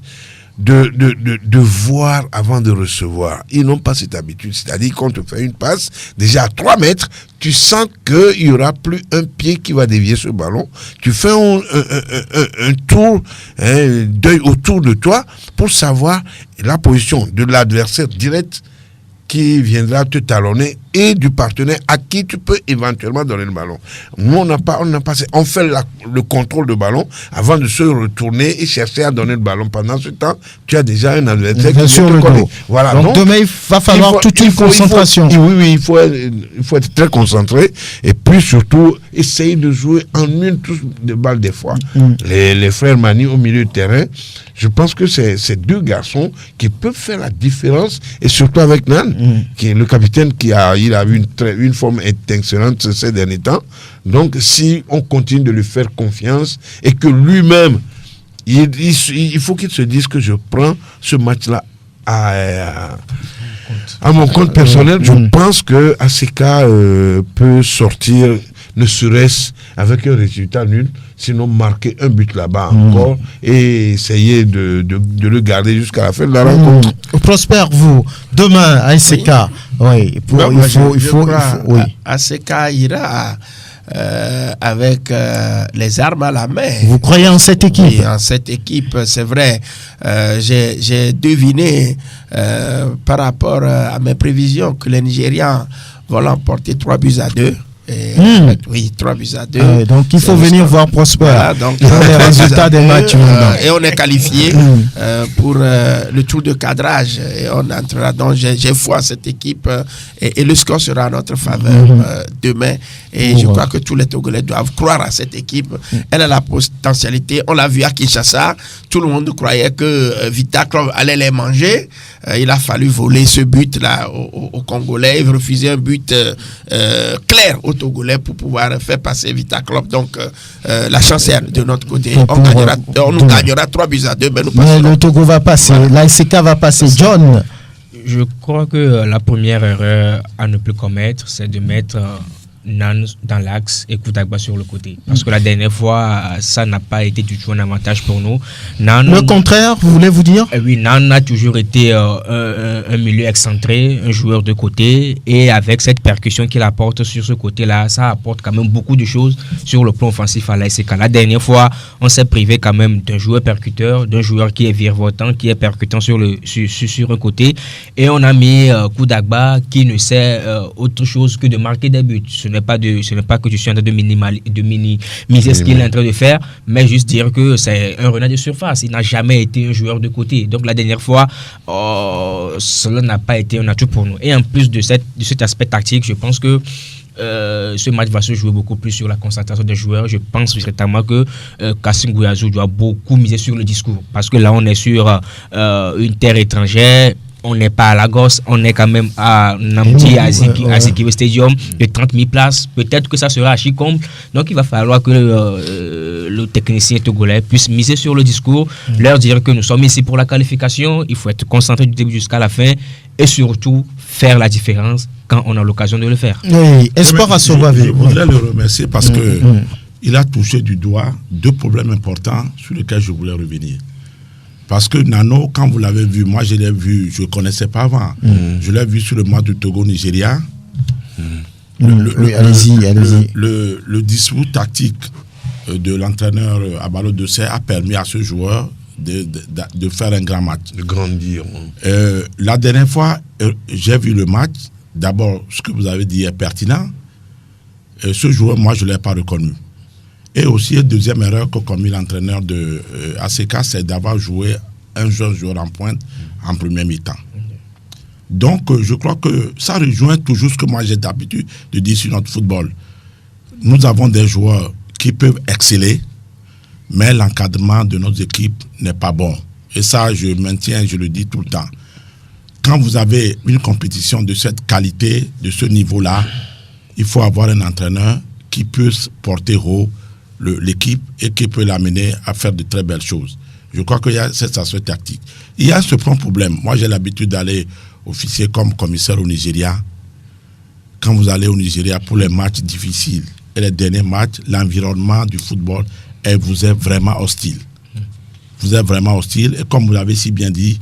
Speaker 3: de voir avant de recevoir. Ils n'ont pas cette habitude. C'est-à-dire qu'on te fait une passe, déjà à 3 mètres, tu sens qu'il n'y aura plus un pied qui va dévier ce ballon. Tu fais un tour d'œil autour de toi pour savoir la position de l'adversaire direct qui viendra te talonner et du partenaire à qui tu peux éventuellement donner le ballon. Nous, on fait le contrôle de ballon avant de se retourner et chercher à donner le ballon. Pendant ce temps, tu as déjà un adversaire qui vient te coller. Voilà.
Speaker 1: Donc demain, il va falloir toute une concentration.
Speaker 3: Oui, il faut être très concentré et puis surtout essayer de jouer en une touche de balle des fois. Les frères Mani au milieu de terrain, je pense que c'est 2 garçons qui peuvent faire la différence et surtout avec Nan, qui est le capitaine il a eu une forme excellente ces derniers temps. Donc, si on continue de lui faire confiance et que lui-même, il faut qu'il se dise que je prends ce match-là à mon compte personnel, je pense que ASK peut sortir, ne serait-ce avec un résultat nul, sinon marquer un but là-bas encore et essayer de le garder jusqu'à la fin de la rencontre.
Speaker 1: Prosper, vous, demain, ASK, oui,
Speaker 14: ASK ira avec les armes à la main.
Speaker 1: Vous croyez en cette équipe?
Speaker 14: Oui, en cette équipe, c'est vrai. J'ai deviné par rapport à mes prévisions que les Nigérians vont l'emporter 3-2. Oui, 3-2.
Speaker 1: Donc il faut venir voir Prosper.
Speaker 14: Voilà, donc,
Speaker 1: les résultats des matchs.
Speaker 14: Et on est qualifié pour le tour de cadrage. Et on entrera donc, j'ai foi à cette équipe et le score sera en notre faveur demain. Et je crois que tous les Togolais doivent croire à cette équipe. Elle a la potentialité. On l'a vu à Kinshasa. Tout le monde croyait que Vita Club allait les manger. Il a fallu voler ce but-là aux Congolais. Il refusait un but clair aux Togolais pour pouvoir faire passer Vita Club. Donc, la chance est de notre côté. On nous gagnera 3-2.
Speaker 1: Mais le Togo va passer. L'ASK va passer. John?
Speaker 11: Je crois que la première erreur à ne plus commettre, c'est de mettre Nan dans l'axe et Koudagba sur le côté. Parce que la dernière fois, ça n'a pas été du tout un avantage pour nous. Nan,
Speaker 1: le contraire, vous voulez vous dire?
Speaker 11: Oui, Nan a toujours été un milieu excentré, un joueur de côté, et avec cette percussion qu'il apporte sur ce côté-là, ça apporte quand même beaucoup de choses sur le plan offensif à l'ASK. La dernière fois, on s'est privé quand même d'un joueur percuteur, d'un joueur qui est virevoltant, qui est percutant sur un côté, et on a mis Koudagba qui ne sait autre chose que de marquer des buts. Ce n'est pas que je suis en train de minimiser ce qu'il est en train de faire, mais juste dire que c'est un renard de surface. Il n'a jamais été un joueur de côté. Donc la dernière fois, cela n'a pas été un atout pour nous. Et en plus de cet aspect tactique, je pense que ce match va se jouer beaucoup plus sur la concentration des joueurs. Je pense véritablement que Kassim Gouiazou doit beaucoup miser sur le discours. Parce que là, on est sur une terre étrangère. On n'est pas à Lagos, on est quand même à Namdi, à Zikiwe Stadium, de 30 000 places. Peut-être que ça sera à Chikombe. Donc il va falloir que le technicien togolais puisse miser sur le discours, leur dire que nous sommes ici pour la qualification, il faut être concentré du début jusqu'à la fin et surtout faire la différence quand on a l'occasion de le faire.
Speaker 1: Oui, Espoir à Sobavé.
Speaker 10: Je voudrais le remercier parce que il a touché du doigt deux problèmes importants sur lesquels je voulais revenir. Parce que Nano, quand vous l'avez vu, moi je l'ai vu, je ne connaissais pas avant. Je l'ai vu sur le match du Togo-Nigeria. Le discours tactique de l'entraîneur Abalo Dossé a permis à ce joueur de faire un grand match.
Speaker 3: De grandir.
Speaker 10: La dernière fois, j'ai vu le match. D'abord, ce que vous avez dit est pertinent. Ce joueur, moi, je ne l'ai pas reconnu. Et aussi, une deuxième erreur qu'a commis l'entraîneur de ACK, c'est d'avoir joué un jeune joueur en pointe en premier mi-temps. Donc, je crois que ça rejoint toujours ce que moi j'ai d'habitude de dire sur notre football. Nous avons des joueurs qui peuvent exceller, mais l'encadrement de nos équipes n'est pas bon. Et ça, je maintiens, je le dis tout le temps. Quand vous avez une compétition de cette qualité, de ce niveau-là, il faut avoir un entraîneur qui peut porter haut l'équipe et qui peut l'amener à faire de très belles choses. Je crois qu'il y a cet aspect tactique. Il y a ce problème. Moi, j'ai l'habitude d'aller officier comme commissaire au Nigeria. Quand vous allez au Nigeria pour les matchs difficiles et les derniers matchs, l'environnement du football vous est vraiment hostile. Vous êtes vraiment hostile. Et comme vous l'avez si bien dit,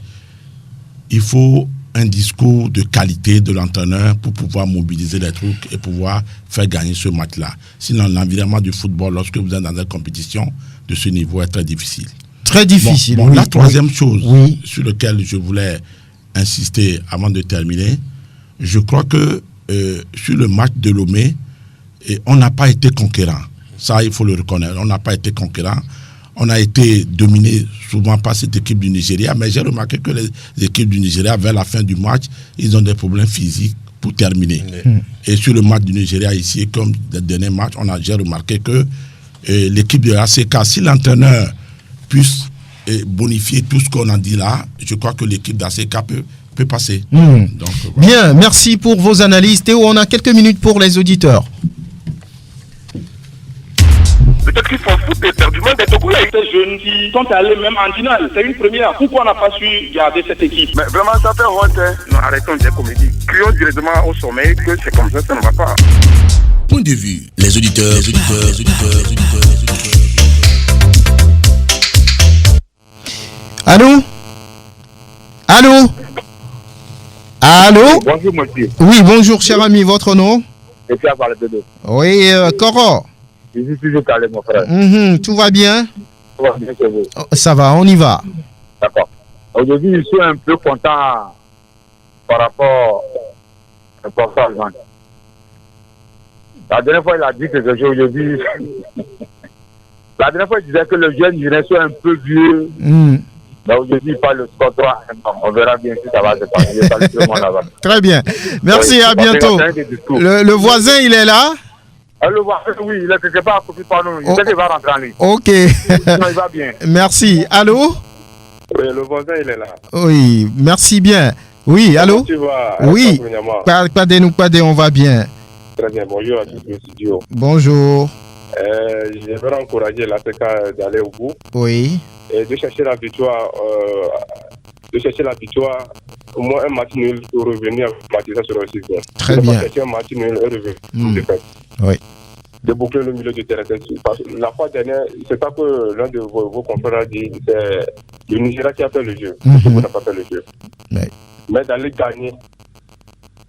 Speaker 10: il faut un discours de qualité de l'entraîneur pour pouvoir mobiliser les trucs et pouvoir faire gagner ce match-là. Sinon, l'environnement du football, lorsque vous êtes dans une compétition de ce niveau, est très difficile.
Speaker 1: Très difficile.
Speaker 10: Oui, la troisième chose sur laquelle je voulais insister avant de terminer, je crois que sur le match de Lomé, on n'a pas été conquérant. Ça, il faut le reconnaître. On n'a pas été conquérant. On a été dominé souvent par cette équipe du Nigeria, mais j'ai remarqué que les équipes du Nigeria, vers la fin du match, ils ont des problèmes physiques pour terminer. Et sur le match du Nigeria ici, comme le dernier match, j'ai remarqué que l'équipe de ACK, si l'entraîneur puisse bonifier tout ce qu'on a dit là, je crois que l'équipe d'ACK peut passer. Donc,
Speaker 1: voilà. Bien, merci pour vos analyses. Théo, on a quelques minutes pour les auditeurs.
Speaker 15: Peut-être qu'ils s'en foutent éperdument des Togolais. Ces jeunes qui sont allés même en finale, c'est une première. Pourquoi on n'a pas su garder cette équipe? Mais vraiment, ça fait honte. Non, arrêtons de comédie. Crions directement au sommet que c'est comme ça ne va pas.
Speaker 4: Point de vue. Les auditeurs.
Speaker 1: Allô? Allô? Allô?
Speaker 15: Bonjour, monsieur.
Speaker 1: Oui, bonjour, cher ami. Votre nom?
Speaker 15: Je suis à parler de deux.
Speaker 1: Oui, Koro.
Speaker 15: Je suis toujours calé, mon frère.
Speaker 1: Tout va bien?
Speaker 15: Tout va bien chez vous.
Speaker 1: Ça va, on y va.
Speaker 15: D'accord. Aujourd'hui, je suis un peu content par rapport au professeur Jean. La dernière fois, il a dit quelque chose. Aujourd'hui, la dernière fois, il disait que le jeune jeunesse soit un peu vieux. Mais aujourd'hui, il parle le score 3. On verra bien si ça va se passer. Tout le monde là-bas.
Speaker 1: Très bien. Merci, à bientôt. Le voisin, il est là?
Speaker 15: Le voisin, oui, il est quelque part à côté par nous. Il sait qu'il va rentrer en ligne.
Speaker 1: Ok.
Speaker 15: Sinon, il va bien.
Speaker 1: Merci. Allô?
Speaker 15: Oui, le voisin, il est là.
Speaker 1: Oui, merci bien. Oui, allô?
Speaker 15: Tu vas?
Speaker 1: Oui. Pas de, on va bien.
Speaker 15: Très bien. Bonjour à tous le studio.
Speaker 1: Bonjour.
Speaker 15: Je vais encourager l'ACK d'aller au bout.
Speaker 1: Oui.
Speaker 15: Et de chercher la victoire. Au moins un match nul pour revenir à Matissa sur le 6.
Speaker 1: Très bien.
Speaker 15: Un match nul et revenir.
Speaker 1: Oui.
Speaker 15: De boucler le milieu de terrain. Parce que la fois dernière, c'est ça que l'un de vos confrères a dit, c'est le Nigeria qui a fait le jeu. Le Togo n'a pas fait le jeu.
Speaker 1: Oui.
Speaker 15: Mais d'aller gagner,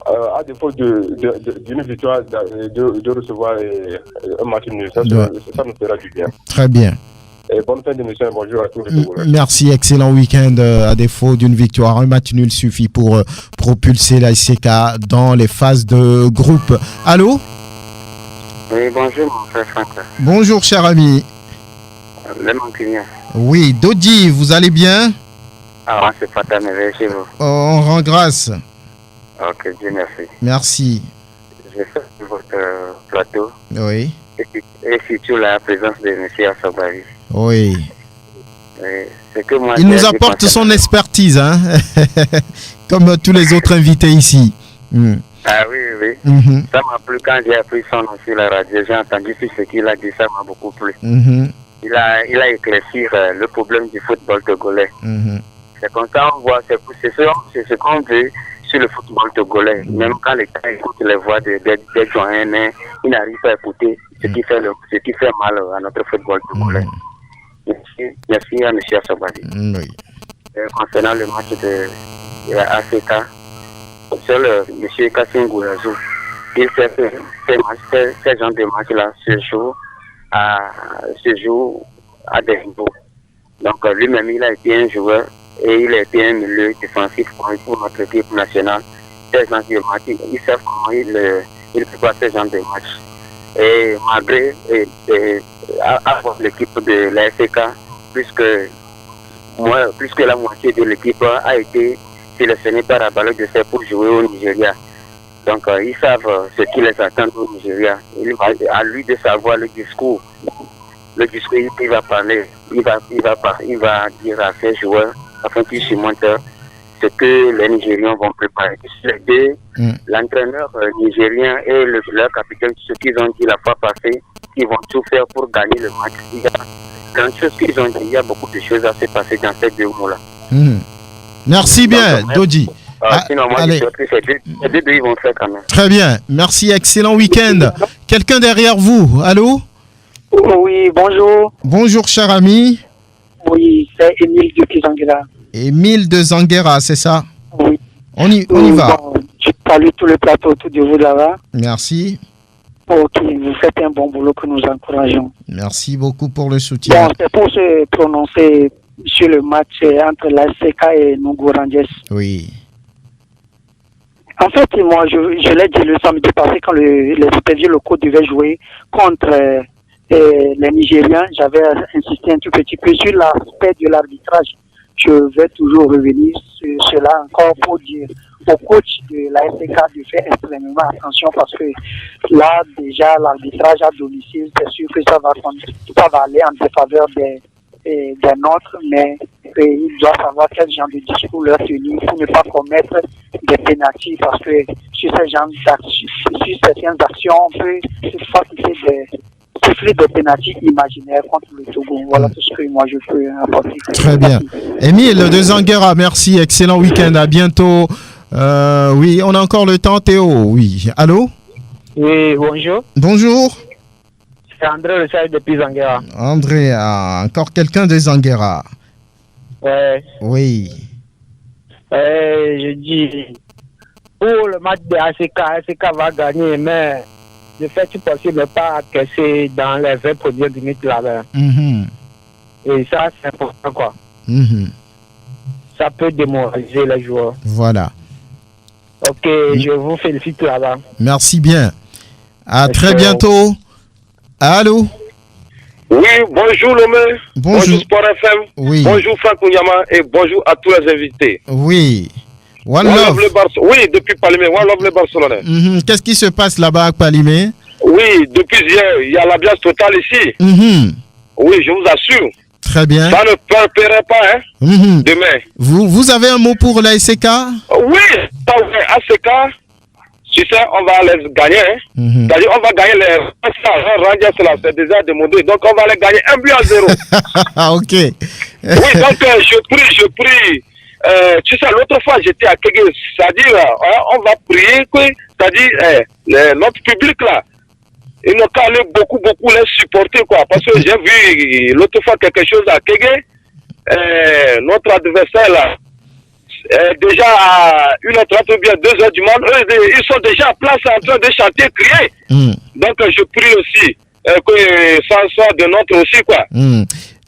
Speaker 15: à défaut d'une victoire, de recevoir un match nul, ça nous fera du bien.
Speaker 1: Très bien.
Speaker 15: Et bonne fin d'émission et bonjour à tous les Togolais.
Speaker 1: Merci, excellent week-end. À défaut d'une victoire, un match nul suffit pour propulser la SCK dans les phases de groupe. Allô?
Speaker 16: Oui, bonjour mon frère Franck.
Speaker 1: Bonjour cher ami.
Speaker 16: Le Mancunien.
Speaker 1: Oui, Dodi, vous allez bien?
Speaker 16: Ah, c'est pas ta merveille chez vous.
Speaker 1: On rend grâce.
Speaker 16: Ok, Dieu merci.
Speaker 1: Merci.
Speaker 16: J'ai fait votre plateau.
Speaker 1: Oui.
Speaker 16: Et surtout la présence de M. Assobari.
Speaker 1: Oui.
Speaker 16: C'est que moi,
Speaker 1: il nous apporte son expertise, hein? Comme tous les autres invités ici.
Speaker 16: Ah oui, oui. Ça m'a plu quand j'ai appris son nom sur la radio. J'ai entendu tout ce qu'il a dit, ça m'a beaucoup plu. Il a éclairci le problème du football togolais. C'est comme ça on voit, c'est ce qu'on veut sur le football togolais. Même quand les gens écoutent les voix des joints, ils n'arrivent pas à écouter ce qui fait mal à notre football togolais. Merci à M. Assobari. Concernant le match de ACK, seul M. Kassim Gourazou, il fait ces genres de matchs-là se jouent à des niveaux. Donc lui-même, il a été un joueur et il a été un milieu défensif pour notre équipe nationale. Ces genres de matchs, ils savent comment il prépare ces genres de matchs. Et malgré avoir l'équipe de la SCK, plus que la moitié de l'équipe a été sélectionnée par la balle de serre pour jouer au Nigeria. Donc ils savent ce qui les attend au Nigeria. Il va à lui de savoir le discours. Le discours, il va parler, il va dire à ses joueurs afin qu'ils surmontent ce que les Nigériens vont préparer. Les deux, l'entraîneur nigérien et leur capitaine, ce qu'ils ont dit la fois passée, ils vont tout faire pour gagner le match. Il y a plein de choses qu'ils ont dit, il y a beaucoup de choses à se passer dans ces deux mots-là.
Speaker 1: Merci bien, Dodi.
Speaker 16: Sinon, moi, je suis que ces deux, ils vont faire quand même.
Speaker 1: Très bien, merci, excellent week-end. Quelqu'un derrière vous, allô?
Speaker 17: Oui, bonjour.
Speaker 1: Bonjour, cher ami.
Speaker 17: Oui, c'est Émile de Zanguera.
Speaker 1: Émile de Zanguera, c'est ça?
Speaker 17: Oui.
Speaker 1: On y va.
Speaker 17: Bon, je salue tout le plateau autour de vous là-bas.
Speaker 1: Merci.
Speaker 17: Ok, vous faites un bon boulot que nous encourageons.
Speaker 1: Merci beaucoup pour le soutien.
Speaker 17: Bon, c'est pour se prononcer sur le match entre la SCK et Nungu Rangers.
Speaker 1: Oui.
Speaker 17: En fait, moi, je l'ai dit le samedi passé quand les superviseurs locaux devaient jouer contre les Nigériens. J'avais insisté un tout petit peu sur l'aspect de l'arbitrage. Je vais toujours revenir sur cela encore pour dire au coach de la SCK de faire extrêmement attention parce que là, déjà, l'arbitrage à domicile, c'est sûr que ça va aller en défaveur des nôtres, mais il doit savoir quel genre de discours leur tenir pour ne pas commettre des pénaltys parce que sur certaines actions, on peut souffler des pénaltys imaginaires contre le Togo. Voilà tout ce que moi je peux apporter.
Speaker 1: Très bien. Émile de Zanguera, merci, excellent week-end, à bientôt. Oui, on a encore le temps, Théo. Oui, allô?
Speaker 17: Oui, bonjour.
Speaker 1: Bonjour.
Speaker 17: C'est André Le Sage depuis Zanguera.
Speaker 1: André, encore quelqu'un de Zanguera.
Speaker 17: Ouais.
Speaker 1: Oui.
Speaker 17: Je dis, pour le match de ACK va gagner, mais je fais tout possible de ne pas casser dans les 20 premières minutes là-bas. Et ça, c'est important, quoi. Ça peut démoraliser les joueurs.
Speaker 1: Voilà.
Speaker 17: Ok, je vous félicite là-bas.
Speaker 1: Merci bien. À très bientôt. Allô?
Speaker 18: Oui, bonjour Lomé. Bonjour Sport FM.
Speaker 1: Oui.
Speaker 18: Bonjour Franck Ounyama et bonjour à tous les invités.
Speaker 1: Oui. One Love.
Speaker 18: Oui, depuis Palimé. One Love le Barcelonais.
Speaker 1: Qu'est-ce qui se passe là-bas à Palimé?
Speaker 18: Oui, depuis hier, il y a l'ambiance totale ici. Oui, je vous assure.
Speaker 1: Très bien.
Speaker 18: Ça ne perdrait pas, hein, demain.
Speaker 1: Vous avez un mot pour la SCK?
Speaker 18: Oui, ACK, tu sais, on va les gagner. Hein. C'est-à-dire, on va gagner les Rangers, là, c'est déjà demandé. Donc, on va les gagner 1-0.
Speaker 1: Ok.
Speaker 18: Oui, donc, je prie. Tu sais, l'autre fois, j'étais à Kégé. C'est-à-dire, on va prier, c'est-à-dire, notre public, là, il n'a qu'à aller beaucoup les supporter, quoi. Parce que j'ai vu l'autre fois quelque chose à Kégué, notre adversaire là, déjà à 1h30 ou bien 2h du matin, ils sont déjà en place en train de chanter, crier. Donc je prie aussi que ça soit de notre aussi, quoi.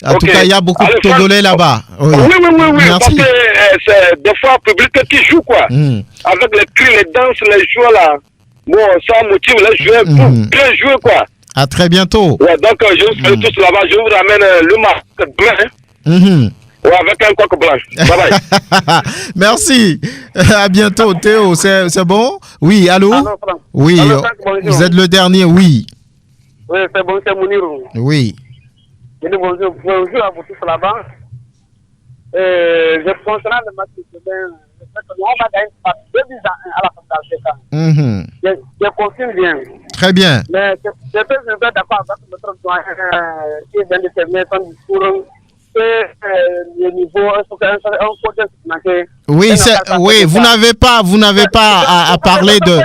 Speaker 1: En tout cas, il y a beaucoup de Togolais là-bas.
Speaker 18: Oui, parce que c'est des fois le public qui joue, quoi. Avec les cris, les danses, les joueurs là. Bon, ça motive les joueurs pour bien jouer, quoi.
Speaker 1: À très bientôt.
Speaker 18: Ouais, donc je vous fais tous là-bas, je vous ramène le masque blanc. Ouais, avec un coq blanc. Bye bye.
Speaker 1: Merci. À bientôt, Théo. C'est bon? Oui, allô? Oui,
Speaker 19: allô,
Speaker 1: vous êtes le dernier, oui.
Speaker 19: Oui, c'est bon, c'est Mounirou.
Speaker 1: Oui.
Speaker 19: Je dis bonjour à vous tous là-bas. Je concernant le match de demain, on va gagner par 2-1 à la fin de la je confirme bien.
Speaker 1: Très bien.
Speaker 19: Mais je peux être d'accord avec notre doyen qui vient de terminer son discours. Le niveau, un côté manqué.
Speaker 1: Oui, vous n'avez pas à parler de.
Speaker 19: Non,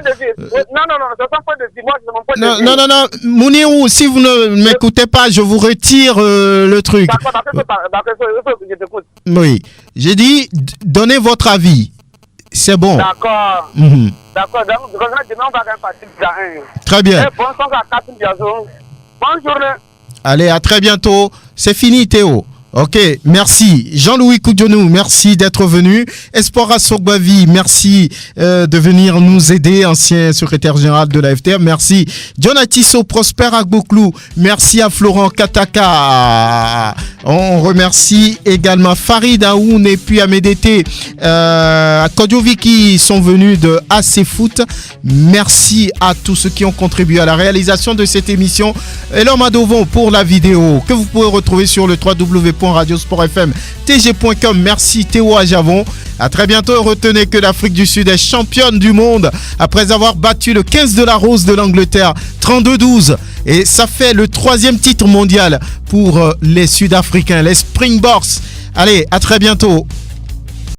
Speaker 19: c'est son point de vue. Moi, c'est mon point de vue.
Speaker 1: Non. Mounirou, si vous ne m'écoutez pas, je vous retire le truc.
Speaker 19: D'accord, je t'écoute.
Speaker 1: Oui, j'ai dit, donnez votre avis. C'est bon.
Speaker 19: D'accord. D'accord, donc demain, on va gagner partie de 1.
Speaker 1: Très bien.
Speaker 19: Bonne journée.
Speaker 1: Allez, à très bientôt. C'est fini, Théo. Ok, merci. Jean-Louis Koudjonou, merci d'être venu. Espoir Sogbavi, merci de venir nous aider, ancien secrétaire général de la FTR. Merci. Jonatiso Prosper Agbouklou, merci à Florent Kataka. On remercie également Farid Aoun et puis Amédété, Kodjovi qui sont venus de AC Foot. Merci à tous ceux qui ont contribué à la réalisation de cette émission. Et l'homme à Dovon pour la vidéo que vous pouvez retrouver sur le www.radiosportfm tg.com. Merci Théo Ajavon. À très bientôt. Et retenez que l'Afrique du Sud est championne du monde après avoir battu le 15 de la Rose de l'Angleterre 32-12. Et ça fait le 3e titre mondial pour les Sud-Africains, les Springboks. Allez, à très bientôt.